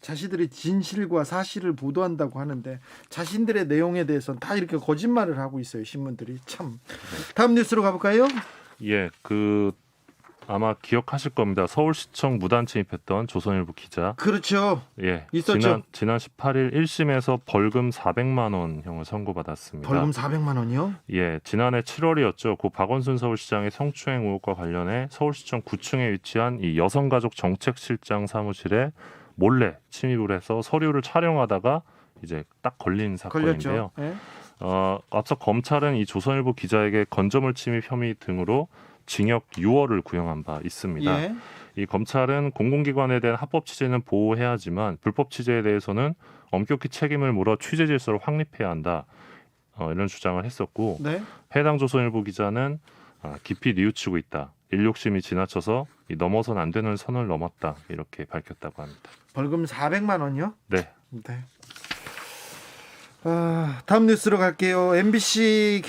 자신들이 진실과 사실을 보도한다고 하는데 자신들의 내용에 대해서는 다 이렇게 거짓말을 하고 있어요. 신문들이 참. 다음 뉴스로 가볼까요? 예, 아마 기억하실 겁니다. 서울시청 무단 침입했던 조선일보 기자. 그렇죠. 예, 있었죠. 지난 18일 1심에서 벌금 400만 원형을 선고받았습니다. 벌금 400만 원이요? 예, 지난해 7월이었죠. 고 박원순 서울시장의 성추행 의혹과 관련해 서울시청 9층에 위치한 이 여성가족 정책실장 사무실에 몰래 침입을 해서 서류를 촬영하다가 이제 딱 걸린 사건인데요. 네. 앞서 검찰은 이 조선일보 기자에게 건조물 침입 혐의 등으로 징역 6월을 구형한 바 있습니다. 예. 이 검찰은 공공기관에 대한 합법 취재는 보호해야 하지만 불법 취재에 대해서는 엄격히 책임을 물어 취재 질서를 확립해야 한다. 이런 주장을 했었고 네. 해당 조선일보 기자는 깊이 뉘우치고 있다. 인력심이 지나쳐서 넘어선 안 되는 선을 넘었다. 이렇게 밝혔다고 합니다. 벌금 400만 원이요? 네. 네. 다음 뉴스로 갈게요. MBC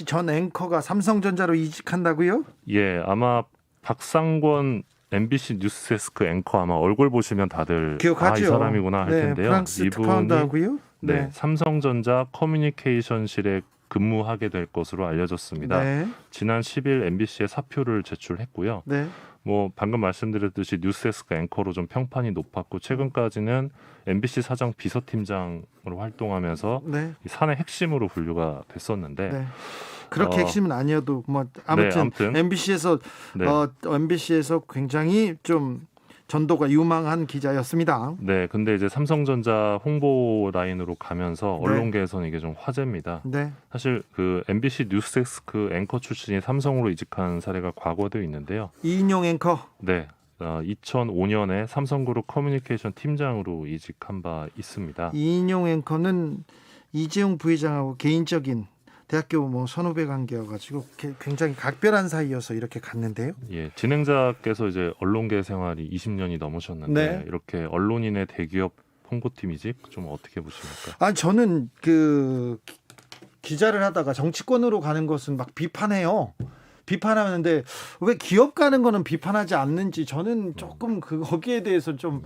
전 앵커가 삼성전자로 이직한다고요? 예, 아마 박상권 MBC 뉴스데스크 앵커 아마 얼굴 보시면 다들 기억하죠? 이 사람이구나 할 텐데요. 프랑스 특파원하고요. 네, 삼성전자 커뮤니케이션실에 근무하게 될 것으로 알려졌습니다. 네. 지난 10일 MBC에 사표를 제출했고요. 네. 방금 말씀드렸듯이 뉴스데스크 앵커로 좀 평판이 높았고 최근까지는 MBC 사장 비서팀장으로 활동하면서 네. 사내 핵심으로 분류가 됐었는데 네. 그렇게 핵심은 아니어도 아무튼 MBC에서 MBC에서 굉장히 좀 전도가 유망한 기자였습니다. 네, 근데 이제 삼성전자 홍보 라인으로 가면서 언론계에서는 이게 좀 화제입니다. 네. 사실 MBC 뉴스데스크 앵커 출신이 삼성으로 이직한 사례가 과거에도 있는데요. 이인용 앵커. 네. 2005년에 삼성그룹 커뮤니케이션 팀장으로 이직한 바 있습니다. 이인용 앵커는 이재용 부회장하고 개인적인 대학교 선후배 관계여가지고 굉장히 각별한 사이여서 이렇게 갔는데요. 예, 진행자께서 이제 언론계 생활이 20년이 넘으셨는데 이렇게 언론인의 대기업 홍보팀 이직 좀 어떻게 보십니까? 저는 기자를 하다가 정치권으로 가는 것은 막 비판해요. 비판하는데 왜 기업 가는 거는 비판하지 않는지 저는 조금 거기에 대해서 좀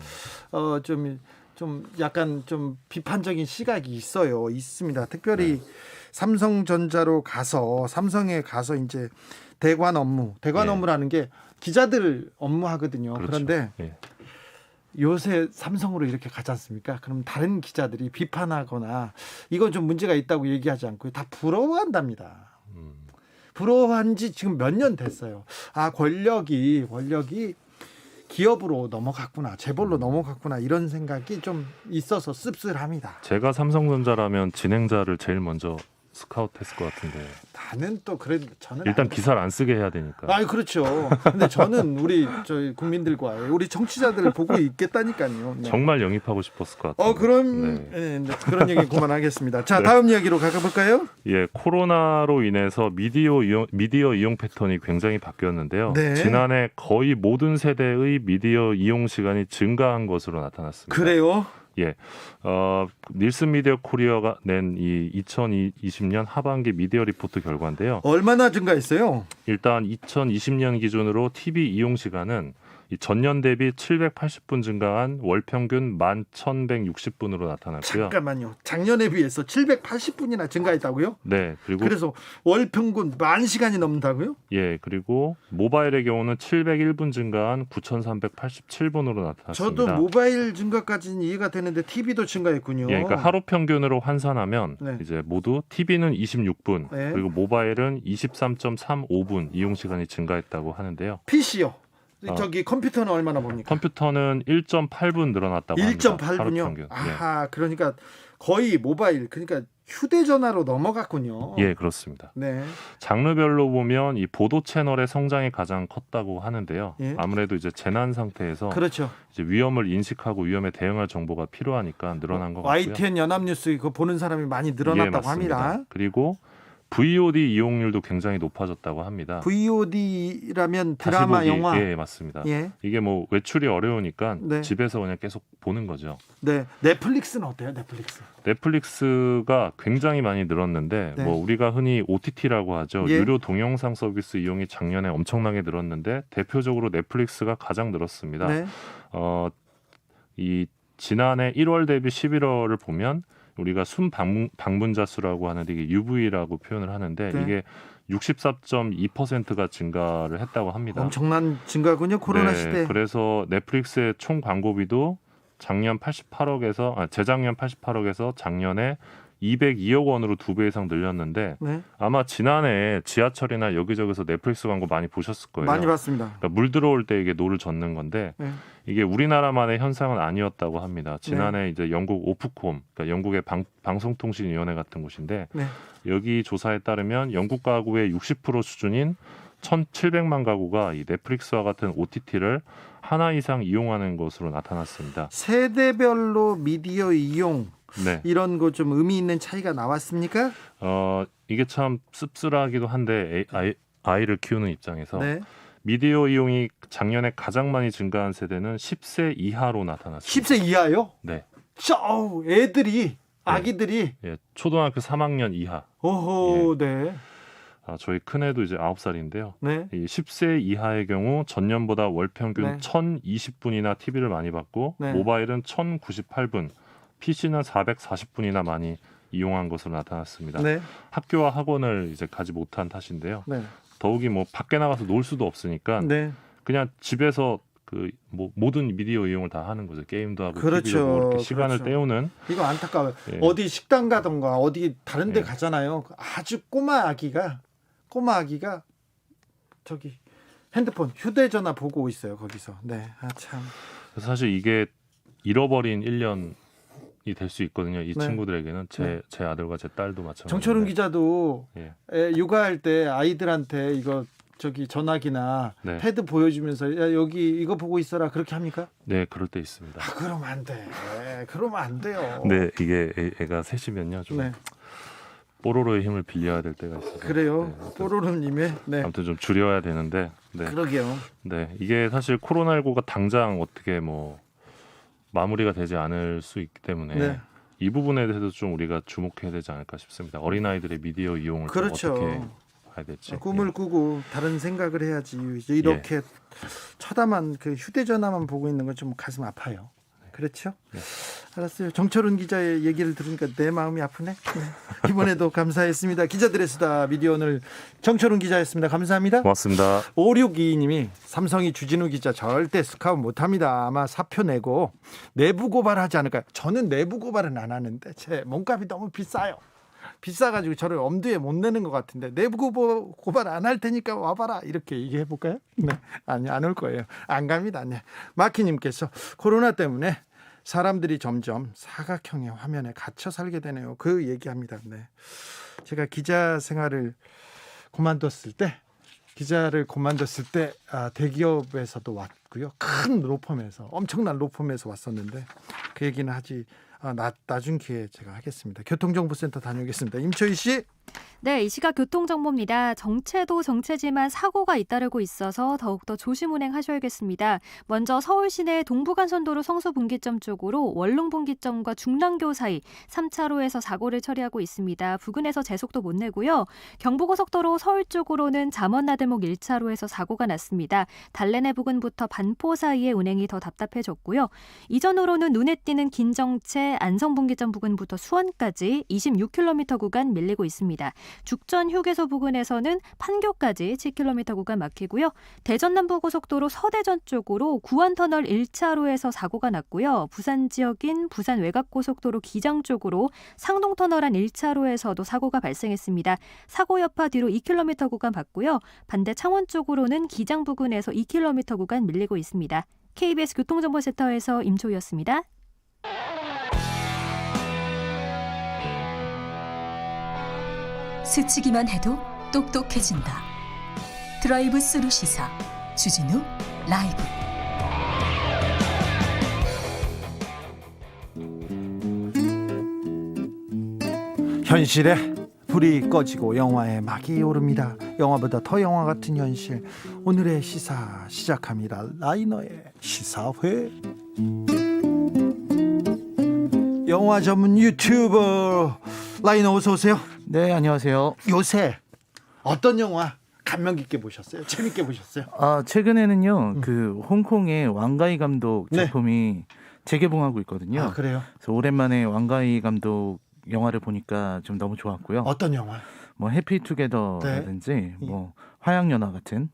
약간 좀 비판적인 시각이 있습니다. 특별히 삼성전자로 가서 삼성에 가서 이제 대관 업무라는 게 기자들 업무하거든요. 그렇죠. 그런데 요새 삼성으로 이렇게 가지 않습니까? 그럼 다른 기자들이 비판하거나 이건 좀 문제가 있다고 얘기하지 않고 다 부러워한답니다. 부러워한 지 지금 몇 년 됐어요. 권력이 기업으로 넘어갔구나, 재벌로 넘어갔구나 이런 생각이 좀 있어서 씁쓸합니다. 제가 삼성전자라면 진행자를 제일 먼저 스카우트했을 것 같은데. 나는 또 저는 일단 기사를 안 쓰게 해야 되니까. 그렇죠. 근데 저는 저희 국민들과 우리 청취자들을 보고 있겠다니까요. 네. 정말 영입하고 싶었을 것 같아요. 그런 얘기 그만하겠습니다. 자, 다음 이야기로 가볼까요? 예, 코로나로 인해서 미디어 이용 패턴이 굉장히 바뀌었는데요. 네. 지난해 거의 모든 세대의 미디어 이용 시간이 증가한 것으로 나타났습니다. 그래요? 예, 닐슨 미디어 코리아가 낸 이 2020년 하반기 미디어 리포트 결과인데요. 얼마나 증가했어요? 일단 2020년 기준으로 TV 이용 시간은 전년 대비 780분 증가한 월 평균 11,160분으로 나타났고요. 잠깐만요. 작년에 비해서 780분이나 증가했다고요? 네, 그래서 월 평균 10,000시간이 넘는다고요? 예, 그리고 모바일의 경우는 701분 증가한 9,387분으로 나타났습니다. 저도 모바일 증가까지는 이해가 되는데 TV도 증가했군요. 예, 그러니까 하루 평균으로 환산하면 이제 모두 TV는 26분, 그리고 모바일은 23.35분 이용 시간이 증가했다고 하는데요. PC요? 컴퓨터는 얼마나 봅니까? 컴퓨터는 1.8분 늘어났다고 합니다. 1.8분요? 그러니까 거의 모바일, 그러니까 휴대전화로 넘어갔군요. 예, 그렇습니다. 네. 장르별로 보면 이 보도 채널의 성장이 가장 컸다고 하는데요. 아무래도 이제 재난 상태에서 그렇죠. 이제 위험을 인식하고 위험에 대응할 정보가 필요하니까 늘어난 것 같고요. YTN 연합뉴스 이거 보는 사람이 많이 늘어났다고 합니다. 그리고 VOD 이용률도 굉장히 높아졌다고 합니다. VOD라면 드라마, 영화. 예, 맞습니다. 이게 외출이 어려우니까 집에서 그냥 계속 보는 거죠. 네. 넷플릭스는 어때요? 넷플릭스가 굉장히 많이 늘었는데 우리가 흔히 OTT라고 하죠. 유료 동영상 서비스 이용이 작년에 엄청나게 늘었는데 대표적으로 넷플릭스가 가장 늘었습니다. 이 지난해 1월 대비 11월을 보면 우리가 순 방문자 수라고 하는데 이게 UV라고 표현을 하는데 네. 이게 64.2%가 증가를 했다고 합니다. 엄청난 증가군요. 코로나 네, 시대. 그래서 넷플릭스의 총 광고비도 재작년 88억에서 작년에 202억 원으로 2배 이상 늘렸는데 네. 아마 지난해 지하철이나 여기저기서 넷플릭스 광고 많이 보셨을 거예요. 많이 봤습니다. 그러니까 물 들어올 때 이게 노를 젓는 건데 네. 이게 우리나라만의 현상은 아니었다고 합니다. 지난해 이제 영국 오프콤, 그러니까 영국의 방송통신위원회 같은 곳인데 네. 여기 조사에 따르면 영국 가구의 60% 수준인 1,700만 가구가 이 넷플릭스와 같은 OTT를 하나 이상 이용하는 것으로 나타났습니다. 세대별로 미디어 이용 네. 이런 거 좀 의미 있는 차이가 나왔습니까? 이게 참 씁쓸하기도 한데 아이를 키우는 입장에서 네. 미디어 이용이 작년에 가장 많이 증가한 세대는 10세 이하로 나타났습니다. 10세 이하요? 네. 애들이 아기들이 예, 초등학교 3학년 이하. 오호, 네. 저희 큰애도 이제 9살인데요. 네. 이 10세 이하의 경우 전년보다 월 평균 네. 1,020분이나 TV를 많이 봤고 네. 모바일은 1,098분, PC는 440분이나 많이 이용한 것으로 나타났습니다. 네. 학교와 학원을 이제 가지 못한 탓인데요. 네. 더욱이 뭐 밖에 나가서 놀 수도 없으니까 네. 그냥 집에서 모든 미디어 이용을 다 하는 거죠. 게임도 하고 그렇죠. TV도 보고 이렇게 시간을 그렇죠. 때우는. 이거 안타까워요. 예. 어디 식당 가던가 어디 다른 데 예. 가잖아요. 아주 꼬마 아기가 저기 핸드폰 휴대전화 보고 있어요. 거기서. 네. 참. 그래서 사실 이게 잃어버린 1년이 될 수 있거든요. 이 네. 친구들에게는 제 아들과 제 딸도 마찬가지입니다. 정철훈 기자도 예. 육아할 때 아이들한테 이거 전화기나 네. 패드 보여주면서 야, 여기 이거 보고 있어라 그렇게 합니까? 네, 그럴 때 있습니다. 그러면 안 돼. 그러면 안 돼요. 네, 이게 애가 셋이면요, 좀 네. 뽀로로의 힘을 빌려야 될 때가 있어요. 그래요. 뽀로로님의 네. 아무튼 좀 줄여야 되는데. 네. 그러게요. 네, 이게 사실 코로나19가 당장 어떻게 뭐 마무리가 되지 않을 수 있기 때문에 네. 이 부분에 대해서 좀 우리가 주목해야 되지 않을까 싶습니다. 어린아이들의 미디어 이용을 좀 그렇죠. 어떻게 봐야 될지. 꿈을 꾸고 다른 생각을 해야지. 이렇게 쳐다만 그 휴대전화만 보고 있는 건 좀 가슴 아파요. 그렇죠? 네. 알았어요. 정철훈 기자의 얘기를 들으니까 내 마음이 아프네. 네. 이번에도 감사했습니다. 기자들의 수다 미디어 오늘 정철훈 기자였습니다. 감사합니다. 고맙습니다. 5622님이 삼성이 주진우 기자 절대 스카웃 못합니다. 아마 사표 내고 내부 고발하지 않을까요? 저는 내부 고발은 안 하는데 제 몸값이 너무 비싸요. 비싸가지고 저를 엄두에 못 내는 것 같은데 내부 고발 안 할 테니까 와봐라 이렇게 얘기해 볼까요? 네, 아니 안 올 거예요. 안 갑니다. 네. 마키님께서 코로나 때문에 사람들이 점점 사각형의 화면에 갇혀 살게 되네요. 그 얘기합니다. 네, 제가 기자 생활을 그만뒀을 때 대기업에서도 왔고요. 큰 로펌에서 엄청난 로펌에서 왔었는데 그 얘기는 하지. 나중 기회에 제가 하겠습니다. 교통정보센터 다녀오겠습니다. 임초희 씨. 네, 이 시각 교통정보입니다. 정체도 정체지만 사고가 잇따르고 있어서 더욱더 조심 운행하셔야겠습니다. 먼저 서울 시내 동부간선도로 성수분기점 쪽으로 원룸분기점과 중랑교 사이 3차로에서 사고를 처리하고 있습니다. 부근에서 제속도 못 내고요. 경부고속도로 서울 쪽으로는 잠원나들목 1차로에서 사고가 났습니다. 달래내 부근부터 반포 사이에 운행이 더 답답해졌고요. 이전으로는 눈에 띄는 긴정체 안성분기점 부근부터 수원까지 26km 구간 밀리고 있습니다. 죽전 휴게소 부근에서는 판교까지 7km 구간 막히고요. 대전 남부고속도로 서대전 쪽으로 구안터널 1차로에서 사고가 났고요. 부산 지역인 부산 외곽고속도로 기장 쪽으로 상동터널 안 1차로에서도 사고가 발생했습니다. 사고 여파 뒤로 2km 구간 봤고요. 반대 창원 쪽으로는 기장 부근에서 2km 구간 밀리고 있습니다. KBS 교통정보센터에서 임초희였습니다. 스치기만 해도 똑똑해진다. 드라이브 스루 시사 주진우 라이브. 현실에 불이 꺼지고 영화의 막이 오릅니다. 영화보다 더 영화 같은 현실. 오늘의 시사 시작합니다. 라이너의 시사회. 영화 전문 유튜버 라이너 어서 오세요. 네, 안녕하세요. 요새 어떤 영화 감명 깊게 보셨어요? 재밌게 보셨어요? 최근에는요. 그 홍콩의 왕가이 감독 작품이 재개봉하고 있거든요. 아, 그래요? 그래서 오랜만에 왕가희 감독 영화를 보니까 좀 너무 좋았고요. 어떤 영화? 뭐 해피투게더라든지 뭐 화양연화 같은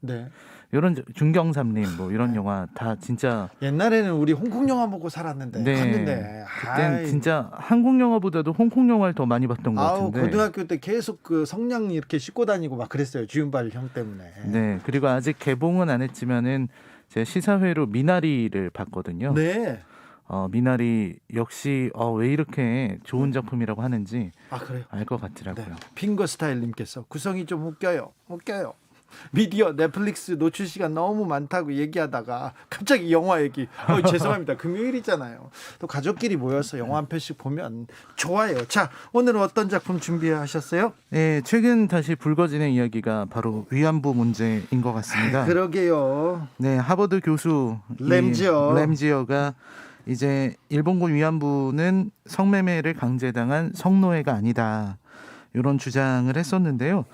이런 중경삼림 뭐 이런 영화 다 진짜 옛날에는 우리 홍콩 영화 보고 살았는데 갔는데 그땐 진짜 한국 영화보다도 홍콩 영화를 더 많이 봤던 것 같은데 고등학교 때 계속 그 성냥 이렇게 싣고 다니고 막 그랬어요. 주윤발 형 때문에. 네, 그리고 아직 개봉은 안 했지만은 제 시사회로 미나리를 봤거든요. 네. 미나리 역시 왜 이렇게 좋은 작품이라고 하는지 그래요? 알 것 같더라고요. 네. 핑거스타일님께서 구성이 좀 웃겨요. 미디어 넷플릭스 노출 시간 너무 많다고 얘기하다가 갑자기 영화 얘기. 죄송합니다. 금요일이잖아요. 또 가족끼리 모여서 영화 한 편씩 보면 좋아요. 자, 오늘은 어떤 작품 준비하셨어요? 네, 최근 다시 불거지는 이야기가 바로 위안부 문제인 것 같습니다. 그러게요. 네, 하버드 교수 램지어가 이제 일본군 위안부는 성매매를 강제당한 성노예가 아니다. 이런 주장을 했었는데요.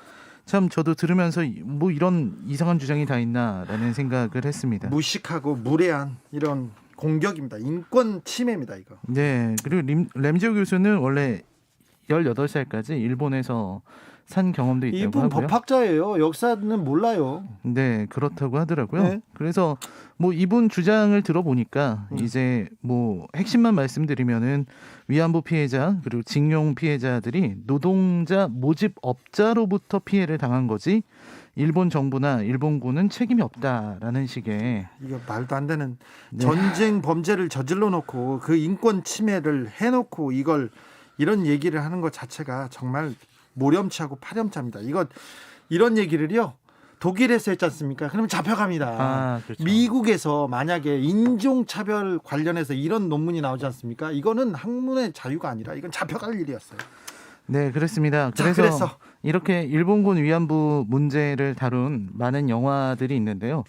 참 저도 들으면서 뭐 이런 이상한 주장이 다 있나라는 생각을 했습니다. 무식하고 무례한 이런 공격입니다. 인권 침해입니다, 이거. 네. 그리고 램지오 교수는 원래 18살까지 일본에서 산 경험도 있다고 이분 하고요. 법학자예요. 역사는 몰라요. 네, 그렇다고 하더라고요. 네. 그래서 뭐 이분 주장을 들어보니까 이제 뭐 핵심만 말씀드리면은 위안부 피해자 그리고 징용 피해자들이 노동자 모집업자로부터 피해를 당한 거지 일본 정부나 일본군은 책임이 없다라는 식의 이거 말도 안 되는 전쟁 범죄를 저질러 놓고 그 인권 침해를 해놓고 이런 얘기를 하는 것 자체가 정말 모렴치하고 파렴치합니다. 이런 얘기를요 독일에서 했지 않습니까? 그러면 잡혀갑니다. 그렇죠. 미국에서 만약에 인종차별 관련해서 이런 논문이 나오지 않습니까? 이거는 학문의 자유가 아니라 이건 잡혀갈 일이었어요. 네, 그렇습니다. 그래서 이렇게 일본군 위안부 문제를 다룬 많은 영화들이 있는데요.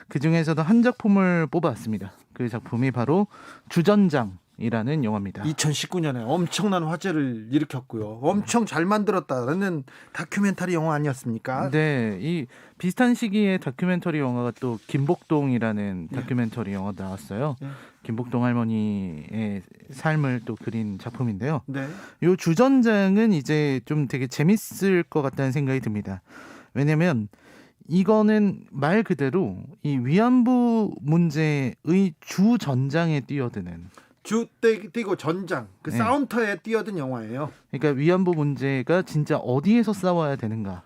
그중에서도 한 작품을 뽑아왔습니다. 그 작품이 바로 주전장이라는 영화입니다. 2019년에 엄청난 화제를 일으켰고요. 엄청 잘 만들었다는 다큐멘터리 영화 아니었습니까? 네, 이 비슷한 시기에 다큐멘터리 영화가 또 김복동이라는 다큐멘터리 영화도 나왔어요. 김복동 할머니의 삶을 또 그린 작품인데요. 네. 이 주전장은 이제 좀 되게 재밌을 것 같다는 생각이 듭니다. 왜냐하면 이거는 말 그대로 이 위안부 문제의 주전장에 뛰어드는 뛰고 전장 사운터에 뛰어든 영화예요. 그러니까 위안부 문제가 진짜 어디에서 싸워야 되는가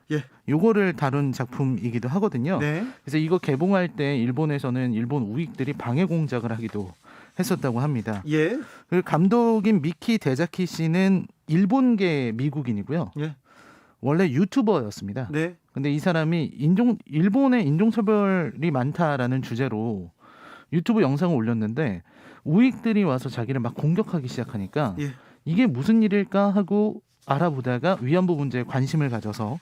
요거를 다룬 작품이기도 하거든요. 그래서 이거 개봉할 때 일본에서는 일본 우익들이 방해 공작을 하기도 했었다고 합니다. 그리고 감독인 미키 데자키 씨는 일본계 미국인이고요. 원래 유튜버였습니다. 근데 이 사람이 일본에 인종차별이 많다라는 주제로 유튜브 영상을 올렸는데 우익들이 와서 자기를 막 공격하기 시작하니까 이게 무슨 일일까 하고 알아보다가 위안부 문제에 관심을 가져서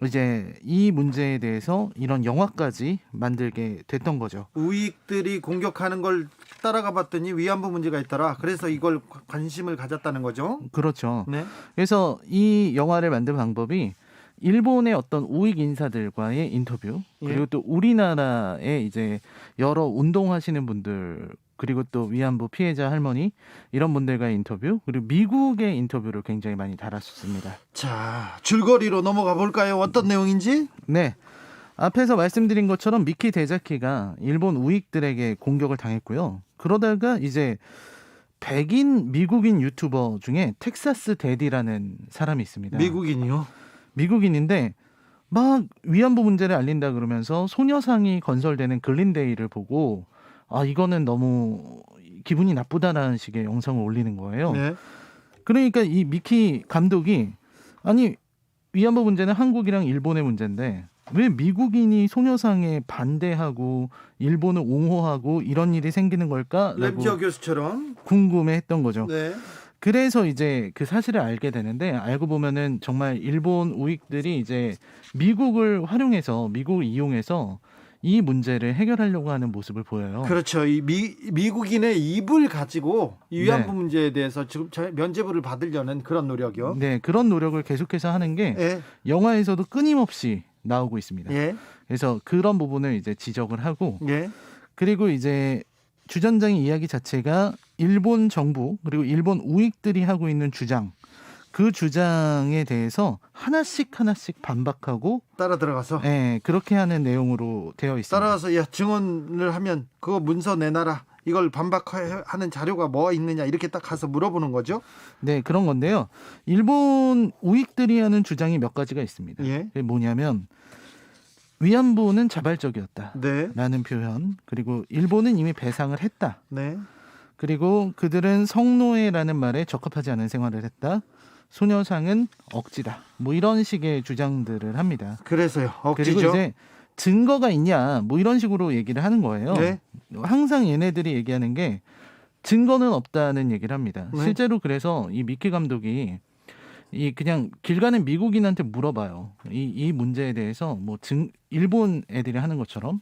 이제 이 문제에 대해서 이런 영화까지 만들게 됐던 거죠. 우익들이 공격하는 걸 따라가 봤더니 위안부 문제가 있더라. 그래서 이걸 관심을 가졌다는 거죠. 그렇죠. 그래서 이 영화를 만든 방법이 일본의 어떤 우익 인사들과의 인터뷰 그리고 또 우리나라의 이제 여러 운동하시는 분들 그리고 또 위안부 피해자 할머니 이런 분들과의 인터뷰 그리고 미국의 인터뷰를 굉장히 많이 달았습니다. 자, 줄거리로 넘어가 볼까요? 어떤 내용인지? 네. 앞에서 말씀드린 것처럼 미키 데자키가 일본 우익들에게 공격을 당했고요. 그러다가 이제 백인 미국인 유튜버 중에 텍사스 데디라는 사람이 있습니다. 미국인이요? 미국인인데 막 위안부 문제를 알린다 그러면서 소녀상이 건설되는 글린데이를 보고 이거는 너무 기분이 나쁘다라는 식의 영상을 올리는 거예요. 그러니까 이 미키 감독이 아니 위안부 문제는 한국이랑 일본의 문제인데 왜 미국인이 소녀상에 반대하고 일본을 옹호하고 이런 일이 생기는 걸까라고 램지어 교수처럼 궁금해했던 거죠. 그래서 이제 그 사실을 알게 되는데 알고 보면은 정말 일본 우익들이 이제 미국을 활용해서 미국을 이용해서 이 문제를 해결하려고 하는 모습을 보여요. 그렇죠. 이 미국인의 입을 가지고 이 위안부 문제에 대해서 지금 면죄부를 받으려는 그런 노력이요. 네, 그런 노력을 계속해서 하는 게 영화에서도 끊임없이 나오고 있습니다. 그래서 그런 부분을 이제 지적을 하고 그리고 이제 주전장의 이야기 자체가 일본 정부 그리고 일본 우익들이 하고 있는 주장, 그 주장에 대해서 하나씩 반박하고 따라 들어가서 그렇게 하는 내용으로 되어 있습니다. 따라가서 야 증언을 하면 그거 문서 내놔라. 이걸 반박하는 자료가 뭐 있느냐 이렇게 딱 가서 물어보는 거죠. 네, 그런 건데요. 일본 우익들이 하는 주장이 몇 가지가 있습니다. 그게 뭐냐면 위안부는 자발적이었다. 라는 표현. 그리고 일본은 이미 배상을 했다. 그리고 그들은 성노예라는 말에 적합하지 않은 생활을 했다. 소녀상은 억지다. 뭐 이런 식의 주장들을 합니다. 그래서요. 억지죠. 그리고 이제 증거가 있냐 뭐 이런 식으로 얘기를 하는 거예요. 항상 얘네들이 얘기하는 게 증거는 없다는 얘기를 합니다. 실제로 그래서 이 미키 감독이 이 그냥 길 가는 미국인한테 물어봐요. 이 문제에 대해서 뭐 일본 애들이 하는 것처럼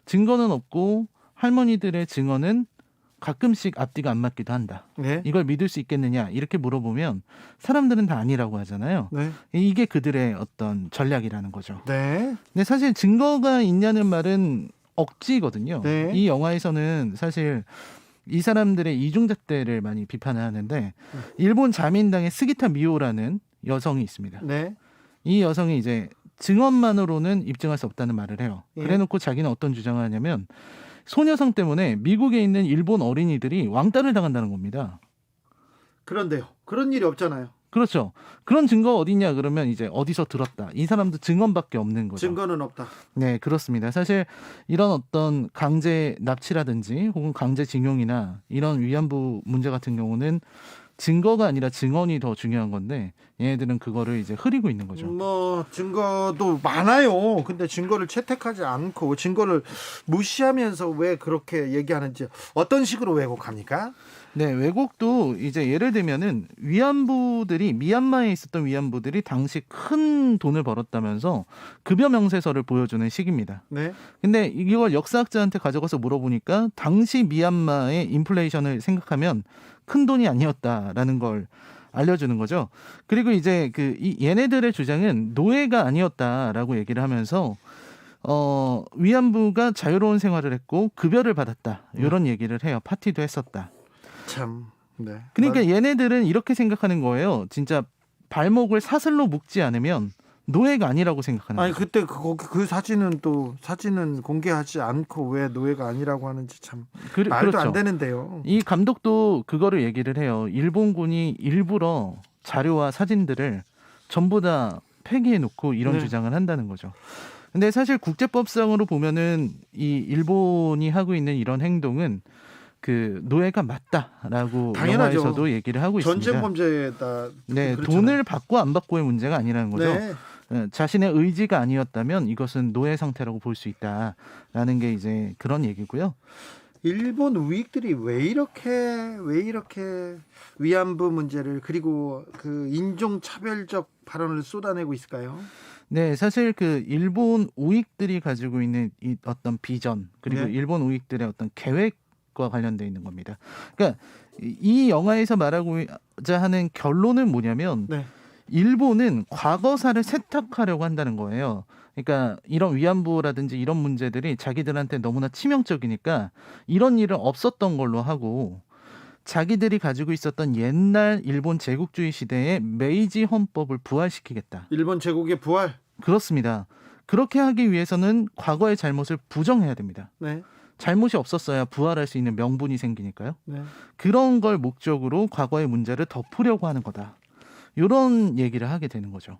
증거는 없고 할머니들의 증언은 가끔씩 앞뒤가 안 맞기도 한다. 이걸 믿을 수 있겠느냐 이렇게 물어보면 사람들은 다 아니라고 하잖아요. 이게 그들의 어떤 전략이라는 거죠. 근데 사실 증거가 있냐는 말은 억지거든요. 이 영화에서는 사실 이 사람들의 이중잣대를 많이 비판을 하는데 일본 자민당의 스기타 미오라는 여성이 있습니다. 이 여성이 이제 증언만으로는 입증할 수 없다는 말을 해요. 그래놓고 자기는 어떤 주장을 하냐면 소녀상 때문에 미국에 있는 일본 어린이들이 왕따를 당한다는 겁니다. 그런데요. 그런 일이 없잖아요. 그렇죠. 그런 증거 어디냐 그러면 이제 어디서 들었다. 이 사람도 증언밖에 없는 거죠. 증거는 없다. 네, 그렇습니다. 사실 이런 어떤 강제 납치라든지 혹은 강제 징용이나 이런 위안부 문제 같은 경우는 증거가 아니라 증언이 더 중요한 건데 얘네들은 그거를 이제 흐리고 있는 거죠. 뭐 증거도 많아요. 근데 증거를 채택하지 않고 증거를 무시하면서 왜 그렇게 얘기하는지 어떤 식으로 왜곡합니까? 네, 왜곡도 이제 예를 들면은 위안부들이 미얀마에 있었던 위안부들이 당시 큰 돈을 벌었다면서 급여 명세서를 보여주는 식입니다. 근데 이걸 역사학자한테 가져가서 물어보니까 당시 미얀마의 인플레이션을 생각하면 큰 돈이 아니었다라는 걸 알려주는 거죠. 그리고 이제 얘네들의 주장은 노예가 아니었다라고 얘기를 하면서 위안부가 자유로운 생활을 했고 급여를 받았다 이런 얘기를 해요. 파티도 했었다. 참. 그러니까 얘네들은 이렇게 생각하는 거예요. 진짜 발목을 사슬로 묶지 않으면 노예가 아니라고 생각하는 거예요. 아니 그때 그 사진은 공개하지 않고 왜 노예가 아니라고 하는지 참 말도 그렇죠. 안 되는데요. 이 감독도 그거를 얘기를 해요. 일본군이 일부러 자료와 사진들을 전부 다 폐기해 놓고 이런 주장을 한다는 거죠. 근데 사실 국제법상으로 보면은 이 일본이 하고 있는 이런 행동은 그 노예가 맞다라고 당연하죠. 영화에서도 얘기를 하고 있습니다. 전쟁 범죄다. 네, 돈을 받고 안 받고의 문제가 아니라는 거죠. 자신의 의지가 아니었다면 이것은 노예 상태라고 볼 수 있다라는 게 이제 그런 얘기고요. 일본 우익들이 왜 이렇게 위안부 문제를 그리고 그 인종 차별적 발언을 쏟아내고 있을까요? 네, 사실 그 일본 우익들이 가지고 있는 이 어떤 비전 그리고 일본 우익들의 어떤 계획과 관련돼 있는 겁니다. 그러니까 이 영화에서 말하고자 하는 결론은 뭐냐면 일본은 과거사를 세탁하려고 한다는 거예요. 그러니까 이런 위안부라든지 이런 문제들이 자기들한테 너무나 치명적이니까 이런 일은 없었던 걸로 하고 자기들이 가지고 있었던 옛날 일본 제국주의 시대의 메이지 헌법을 부활시키겠다. 일본 제국의 부활? 그렇습니다. 그렇게 하기 위해서는 과거의 잘못을 부정해야 됩니다. 잘못이 없었어야 부활할 수 있는 명분이 생기니까요. 그런 걸 목적으로 과거의 문제를 덮으려고 하는 거다. 이런 얘기를 하게 되는 거죠.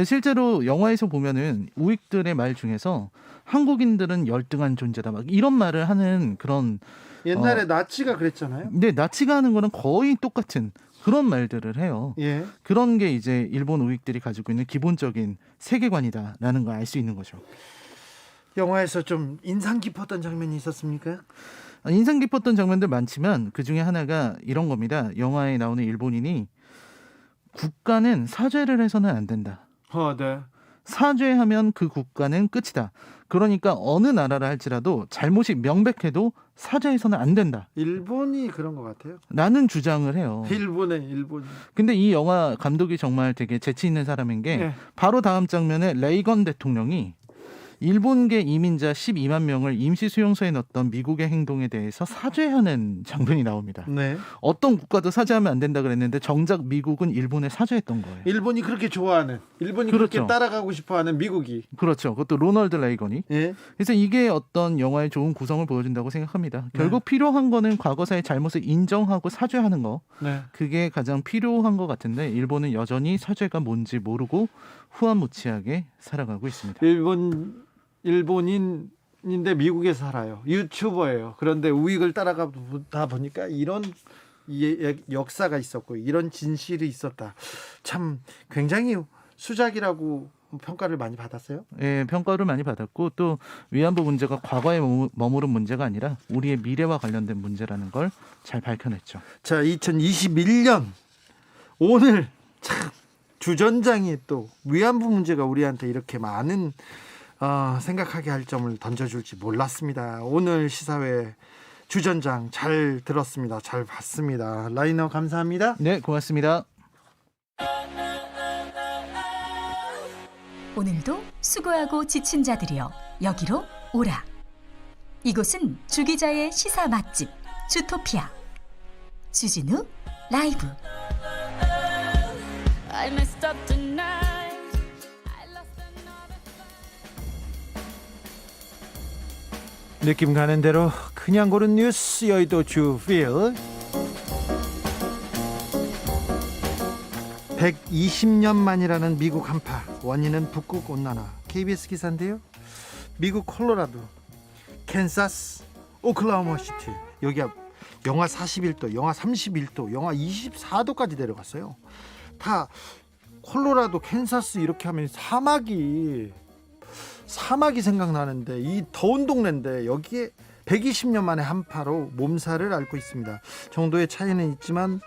실제로 영화에서 보면은 우익들의 말 중에서 한국인들은 열등한 존재다 막 이런 말을 하는 그런 옛날에 나치가 그랬잖아요. 네, 나치가 하는 거는 거의 똑같은 그런 말들을 해요. 그런 게 이제 일본 우익들이 가지고 있는 기본적인 세계관이다라는 걸 알 수 있는 거죠. 영화에서 좀 인상 깊었던 장면이 있었습니까? 인상 깊었던 장면들 많지만 그 중에 하나가 이런 겁니다. 영화에 나오는 일본인이 국가는 사죄를 해서는 안 된다. 사죄하면 그 국가는 끝이다. 그러니까 어느 나라를 할지라도 잘못이 명백해도 사죄해서는 안 된다. 일본이 그런 것 같아요. 라는 주장을 해요. 일본. 근데 이 영화 감독이 정말 되게 재치 있는 사람인 게 바로 다음 장면에 레이건 대통령이 일본계 이민자 12만 명을 임시 수용소에 넣었던 미국의 행동에 대해서 사죄하는 장면이 나옵니다. 네. 어떤 국가도 사죄하면 안 된다 그랬는데 정작 미국은 일본에 사죄했던 거예요. 일본이 그렇게 좋아하는, 일본이 그렇죠. 그렇게 따라가고 싶어하는 미국이. 그렇죠. 그것도 로널드 레이건이. 예. 그래서 이게 어떤 영화의 좋은 구성을 보여준다고 생각합니다. 결국 필요한 거는 과거사의 잘못을 인정하고 사죄하는 거. 네. 그게 가장 필요한 것 같은데 일본은 여전히 사죄가 뭔지 모르고 후한무치하게 살아가고 있습니다. 일본인인데 미국에 살아요. 유튜버예요. 그런데 우익을 따라가다 보니까 이런 역사가 있었고 이런 진실이 있었다. 참 굉장히 수작이라고 평가를 많이 받았어요. 예, 평가를 많이 받았고 또 위안부 문제가 과거에 머무른 문제가 아니라 우리의 미래와 관련된 문제라는 걸 잘 밝혀냈죠. 자, 2021년 오늘 참 주전장이 또 위안부 문제가 우리한테 이렇게 많은 생각하게 할 점을 던져줄지 몰랐습니다. 오늘 시사회 주전장 잘 들었습니다. 잘 봤습니다. 라이너 감사합니다. 네, 고맙습니다. 오늘도 수고하고 지친 자들이여 여기로 오라. 이곳은 주기자의 시사 맛집 주토피아 주진우 라이브. 느낌 가는 대로 그냥 고른 뉴스 여의도 주필 120년 만이라는 미국 한파, 원인은 북극 온난화. KBS 기사인데요. 미국 콜로라도, 캔사스, 오클라호마 시티, 여기가 영하 41도, 영하 31도, 영하 24도까지 내려갔어요. 다 콜로라도, 캔사스 이렇게 하면 사막이 생각나는데, 이 더운 동네인데 여기에 120년 만에 한파로 몸살을 앓고 있습니다. 정도의 차이는 있지만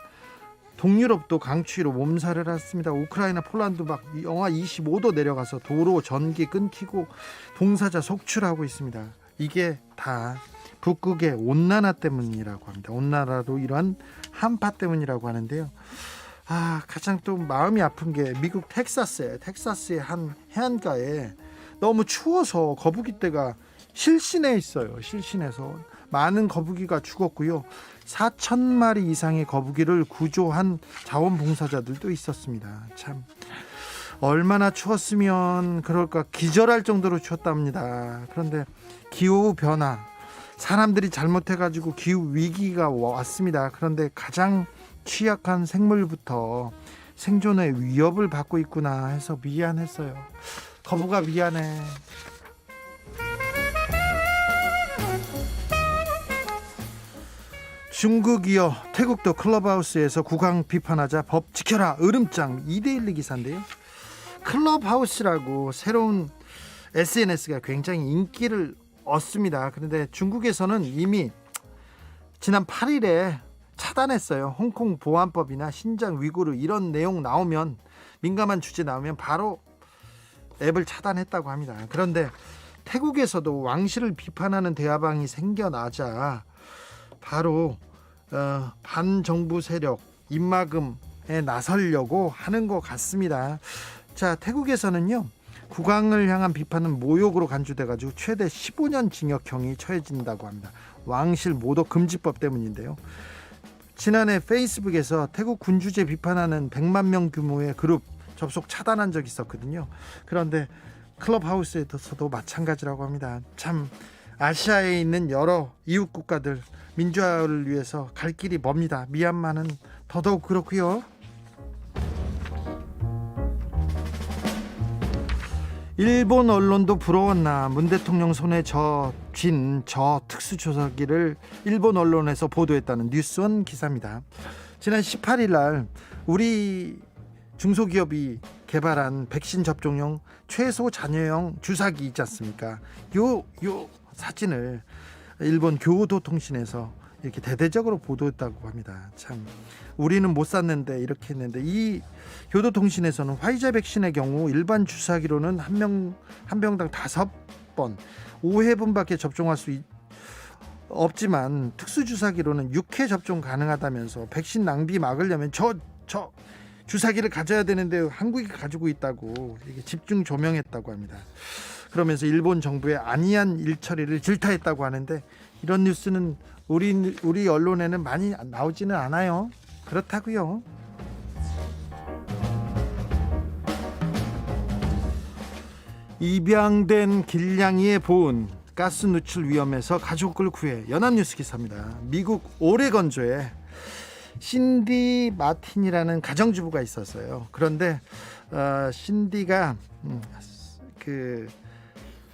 동유럽도 강추위로 몸살을 앓습니다. 우크라이나, 폴란드 막 영하 25도 내려가서 도로 전기 끊기고 동사자 속출하고 있습니다. 이게 다 북극의 온난화 때문이라고 합니다. 온난화로 이러한 한파 때문이라고 하는데요. 가장 또 마음이 아픈 게 미국 텍사스의 한 해안가에 너무 추워서 거북이떼가 실신해 있어요. 실신해서 많은 거북이가 죽었고요. 4,000마리 이상의 거북이를 구조한 자원봉사자들도 있었습니다. 참 얼마나 추웠으면 그럴까, 기절할 정도로 추웠답니다. 그런데 기후 변화, 사람들이 잘못해가지고 기후 위기가 왔습니다. 그런데 가장 취약한 생물부터 생존의 위협을 받고 있구나 해서 미안했어요. 거북아 미안해. 중국이요, 태국도 클럽하우스에서 국왕 비판하자 법 지켜라 으름장 2대1 기사인데요. 클럽하우스라고 새로운 SNS가 굉장히 인기를 얻습니다. 그런데 중국에서는 이미 지난 8일에 차단했어요. 홍콩 보안법이나 신장 위구르 이런 내용 나오면, 민감한 주제 나오면 바로 앱을 차단했다고 합니다. 그런데 태국에서도 왕실을 비판하는 대화방이 생겨나자 바로 반정부 세력 입막음에 나서려고 하는 것 같습니다. 자, 태국에서는요, 국왕을 향한 비판은 모욕으로 간주돼가지고 최대 15년 징역형이 처해진다고 합니다. 왕실 모독 금지법 때문인데요. 지난해 페이스북에서 태국 군주제 비판하는 100만 명 규모의 그룹 접속 차단한 적이 있었거든요. 그런데 클럽하우스에서도 마찬가지라고 합니다. 참 아시아에 있는 여러 이웃 국가들 민주화를 위해서 갈 길이 멉니다. 미얀마는 더더욱 그렇고요. 일본 언론도 부러웠나, 문 대통령 손에 쥔 저 특수조사기를 일본 언론에서 보도했다는 뉴스원 기사입니다. 지난 18일 날 우리 중소기업이 개발한 백신 접종용 최소 잔여형 주사기 있지 않습니까? 요 사진을 일본 교도통신에서 이렇게 대대적으로 보도했다고 합니다. 참 우리는 못 샀는데 이렇게 했는데, 이 교도통신에서는 화이자 백신의 경우 일반 주사기로는 한 병당 5번 5회분밖에 접종할 수 없지만 특수 주사기로는 6회 접종 가능하다면서 백신 낭비 막으려면 저 주사기를 가져야 되는데 한국이 가지고 있다고 이게 집중 조명했다고 합니다. 그러면서 일본 정부의 안이한 일처리를 질타했다고 하는데 이런 뉴스는 우리 언론에는 많이 나오지는 않아요. 그렇다고요. 입양된 길냥이의 보온 가스 누출 위험에서 가족을 구해. 연합뉴스 기사입니다. 미국 오레건주에 신디 마틴이라는 가정주부가 있었어요. 그런데 신디가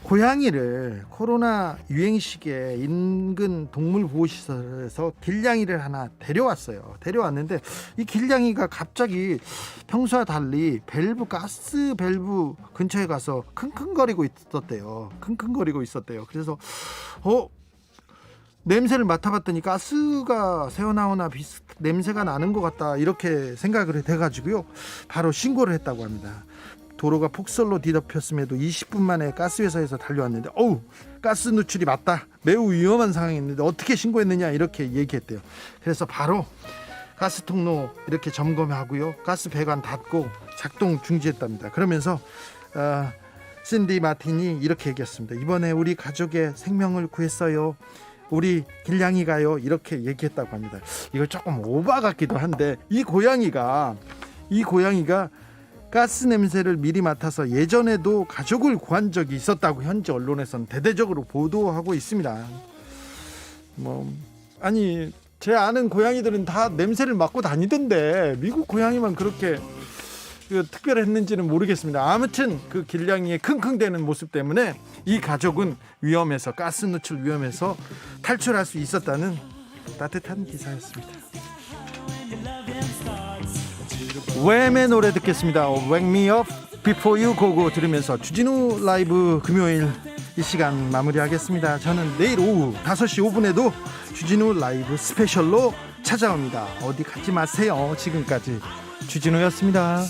고양이를 코로나 유행 시기에 인근 동물보호시설에서 길냥이를 하나 데려왔는데 이 길냥이가 갑자기 평소와 달리 가스 밸브 근처에 가서 킁킁거리고 있었대요. 그래서 냄새를 맡아봤더니 가스가 새어나오나 냄새가 나는 것 같다, 이렇게 생각을 해가지고요, 바로 신고를 했다고 합니다. 도로가 폭설로 뒤덮였음에도 20분 만에 가스회사에서 달려왔는데 가스 누출이 맞다, 매우 위험한 상황이었는데 어떻게 신고했느냐, 이렇게 얘기했대요. 그래서 바로 가스 통로 이렇게 점검하고요, 가스 배관 닫고 작동 중지했답니다. 그러면서 신디 마틴이 이렇게 얘기했습니다. 이번에 우리 가족의 생명을 구했어요, 우리 길냥이가요, 이렇게 얘기했다고 합니다. 이거 조금 오바 같기도 한데 이 고양이가 가스 냄새를 미리 맡아서 예전에도 가족을 구한 적이 있었다고 현지 언론에서는 대대적으로 보도하고 있습니다. 제 아는 고양이들은 다 냄새를 맡고 다니던데 미국 고양이만 그렇게 특별했는지는 모르겠습니다. 아무튼 그 길냥이의 킁킁대는 모습 때문에 이 가족은 가스 누출 위험에서 탈출할 수 있었다는 따뜻한 기사였습니다. 웸의 노래 듣겠습니다. Wake Me Up Before You Go Go 들으면서 주진우 라이브 금요일 이 시간 마무리하겠습니다. 저는 내일 오후 5시 5분에도 주진우 라이브 스페셜로 찾아옵니다. 어디 가지 마세요. 지금까지 주진우였습니다.